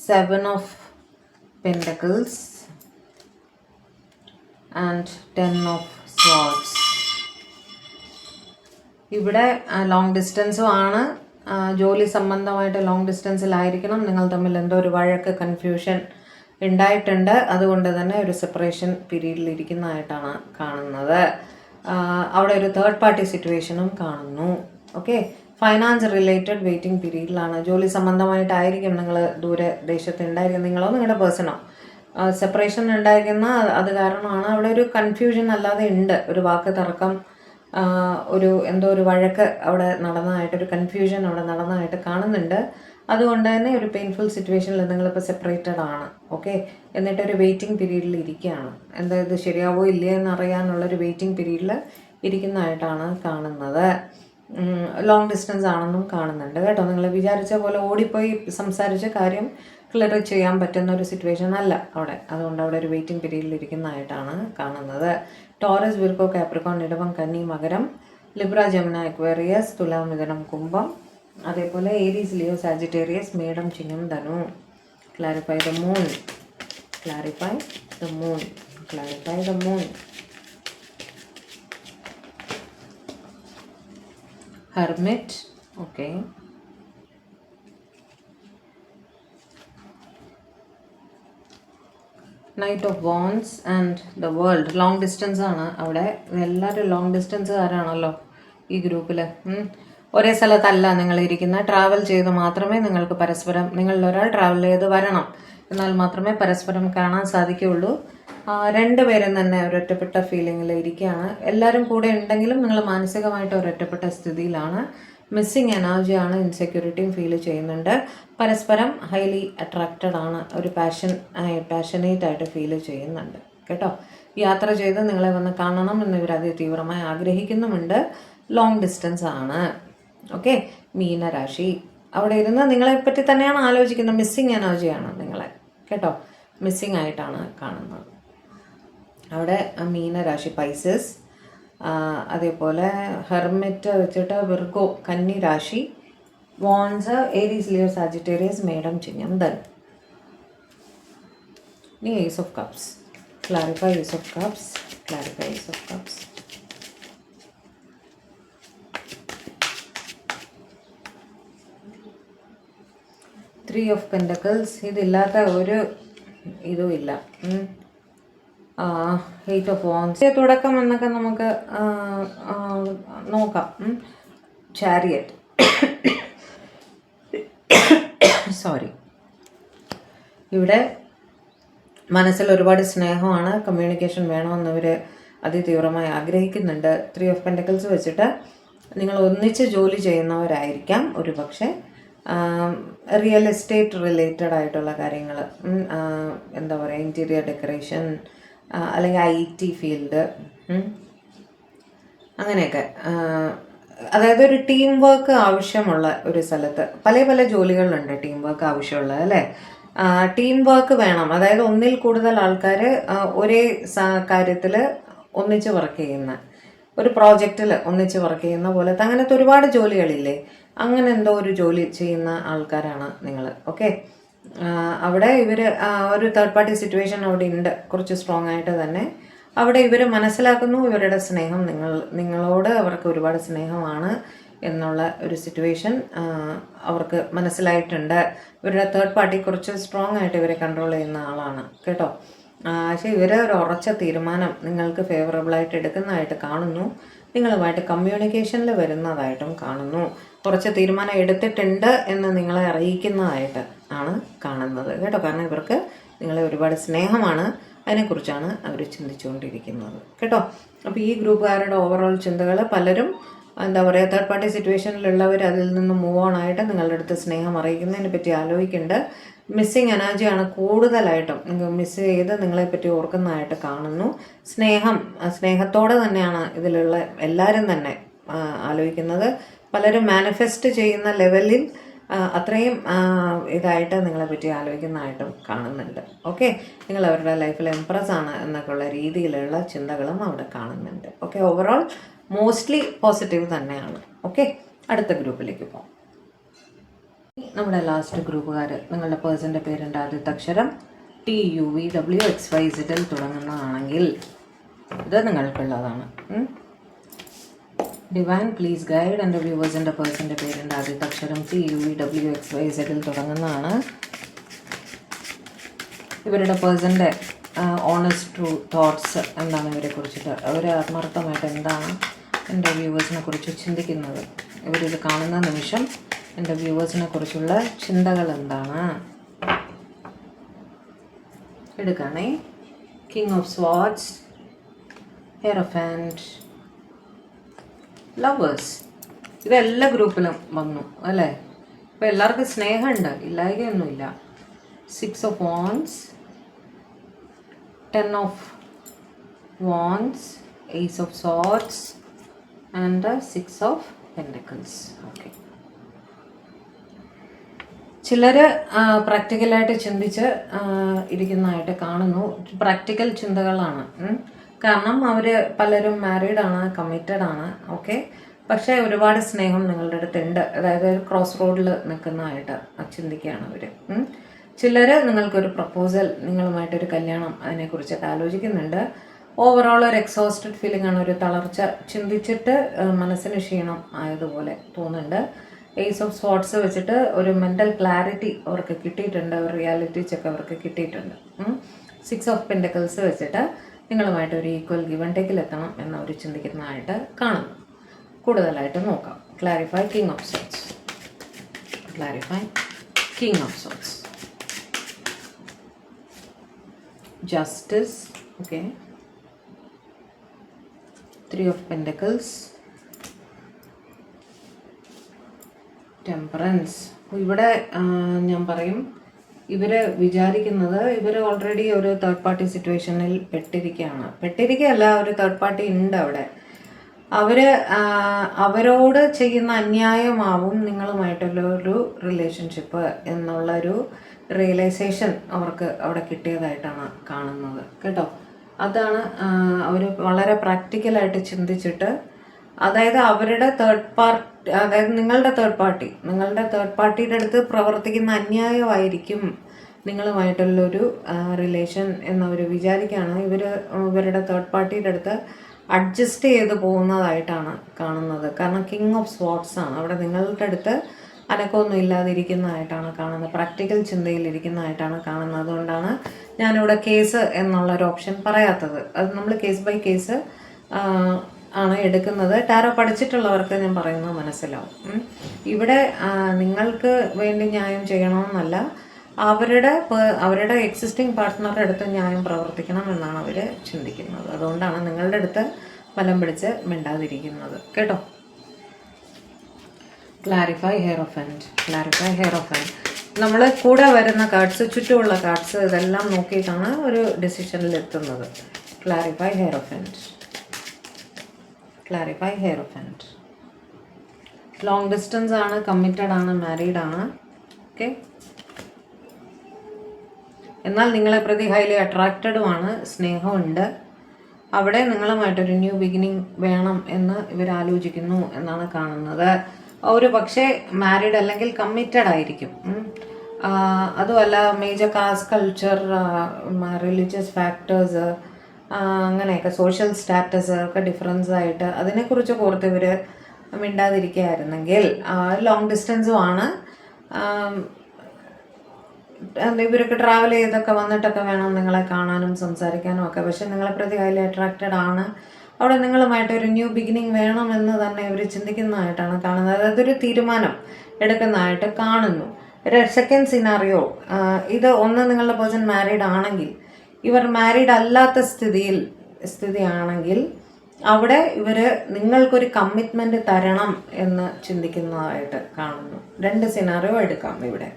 7 of Pentacles and 10 of Swords. ഇവിടെ ലോങ് ഡിസ്റ്റൻസും ആണ്. ജോലി സംബന്ധമായിട്ട് ലോങ് ഡിസ്റ്റൻസിലായിരിക്കണം. നിങ്ങൾ തമ്മിൽ എന്തോ ഒരു വഴക്ക്, കൺഫ്യൂഷൻ ഉണ്ടായിട്ടുണ്ട്. അതുകൊണ്ട് തന്നെ ഒരു സെപ്പറേഷൻ പീരീഡിൽ ഇരിക്കുന്നതായിട്ടാണ് കാണുന്നത്. അവിടെ ഒരു തേർഡ് പാർട്ടി സിറ്റുവേഷനും കാണുന്നു. ഓക്കെ, ഫൈനാൻസ് റിലേറ്റഡ് വെയിറ്റിംഗ് പീരീഡിലാണ്. ജോലി സംബന്ധമായിട്ടായിരിക്കും നിങ്ങൾ ദൂരെ ദേശത്ത് ഉണ്ടായിരിക്കും, നിങ്ങളോ നിങ്ങളുടെ പേഴ്സണോ. സെപ്പറേഷൻ ഉണ്ടായിരിക്കുന്ന അത് കാരണമാണ്. അവിടെ ഒരു കൺഫ്യൂഷൻ അല്ലാതെ ഉണ്ട്, ഒരു വാക്ക് തർക്കം, ഒരു എന്തോ ഒരു വഴക്ക് അവിടെ നടന്നതായിട്ട്, ഒരു കൺഫ്യൂഷൻ അവിടെ നടന്നതായിട്ട് കാണുന്നുണ്ട്. അതുകൊണ്ട് തന്നെ ഒരു പെയിൻഫുൾ സിറ്റുവേഷനിൽ നിങ്ങളിപ്പോൾ സെപ്പറേറ്റഡ് ആണ്. ഓക്കെ, എന്നിട്ടൊരു വെയിറ്റിംഗ് പീരീഡിൽ ഇരിക്കുകയാണ്. എന്താ ഇത് ശരിയാവോ ഇല്ലയോ എന്നറിയാനുള്ളൊരു വെയിറ്റിംഗ് പീരീഡിൽ ഇരിക്കുന്നതായിട്ടാണ് കാണുന്നത്. ലോങ് ഡിസ്റ്റൻസ് ആണെന്നും കാണുന്നുണ്ട് കേട്ടോ. നിങ്ങൾ വിചാരിച്ച പോലെ ഓടിപ്പോയി സംസാരിച്ച കാര്യം ക്ലിയർ ചെയ്യാൻ പറ്റുന്ന ഒരു സിറ്റുവേഷൻ അല്ല അവിടെ. അതുകൊണ്ട് അവിടെ ഒരു വെയിറ്റിംഗ് പീരീഡിൽ ഇരിക്കുന്നതായിട്ടാണ് കാണുന്നത്. ടോറസ്, വിർഗോ, കാപ്രിക്കോൺ, ഇടവം, കന്നി, മകരം, ലിബ്ര, ജമുന, അക്വേറിയസ്, തുലാം, മിഥുനം, കുംഭം, അതേപോലെ Aries, Leo, Sagittarius, madam, Chingam, Dhanu. Clarify the moon, clarify the moon, clarify the moon. Hermit, okay. Knight of Wands and the World. Long distance ആണ് അവിടെ. എല്ലാവരും ലോങ് ഡിസ്റ്റൻസുകാരാണല്ലോ ഈ ഗ്രൂപ്പിൽ. ഒരേ സ്ഥലത്തല്ല നിങ്ങൾ ഇരിക്കുന്ന. ട്രാവൽ ചെയ്ത് മാത്രമേ നിങ്ങൾക്ക് പരസ്പരം, നിങ്ങളിൽ ഒരാൾ ട്രാവൽ ചെയ്ത് വരണം, എന്നാൽ മാത്രമേ പരസ്പരം കാണാൻ സാധിക്കുകയുള്ളൂ. രണ്ടുപേരും തന്നെ ഒരൊറ്റപ്പെട്ട ഫീലിങ്ങിൽ ഇരിക്കുകയാണ്. എല്ലാവരും കൂടെ ഉണ്ടെങ്കിലും നിങ്ങൾ മാനസികമായിട്ട് ഒരൊറ്റപ്പെട്ട സ്ഥിതിയിലാണ്. മിസ്സിങ് എനർജിയാണ്, ഇൻസെക്യൂരിറ്റിയും ഫീൽ ചെയ്യുന്നുണ്ട്. പരസ്പരം ഹൈലി അട്രാക്റ്റഡ് ആണ്, ഒരു പാഷനേറ്റ് ആയിട്ട് ഫീൽ ചെയ്യുന്നുണ്ട് കേട്ടോ. യാത്ര ചെയ്ത് നിങ്ങളെ വന്ന് കാണണം എന്ന് ഇവർ തീവ്രമായി ആഗ്രഹിക്കുന്നുമുണ്ട്. ലോങ് ഡിസ്റ്റൻസ് ആണ്. ഓക്കെ, മീനരാശി. അവിടെ ഇരുന്ന് നിങ്ങളെപ്പറ്റി തന്നെയാണ് ആലോചിക്കുന്നത്. മിസ്സിങ് എനർജിയാണ് നിങ്ങളെ കേട്ടോ, മിസ്സിങ് ആയിട്ടാണ് കാണുന്നത്. അവിടെ മീനരാശി, പൈസസ്, അതേപോലെ ഹെർമിറ്റ് വെച്ചിട്ട് വിർഗോ, കന്നി രാശി, വോൺസ്, ഏരീസ്, ലിയോ, സാജിറ്റേറിയസ്, മേടം, ചിങ്ങം, ധൻ. ഇനി ace of cups. Clarify ace of cups, clarify ace of cups. Three of pentacles. ഇതില്ലാത്ത ഒരു ഇതും ഇല്ല. Eight of wands. തുടക്കം എന്നൊക്കെ നമുക്ക് നോക്കാം. Chariot, sorry. ഇവിടെ മനസ്സിൽ ഒരുപാട് സ്നേഹമാണ്, കമ്മ്യൂണിക്കേഷൻ വേണമെന്ന് ഇവർ അതിതീവ്രമായി ആഗ്രഹിക്കുന്നുണ്ട്. ത്രീ ഓഫ് പെൻറ്റക്കിൾസ് വെച്ചിട്ട് നിങ്ങൾ ഒന്നിച്ച് ജോലി ചെയ്യുന്നവരായിരിക്കാം ഒരു പക്ഷേ. റിയൽ എസ്റ്റേറ്റ് റിലേറ്റഡ് ആയിട്ടുള്ള കാര്യങ്ങൾ, എന്താ പറയുക, ഇൻറ്റീരിയർ ഡെക്കറേഷൻ, അല്ലെങ്കിൽ IT ഫീൽഡ്, അങ്ങനെയൊക്കെ. അതായത് ഒരു ടീം വർക്ക് ആവശ്യമുള്ള ഒരു സ്ഥലത്ത് പല പല ജോലികളുണ്ട് ടീം വർക്ക് ആവശ്യമുള്ളത് അല്ലേ. ടീം വർക്ക് വേണം, അതായത് ഒന്നിൽ കൂടുതൽ ആൾക്കാർ ഒരേ കാര്യത്തിൽ ഒന്നിച്ച് വർക്ക് ചെയ്യുന്ന, ഒരു പ്രോജക്റ്റിൽ ഒന്നിച്ച് വർക്ക് ചെയ്യുന്ന പോലത്തെ അങ്ങനത്തെ ഒരുപാട് ജോലികളില്ലേ. അങ്ങനെ എന്തോ ഒരു ജോലി ചെയ്യുന്ന ആൾക്കാരാണ് നിങ്ങൾ. ഓക്കെ, അവിടെ ഇവർ ഒരു തേർഡ് പാർട്ടി സിറ്റുവേഷൻ അവിടെ ഉണ്ട് കുറച്ച് സ്ട്രോങ് ആയിട്ട് തന്നെ. അവിടെ ഇവർ മനസ്സിലാക്കുന്നു ഇവരുടെ സ്നേഹം, നിങ്ങളോട് അവർക്ക് ഒരുപാട് സ്നേഹമാണ് എന്നുള്ള ഒരു സിറ്റുവേഷൻ അവർക്ക് മനസ്സിലായിട്ടുണ്ട്. ഇവരുടെ തേർഡ് പാർട്ടി കുറച്ച് സ്ട്രോങ് ആയിട്ട് ഇവരെ കൺട്രോൾ ചെയ്യുന്ന ആളാണ് കേട്ടോ. പക്ഷേ ഇവർ ഒരു ഉറച്ച തീരുമാനം നിങ്ങൾക്ക് ഫേവറബിളായിട്ട് എടുക്കുന്നതായിട്ട് കാണുന്നു. നിങ്ങളുമായിട്ട് കമ്മ്യൂണിക്കേഷനിൽ വരുന്നതായിട്ടും കാണുന്നു. കുറച്ച് തീരുമാനം എടുത്തിട്ടുണ്ട് എന്ന് നിങ്ങളെ അറിയിക്കുന്നതായിട്ട് ആണ് കാണുന്നത് കേട്ടോ. കാരണം ഇവർക്ക് നിങ്ങളെ ഒരുപാട് സ്നേഹമാണ്, അതിനെക്കുറിച്ചാണ് അവർ ചിന്തിച്ചുകൊണ്ടിരിക്കുന്നത് കേട്ടോ. അപ്പോൾ ഈ ഗ്രൂപ്പുകാരുടെ ഓവറോൾ ചിന്തകൾ പലരും എന്താ പറയുക, തേർഡ് പാർട്ടി സിറ്റുവേഷനിലുള്ളവർ അതിൽ നിന്ന് മൂവ് ഓൺ ആയിട്ട് നിങ്ങളുടെ അടുത്ത് സ്നേഹം അറിയിക്കുന്നതിനെ പറ്റി ആലോചിക്കേണ്ട. മിസ്സിങ് എനർജിയാണ് കൂടുതലായിട്ടും മിസ് ചെയ്ത് നിങ്ങളെപ്പറ്റി ഓർക്കുന്നതായിട്ട് കാണുന്നു. സ്നേഹത്തോടെ തന്നെയാണ് ഇതിലുള്ള എല്ലാവരും തന്നെ ആലോചിക്കുന്നത്. പലരും മാനിഫെസ്റ്റ് ചെയ്യുന്ന ലെവലിൽ അത്രയും ഇതായിട്ട് നിങ്ങളെപ്പറ്റി ആലോചിക്കുന്നതായിട്ടും കാണുന്നുണ്ട്. ഓക്കെ, നിങ്ങൾ അവരുടെ ലൈഫിൽ എംപ്രസ് ആണ് എന്നൊക്കെയുള്ള രീതിയിലുള്ള ചിന്തകളും അവിടെ കാണുന്നുണ്ട്. ഓക്കെ, ഓവറോൾ മോസ്റ്റ്ലി പോസിറ്റീവ് തന്നെയാണ്. ഓക്കെ, അടുത്ത ഗ്രൂപ്പിലേക്ക് പോകാം. നമ്മുടെ ലാസ്റ്റ് ഗ്രൂപ്പുകാർ, നിങ്ങളുടെ പേഴ്സൻ്റെ പേരിൻ്റെ ആദ്യത്തെ അക്ഷരം TUVWXYZ തുടങ്ങുന്നതാണെങ്കിൽ ഇത് നിങ്ങൾക്കുള്ളതാണ്. Divine please guide. എൻ്റെ വ്യൂവേഴ്സിൻ്റെ പേഴ്സൻ്റെ പേരുണ്ട്. ആദ്യത്തെ അക്ഷരം TUVWXYZ തുടങ്ങുന്നതാണ്. ഇവരുടെ പേഴ്സൻ്റെ ഓണസ്റ്റ് ട്രൂ തോട്ട്സ് എന്താണ് ഇവരെ കുറിച്ചിട്ട്, അവർ ആത്മാർത്ഥമായിട്ട് എന്താണ് എൻ്റെ വ്യൂവേഴ്സിനെ കുറിച്ച് ചിന്തിക്കുന്നത്, ഇവരിത് കാണുന്ന നിമിഷം എൻ്റെ വ്യൂവേഴ്സിനെ കുറിച്ചുള്ള ചിന്തകൾ എന്താണ്. എടുക്കണേ. King of swords, hierophant, lovers. ഇതെല്ലാ ഗ്രൂപ്പിലും വന്നു അല്ലേ? അപ്പോൾ എല്ലാവർക്കും സ്നേഹമുണ്ട്, ഇല്ലായ്കയൊന്നുമില്ല. 6 of Wands, 10 of Wands, Ace of Swords and 6 of Pentacles. Okay, ചിലർ പ്രാക്ടിക്കലായിട്ട് ചിന്തിച്ച് ഇരിക്കുന്നതായിട്ട് കാണുന്നു. പ്രാക്ടിക്കൽ ചിന്തകളാണ്. കാരണം അവർ പലരും മാരീഡാണ്, കമ്മിറ്റഡ് ആണ്. ഓക്കെ, പക്ഷേ ഒരുപാട് സ്നേഹം നിങ്ങളുടെ അടുത്തുണ്ട്. അതായത് ക്രോസ് റോഡിൽ നിൽക്കുന്നതായിട്ട് ചിന്തിക്കുകയാണ് അവർ. ചിലർ നിങ്ങൾക്കൊരു പ്രപ്പോസൽ, നിങ്ങളുമായിട്ടൊരു കല്യാണം, അതിനെക്കുറിച്ചൊക്കെ ആലോചിക്കുന്നുണ്ട്. ഓവറോൾ ഒരു എക്സോസ്റ്റഡ് ഫീലിംഗ് ആണ്, ഒരു തളർച്ച, ചിന്തിച്ചിട്ട് മനസ്സിന് ക്ഷീണം ആയതുപോലെ തോന്നുന്നുണ്ട്. ഏസ് ഓഫ് സ്പോർട്സ് വെച്ചിട്ട് ഒരു മെൻ്റൽ ക്ലാരിറ്റി അവർക്ക് കിട്ടിയിട്ടുണ്ട്, ഒരു റിയാലിറ്റി ചെക്ക് അവർക്ക് കിട്ടിയിട്ടുണ്ട്. 6 of Pentacles വെച്ചിട്ട് നിങ്ങളുമായിട്ട് ഒരു ഈക്വൽ ഗിവ് ആൻഡ് ടേക്കിൽ എത്തണം എന്നവർ ചിന്തിക്കുന്നതായിട്ട് കാണുന്നു. കൂടുതലായിട്ട് നോക്കാം. Clarify king of swords. Clarify king of sorts. Justice. Okay, 3 of Pentacles, temperance. ഇവിടെ ഞാൻ പറയും, ഇവർ വിചാരിക്കുന്നത് ഇവർ ഓൾറെഡി ഒരു തേർഡ് പാർട്ടി സിറ്റുവേഷനിൽ പെട്ടിരിക്കുകയല്ല, ഒരു തേർഡ് പാർട്ടി ഉണ്ട് അവിടെ. അവരോട് ചെയ്യുന്ന അന്യായമാവും നിങ്ങളുമായിട്ടുള്ളൊരു റിലേഷൻഷിപ്പ് എന്നുള്ളൊരു റിയലൈസേഷൻ അവർക്ക് അവിടെ കിട്ടിയതായിട്ടാണ് കാണുന്നത് കേട്ടോ. അതാണ് അവർ വളരെ പ്രാക്ടിക്കലായിട്ട് ചിന്തിച്ചിട്ട്, അതായത് അവരുടെ തേർഡ് പാർട്ടി, അതായത് നിങ്ങളുടെ തേർഡ് പാർട്ടിയുടെ അടുത്ത് പ്രവർത്തിക്കുന്ന അന്യായമായിരിക്കും നിങ്ങളുമായിട്ടുള്ളൊരു റിലേഷൻ എന്നവർ വിചാരിക്കുകയാണ്. ഇവരുടെ തേർഡ് പാർട്ടിയുടെ അടുത്ത് അഡ്ജസ്റ്റ് ചെയ്ത് പോകുന്നതായിട്ടാണ് കാണുന്നത്. കാരണം കിങ് ഓഫ് സ്വാർഡ്സ് ആണ് അവിടെ. നിങ്ങളുടെ അടുത്ത് അനക്കമൊന്നും ഇല്ലാതിരിക്കുന്നതായിട്ടാണ് കാണുന്നത്, പ്രാക്ടിക്കൽ ചിന്തയിലിരിക്കുന്നതായിട്ടാണ് കാണുന്നത്. അതുകൊണ്ടാണ് ഞാനിവിടെ കേസ് എന്നുള്ളൊരു ഓപ്ഷൻ പറയാത്തത്. അത് നമ്മൾ കേസ് ബൈ കേസ് ആണ് എടുക്കുന്നത്. ടാരോ പഠിച്ചിട്ടുള്ളവർക്ക് ഞാൻ പറയുന്നത് മനസ്സിലാവും. ഇവിടെ നിങ്ങൾക്ക് വേണ്ടി ന്യായം ചെയ്യണമെന്നല്ല, അവരുടെ എക്സിസ്റ്റിംഗ് പാർട്ട്ണറുടെ അടുത്ത് ന്യായം പ്രവർത്തിക്കണം എന്നാണ് അവർ ചിന്തിക്കുന്നത്. അതുകൊണ്ടാണ് നിങ്ങളുടെ അടുത്ത് ബലം പിടിച്ച് മിണ്ടാതിരിക്കുന്നത് കേട്ടോ. ക്ലാരിഫൈ ഹെയറോഫാന്റ്. ക്ലാരിഫൈ ഹെയറോഫാന്റ്. നമ്മൾ കൂടെ വരുന്ന കാർഡ്സ്, ചുറ്റുമുള്ള കാർഡ്സ്, ഇതെല്ലാം നോക്കിയിട്ടാണ് ഒരു ഡിസിഷനിൽ എത്തുന്നത്. ക്ലാരിഫൈ ഹെയറോഫാന്റ്. ക്ലാരിഫൈ ഹെയറോഫാന്റ്. ലോങ് ഡിസ്റ്റൻസ് ആണ്, കമ്മിറ്റഡ് ആണ്, മാരീഡ് ആണ്. ഓക്കെ, എന്നാൽ നിങ്ങളെ പ്രതി ഹൈലി അട്രാക്റ്റഡുമാണ്, സ്നേഹമുണ്ട്. അവിടെ നിങ്ങളുമായിട്ടൊരു ന്യൂ ബിഗിനിങ് വേണം എന്ന് ഇവർ ആലോചിക്കുന്നു എന്നാണ് കാണുന്നത്. ഒരു പക്ഷേ മാരീഡ് അല്ലെങ്കിൽ കമ്മിറ്റഡ് ആയിരിക്കും. അതുമല്ല major caste culture, religious factors, അങ്ങനെയൊക്കെ സോഷ്യൽ സ്റ്റാറ്റസ് ഒക്കെ ഡിഫറൻസ് ആയിട്ട് അതിനെക്കുറിച്ച് ഓർത്ത് ഇവർ മിണ്ടാതിരിക്കുകയായിരുന്നെങ്കിൽ, ലോങ് ഡിസ്റ്റൻസും ആണ്, ഇവരൊക്കെ ട്രാവൽ ചെയ്തൊക്കെ വന്നിട്ടൊക്കെ വേണം നിങ്ങളെ കാണാനും സംസാരിക്കാനും ഒക്കെ. പക്ഷെ നിങ്ങളെ പ്രതി ഹൈലി അട്രാക്റ്റഡ് ആണ്. അവിടെ നിങ്ങളുമായിട്ട് ഒരു ന്യൂ ബിഗിനിങ് വേണമെന്ന് തന്നെ ഇവർ ചിന്തിക്കുന്നതായിട്ടാണ് കാണുന്നത്. അതൊരു തീരുമാനം എടുക്കുന്നതായിട്ട് കാണുന്നു. സെക്കൻഡ് സിനാറിയോ, ഇത് ഒന്ന് നിങ്ങളുടെ പേഴ്സൺ മാരീഡ് ആണെങ്കിൽ, ഇവർ മാരീഡ് അല്ലാത്ത സ്ഥിതിയാണെങ്കിൽ അവിടെ ഇവർ നിങ്ങൾക്കൊരു കമ്മിറ്റ്മെൻറ്റ് തരണം എന്ന് ചിന്തിക്കുന്നതായിട്ട് കാണുന്നു. 2 സിനാറിയോ എടുക്കാം ഇവിടെ.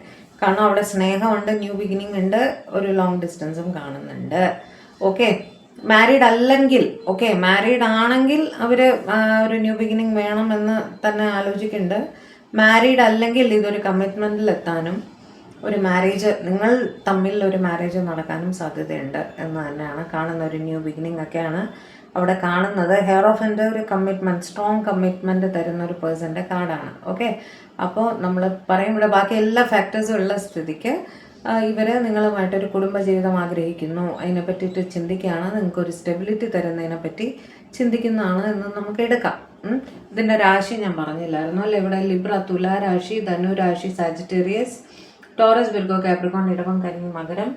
കാരണം അവിടെ സ്നേഹമുണ്ട്, ന്യൂ ബിഗിനിങ് ഉണ്ട്, ഒരു ലോങ് ഡിസ്റ്റൻസും കാണുന്നുണ്ട്. ഓക്കെ, മാരീഡ് അല്ലെങ്കിൽ, ഓക്കെ മാരീഡ് ആണെങ്കിൽ അവർ ഒരു ന്യൂ ബിഗിനിങ് വേണമെന്ന് തന്നെ ആലോചിക്കുന്നുണ്ട്. മാരീഡ് അല്ലെങ്കിൽ ഇതൊരു കമ്മിറ്റ്മെൻറ്റിൽ എത്താനും ഒരു മാരേജ്, നിങ്ങൾ തമ്മിൽ ഒരു മാരേജ് നടക്കാനും സാധ്യതയുണ്ട് എന്ന് തന്നെയാണ് കാണുന്ന. ഒരു ന്യൂ ബിഗിനിങ് ഒക്കെയാണ് അവിടെ കാണുന്നത്. ഹെയറോഫാന്റ് ഒരു കമ്മിറ്റ്മെൻറ്റ്, സ്ട്രോങ് കമ്മിറ്റ്മെൻറ്റ് തരുന്ന ഒരു പേഴ്സൻ്റെ കാർഡാണ്. ഓക്കെ, അപ്പോൾ നമ്മൾ പറയും ഇവിടെ ബാക്കി എല്ലാ ഫാക്ടേഴ്സും ഉള്ള സ്ഥിതിക്ക് ഇവർ നിങ്ങളുമായിട്ടൊരു കുടുംബജീവിതം ആഗ്രഹിക്കുന്നു, അതിനെ പറ്റിയിട്ട് ചിന്തിക്കുകയാണ്, നിങ്ങൾക്കൊരു സ്റ്റെബിലിറ്റി തരുന്നതിനെ പറ്റി ചിന്തിക്കുന്നതാണ് എന്ന് നമുക്ക് എടുക്കാം. ഇതിൻ്റെ രാശി ഞാൻ പറഞ്ഞില്ലായിരുന്നു അല്ലേ? ഇവിടെ ലിബ്ര, തുലാ രാശി, ധനു രാശി, സാജിറ്റേറിയസ്, ടോറസ്, വിർഗോ, കാപ്രിക്കോൺ, ഇടവം, കന്നി, മകരം,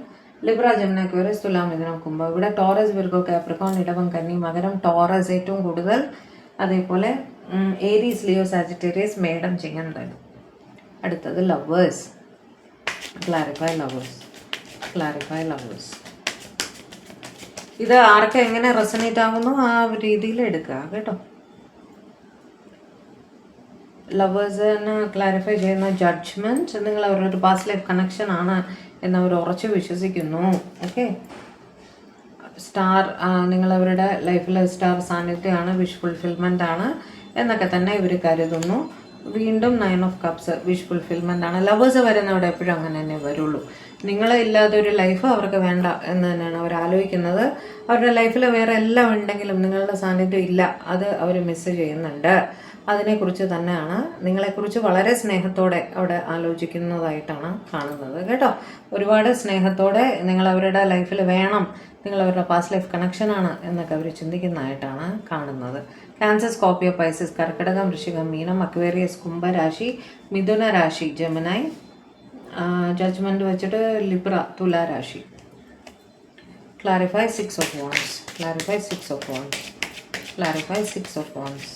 ലിബ്ര, ജെമിനി, അക്വേറിയസ്, തുലാ, മിഥുനം, കുംഭം. ഇവിടെ ടോറസ്, വിർഗോ, കാപ്രിക്കോൺ, ഇടവം, കന്നി, മകരം, ടോറസ് ഏറ്റവും കൂടുതൽ. അതേപോലെ ഏരീസ്, ലിയോ, സാജിറ്റേറിയസ്, മേടം, ചിങ്ങം, ധനു. അടുത്തത് lovers. Clarify lovers. Clarify lovers. ഇത് ആർക്ക് എങ്ങനെ റെസനേറ്റ് ആകുന്നു ആ രീതിയിൽ എടുക്കുക കേട്ടോ. ലവേഴ്സിന് ക്ലാരിഫൈ ചെയ്യുന്ന ജഡ്ജ്മെൻറ്റ്, നിങ്ങൾ അവരൊരു പാസ്റ്റ് ലൈഫ് കണക്ഷൻ ആണ് എന്നവർ ഉറച്ചു വിശ്വസിക്കുന്നു. ഓക്കെ. സ്റ്റാർ, നിങ്ങളവരുടെ ലൈഫിലെ സ്റ്റാർ സാന്നിധ്യമാണ്, വിഷ് ഫുൾഫിൽമെൻ്റ് ആണ് എന്നൊക്കെ തന്നെ ഇവർ കരുതുന്നു. വീണ്ടും 9 ഓഫ് കപ്സ്, വിഷ് ഫുൾഫിൽമെൻ്റ് ആണ്. ലവേഴ്സ് വരുന്നവിടെ എപ്പോഴും അങ്ങനെ തന്നെ വരുള്ളൂ. നിങ്ങളില്ലാതെ ഒരു ലൈഫ് അവർക്ക് വേണ്ട എന്ന് തന്നെയാണ് അവർ ആലോചിക്കുന്നത്. അവരുടെ ലൈഫിൽ വേറെ എല്ലാം ഉണ്ടെങ്കിലും നിങ്ങളുടെ സാന്നിധ്യം ഇല്ല, അത് അവർ മിസ് ചെയ്യുന്നുണ്ട്. അതിനെക്കുറിച്ച് തന്നെയാണ്, നിങ്ങളെക്കുറിച്ച് വളരെ സ്നേഹത്തോടെ അവിടെ ആലോചിക്കുന്നതായിട്ടാണ് കാണുന്നത് കേട്ടോ. ഒരുപാട് സ്നേഹത്തോടെ നിങ്ങൾ അവരുടെ ലൈഫിൽ വേണം, നിങ്ങൾ അവരുടെ പാസ്റ്റ് ലൈഫ് കണക്ഷനാണ് എന്നൊക്കെ അവർ ചിന്തിക്കുന്നതായിട്ടാണ് കാണുന്നത്. ക്യാൻസർ, സ്കോർപ്പിയോ, പൈസസ്, കർക്കിടകം, വൃശ്ചികം, മീനം, അക്വേറിയസ്, കുംഭരാശി, മിഥുന രാശി, ജെമിനി, ജഡ്ജ്മെൻറ്റ് വെച്ചിട്ട് ലിബ്ര, തുലാ രാശി. Clarify 6 of wands. Clarify 6 of wands. Clarify 6 of wands.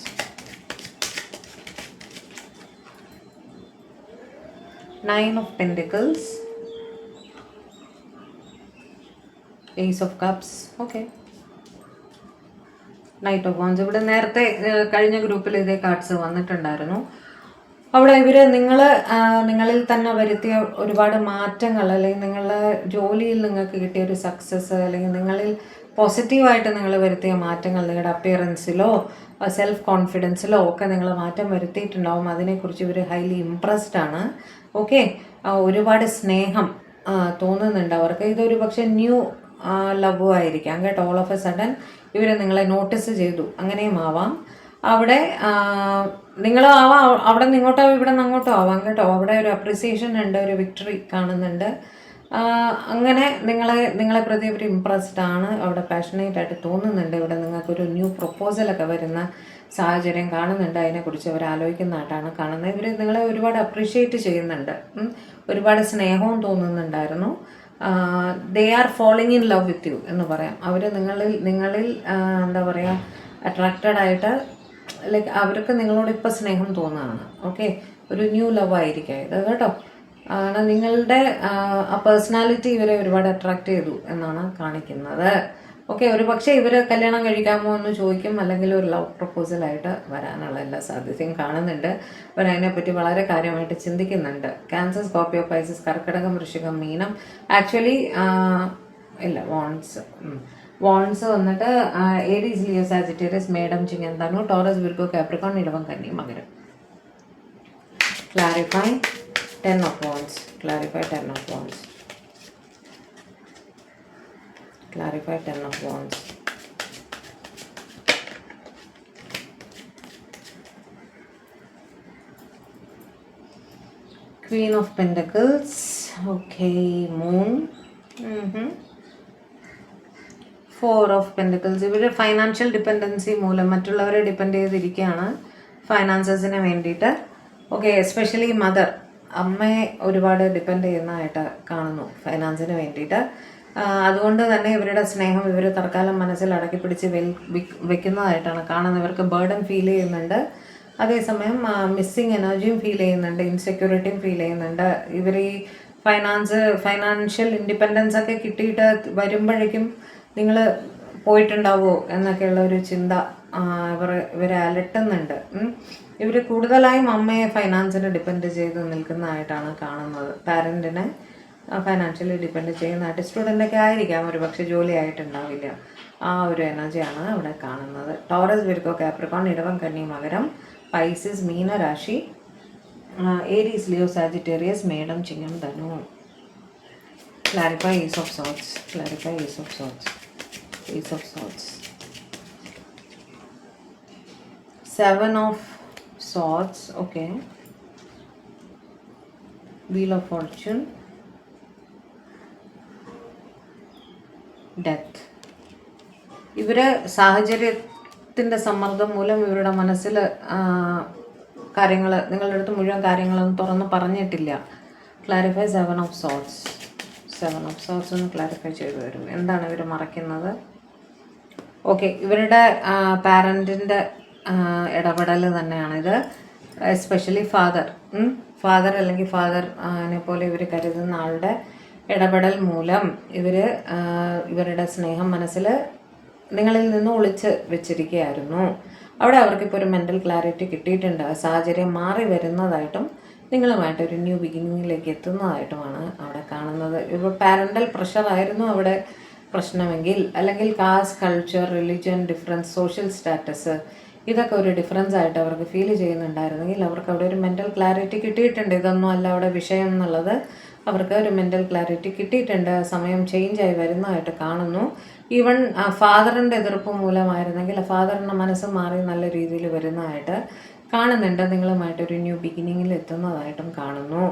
9 of pentacles, ace of cups. Okay. Knight of wands. ഇവിടെ നേരത്തെ കഴിഞ്ഞ ഗ്രൂപ്പിൽ ഇതേ കാർഡ്സ് വന്നിട്ടുണ്ടായിരുന്നു. അവിടെ ഇവർ നിങ്ങളിൽ തന്നെ വരുത്തിയ ഒരുപാട് മാറ്റങ്ങൾ, അല്ലെങ്കിൽ നിങ്ങളുടെ ജോലിയിൽ നിങ്ങൾക്ക് കിട്ടിയ ഒരു സക്സസ്, അല്ലെങ്കിൽ നിങ്ങളിൽ പോസിറ്റീവായിട്ട് നിങ്ങൾ വരുത്തിയ മാറ്റങ്ങൾ, നിങ്ങളുടെ അപ്പിയറൻസിലോ സെൽഫ് കോൺഫിഡൻസിലോ ഒക്കെ നിങ്ങൾ മാറ്റം വരുത്തിയിട്ടുണ്ടാവും. അതിനെക്കുറിച്ച് ഇവർ ഹൈലി ഇംപ്രസ്ഡ് ആണ്. ഓക്കെ. ഒരുപാട് സ്നേഹം തോന്നുന്നുണ്ട് അവർക്ക്. ഇതൊരു പക്ഷേ ന്യൂ ലവ് ആയിരിക്കാം കേട്ടോ. ഓൾ ഓഫ് എ സഡൻ ഇവർ നിങ്ങളെ നോട്ടീസ് ചെയ്തു, അങ്ങനെയും ആവാം. അവിടെ നിങ്ങളാവാം, അവിടെ നിന്ന് ഇങ്ങോട്ടോ ഇവിടെ നിന്ന് അങ്ങോട്ടോ ആവാം കേട്ടോ. അവിടെ ഒരു അപ്രിസിയേഷൻ ഉണ്ട്, ഒരു വിക്ടറി കാണുന്നുണ്ട്. അങ്ങനെ നിങ്ങളെ പ്രതി ഒരു ഇംപ്രസ്ഡ് ആണ്, അവിടെ പാഷനേറ്റ് ആയിട്ട് തോന്നുന്നുണ്ട്. ഇവിടെ നിങ്ങൾക്കൊരു ന്യൂ പ്രൊപ്പോസലൊക്കെ വരുന്ന സാഹചര്യം കാണുന്നുണ്ട്. അതിനെക്കുറിച്ച് അവർ ആലോചിക്കുന്നതായിട്ടാണ് കാണുന്നത്. ഇവർ നിങ്ങളെ ഒരുപാട് അപ്രീഷിയേറ്റ് ചെയ്യുന്നുണ്ട്, ഒരുപാട് സ്നേഹവും തോന്നുന്നുണ്ടായിരുന്നു. They are falling in love with you എന്ന് പറയാം. അവർ നിങ്ങളിൽ എന്താ പറയുക, അട്രാക്റ്റഡ് ആയിട്ട്, ലൈക്ക് അവർക്ക് നിങ്ങളോട് ഇപ്പോൾ സ്നേഹം തോന്നുകയാണ്. ഓക്കെ. ഒരു ന്യൂ ലവ് ആയിരിക്കാം ഇത് കേട്ടോ. കാരണം നിങ്ങളുടെ ആ പേഴ്സണാലിറ്റി ഇവരെ ഒരുപാട് അട്രാക്റ്റ് ചെയ്തു എന്നാണ് കാണിക്കുന്നത്. ഓക്കെ. ഒരു പക്ഷേ ഇവർ കല്യാണം കഴിക്കാമോ എന്ന് ചോദിക്കും, അല്ലെങ്കിൽ ഒരു ലവ് പ്രപ്പോസലായിട്ട് വരാനുള്ള എല്ലാ സാധ്യതയും കാണുന്നുണ്ട്. അവരതിനെപ്പറ്റി വളരെ കാര്യമായിട്ട് ചിന്തിക്കുന്നുണ്ട്. ക്യാൻസർ, സ്കോർപ്പിയോ, പൈസസ്, കർക്കിടകം, വൃശ്ചികം, മീനം. ആക്ച്വലി ഇല്ല, വാൺസ് വന്നിട്ട് ഏരീസ്, ലിയോ, സാജിറ്റേറിയസ്, മേടം, ചിങ്ങം, ധനു, ടോറസ്, വിർഗോ, കാപ്രിക്കോൺ, ഇടവം, കന്നി, മകരം. Clarify 10 of wands. Clarify 10 of wands. Clarify 10 of wands. Queen of Pentacles. Okay. Moon. 4 of Pentacles. ഇവർ ഫൈനാൻഷ്യൽ ഡിപ്പെൻഡൻസി മൂലം മറ്റുള്ളവരെ ഡിപ്പെൻഡ് ചെയ്തിരിക്കുകയാണ് ഫൈനാൻസസിന് വേണ്ടിയിട്ട്. ഓക്കെ. എസ്പെഷ്യലി മദർ, അമ്മയെ ഒരുപാട് ഡിപ്പെൻഡ് ചെയ്യുന്നതായിട്ട് കാണുന്നു ഫൈനാൻസിന് വേണ്ടിയിട്ട്. അതുകൊണ്ട് തന്നെ ഇവരുടെ സ്നേഹം ഇവർ തൽക്കാലം മനസ്സിൽ അടക്കി പിടിച്ച് വെക്കുന്നതായിട്ടാണ് കാണുന്നത്. ഇവർക്ക് ബേർഡൻ ഫീൽ ചെയ്യുന്നുണ്ട്, അതേസമയം മിസ്സിങ് എനർജിയും ഫീൽ ചെയ്യുന്നുണ്ട്, ഇൻസെക്യൂരിറ്റിയും ഫീൽ ചെയ്യുന്നുണ്ട്. ഇവർ ഈ ഫൈനാൻഷ്യൽ ഇൻഡിപെൻഡൻസ് ഒക്കെ കിട്ടിയിട്ട് വരുമ്പോഴേക്കും നിങ്ങൾ പോയിട്ടുണ്ടാവുമോ എന്നൊക്കെയുള്ള ഒരു ചിന്ത ഇവരെ അലട്ടുന്നുണ്ട്. ഇവർ കൂടുതലായും അമ്മയെ ഫൈനാൻസിന് ഡിപ്പെൻഡ് ചെയ്ത് നിൽക്കുന്നതായിട്ടാണ് കാണുന്നത്. പാരൻറ്റിനെ ഫൈനാൻഷ്യലി ഡിപ്പെൻഡ് ചെയ്യുന്നതായിട്ട്. സ്റ്റുഡൻ്റൊക്കെ ആയിരിക്കാം, ഒരു പക്ഷേ ജോലി ആയിട്ടുണ്ടാവില്ല. ആ ഒരു എനർജിയാണ് അവിടെ കാണുന്നത്. ടോറസ്, വിർഗോ, കാപ്രിക്കോൺ, ഇടവം, കന്നി, മകരം, പൈസസ്, മീന രാശി, Aries, Leo, Sagittarius, madam, Chingam, Dhanu. Clarify ace of swords. Clarify ace of swords. Ace of swords. 7 of swords. Okay. Wheel of Fortune. Death. ഇവര് സമൂഹത്തിൻ്റെ സമ്മർദ്ദം മൂലം ഇവരുടെ മനസ്സിൽ കാര്യങ്ങൾ നിങ്ങളുടെ അടുത്ത് മുഴുവൻ കാര്യങ്ങളൊന്നും തുറന്ന് പറഞ്ഞിട്ടില്ല. Clarify 7 of swords. 7 of sorts ഒന്ന് ക്ലാരിഫൈ ചെയ്തു വരും. എന്താണ് ഇവർ മറയ്ക്കുന്നത്? ഓക്കെ, ഇവരുടെ പാരൻറ്റിൻ്റെ ഇടപെടൽ തന്നെയാണിത്. എസ്പെഷ്യലി ഫാദർ അല്ലെങ്കിൽ ഫാദറിനെ പോലെ ഇവർ കരുതുന്ന ആളുടെ ഇടപെടൽ മൂലം ഇവരുടെ സ്നേഹം മനസ്സിൽ നിങ്ങളിൽ നിന്ന് ഒളിച്ച് വെച്ചിരിക്കുകയായിരുന്നു. അവിടെ അവർക്കിപ്പോൾ ഒരു മെൻ്റൽ ക്ലാരിറ്റി കിട്ടിയിട്ടുണ്ട്. സാഹചര്യം മാറി വരുന്നതായിട്ടും നിങ്ങളുമായിട്ട് ഒരു ന്യൂ ബിഗിനിങ്ങിലേക്ക് എത്തുന്നതായിട്ടുമാണ് അവിടെ കാണുന്നത്. ഇപ്പോൾ പാരൻ്റൽ പ്രഷറായിരുന്നു അവിടെ പ്രശ്നമെങ്കിൽ, അല്ലെങ്കിൽ caste, culture, religion difference, social status, ഇതൊക്കെ ഒരു ഡിഫറൻസ് ആയിട്ട് അവർക്ക് ഫീൽ ചെയ്യുന്നുണ്ടായിരുന്നെങ്കിൽ അവർക്ക് അവിടെ ഒരു മെൻ്റൽ ക്ലാരിറ്റി കിട്ടിയിട്ടുണ്ട്. ഇതൊന്നും അല്ല അവിടെ വിഷയം എന്നുള്ളത് അവർക്ക് ഒരു മെൻ്റൽ ക്ലാരിറ്റി കിട്ടിയിട്ടുണ്ട്. സമയം ചേഞ്ചായി വരുന്നതായിട്ട് കാണുന്നു. ഈവൻ ഫാദറിൻ്റെ എതിർപ്പ് മൂലമായിരുന്നെങ്കിൽ ഫാദറിൻ്റെ മനസ്സ് മാറി നല്ല രീതിയിൽ വരുന്നതായിട്ട് കാണുന്നുണ്ട്. നിങ്ങളുമായിട്ടൊരു ന്യൂ ബിഗിനിങ്ങിൽ എത്തുന്നതായിട്ടും കാണുന്നു.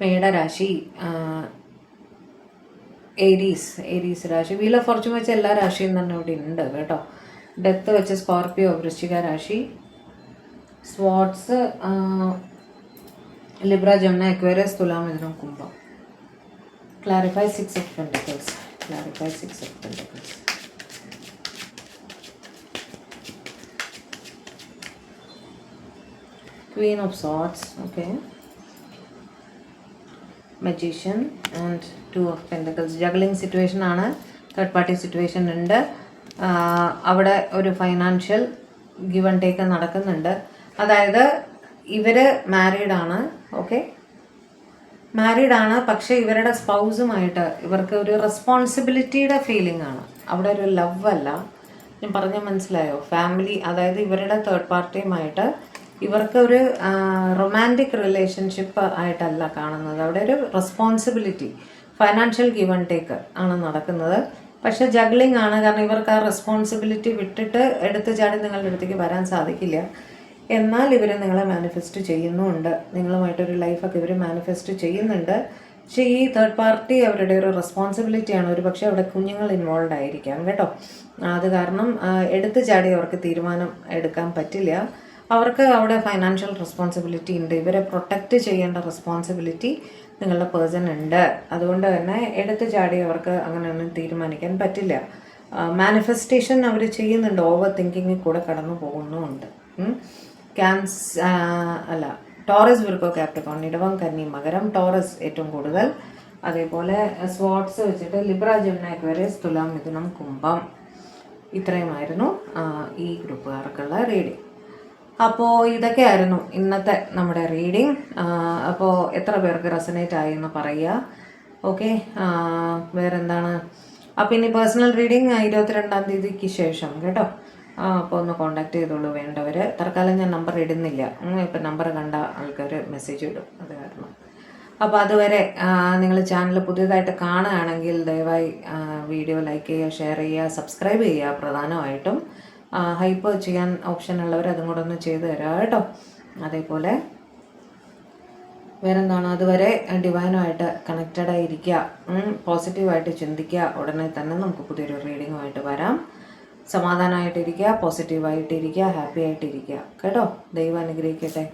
മേടരാശി, ഏരീസ് രാശി, വീൽ ഓഫ് ഫോർച്യൂൺ വെച്ച് എല്ലാ രാശിയും തന്നെ ഇവിടെ ഉണ്ട് കേട്ടോ. ഡെത്ത് വെച്ച് സ്കോർപ്പിയോ, വൃശ്ചിക രാശി, സ്വാട്സ്, ലിബ്ര, ജെമിനി, അക്വേറിയസ്, തുലാം, മിഥുനം, കുംഭം. Clarify 6 of pentacles. Clarify 6 of pentacles. Queen of Swords, okay. Magician and 2 of Pentacles. Juggling situation ആണ്, തേർഡ് പാർട്ടി സിറ്റുവേഷൻ ഉണ്ട്. അവിടെ ഒരു ഫൈനാൻഷ്യൽ ഗിവ് ആൻഡ് ടേക്ക് നടക്കുന്നുണ്ട്. അതായത് ഇവർ മാരീഡാണ്, ഓക്കെ, മാരീഡാണ്. പക്ഷേ ഇവരുടെ സ്പൗസുമായിട്ട് ഇവർക്ക് ഒരു റെസ്പോൺസിബിലിറ്റിയുടെ ഫീലിംഗ് ആണ്. അവിടെ ഒരു ലവ് അല്ല. ഞാൻ പറഞ്ഞ മനസ്സിലായോ? ഫാമിലി, അതായത് ഇവരുടെ തേർഡ് പാർട്ടിയുമായിട്ട് ഇവർക്ക് ഒരു റൊമാൻറ്റിക് റിലേഷൻഷിപ്പ് ആയിട്ടല്ല കാണുന്നത്. അവിടെ ഒരു responsibility, financial give and take ആണ് നടക്കുന്നത്. പക്ഷേ ജഗ്ലിംഗ് ആണ്. കാരണം ഇവർക്ക് ആ റെസ്പോൺസിബിലിറ്റി വിട്ടിട്ട് എടുത്തു ചാടി നിങ്ങളുടെ അടുത്തേക്ക് വരാൻ സാധിക്കില്ല. എന്നാൽ ഇവർ നിങ്ങളെ മാനിഫെസ്റ്റ് ചെയ്യുന്നുമുണ്ട്. നിങ്ങളുമായിട്ടൊരു ലൈഫൊക്കെ ഇവർ മാനിഫെസ്റ്റ് ചെയ്യുന്നുണ്ട്. പക്ഷേ ഈ തേർഡ് പാർട്ടി അവരുടെ ഒരു റെസ്പോൺസിബിലിറ്റിയാണ്. ഒരു പക്ഷേ അവിടെ കുഞ്ഞുങ്ങൾ ഇൻവോൾവ് ആയിരിക്കാം കേട്ടോ. അത് കാരണം എടുത്തു ചാടി അവർക്ക് തീരുമാനം എടുക്കാൻ പറ്റില്ല. അവർക്ക് അവിടെ ഫൈനാൻഷ്യൽ റെസ്പോൺസിബിലിറ്റി ഉണ്ട്. ഇവരെ പ്രൊട്ടക്റ്റ് ചെയ്യേണ്ട റെസ്പോൺസിബിലിറ്റി നിങ്ങളുടെ പേഴ്സൺ ഉണ്ട്. അതുകൊണ്ട് തന്നെ എടുത്തു ചാടി അവർക്ക് അങ്ങനെയൊന്നും തീരുമാനിക്കാൻ പറ്റില്ല. മാനിഫെസ്റ്റേഷൻ അവർ ചെയ്യുന്നുണ്ട്. ഓവർ തിങ്കിങ്ങിൽ കൂടെ കടന്നു പോകുന്നുമുണ്ട്. ടോറസ്, വിർഗോ, കാപ്രിക്കോൺ, ഇടവം, കന്നി, മകരം. ടോറസ് ഏറ്റവും കൂടുതൽ. അതേപോലെ സ്വാട്സ് വെച്ചിട്ട് ലിബ്ര, ജെമിനി, അക്വേറിയസ്, തുലാം, മിഥുനം, കുംഭം. ഇത്രയുമായിരുന്നു ഈ ഗ്രൂപ്പുകാർക്കുള്ള റീഡിംഗ്. അപ്പോൾ ഇതൊക്കെയായിരുന്നു ഇന്നത്തെ നമ്മുടെ റീഡിംഗ്. അപ്പോൾ എത്ര പേർക്ക് റെസനേറ്റ് ആയി എന്ന് പറയുക. ഓക്കെ, വേറെന്താണ്? അപ്പോൾ ഇനി പേഴ്സണൽ റീഡിംഗ് 22-ാം തീയതിക്ക് ശേഷം കേട്ടോ. അപ്പോൾ ഒന്ന് കോണ്ടാക്ട് ചെയ്തോളൂ വേണ്ടവർ. തൽക്കാലം ഞാൻ നമ്പർ ഇടുന്നില്ല. ഇപ്പം നമ്പർ കണ്ട ആൾക്കാർ മെസ്സേജ് ഇടും, അത് കാരണം. അപ്പോൾ അതുവരെ നിങ്ങൾ ചാനൽ പുതിയതായിട്ട് കാണുകയാണെങ്കിൽ ദയവായി വീഡിയോ ലൈക്ക് ചെയ്യുക, ഷെയർ ചെയ്യുക, സബ്സ്ക്രൈബ് ചെയ്യുക. പ്രധാനമായിട്ടും ഹൈപ്പ് ചെയ്യാൻ ഓപ്ഷൻ ഉള്ളവർ അതും കൂടെ ഒന്ന് ചെയ്ത് തരാം കേട്ടോ. അതേപോലെ വേറെന്താണ്? അതുവരെ ഡിവൈനുമായിട്ട് കണക്റ്റഡായിരിക്കുക, പോസിറ്റീവായിട്ട് ചിന്തിക്കുക. ഉടനെ തന്നെ നമുക്ക് പുതിയൊരു റീഡിങ്ങുമായിട്ട് വരാം. സമാധാനമായിട്ടിരിക്കുക, പോസിറ്റീവായിട്ടിരിക്കുക, ഹാപ്പി ആയിട്ടിരിക്കുക കേട്ടോ. ദൈവം അനുഗ്രഹിക്കട്ടെ.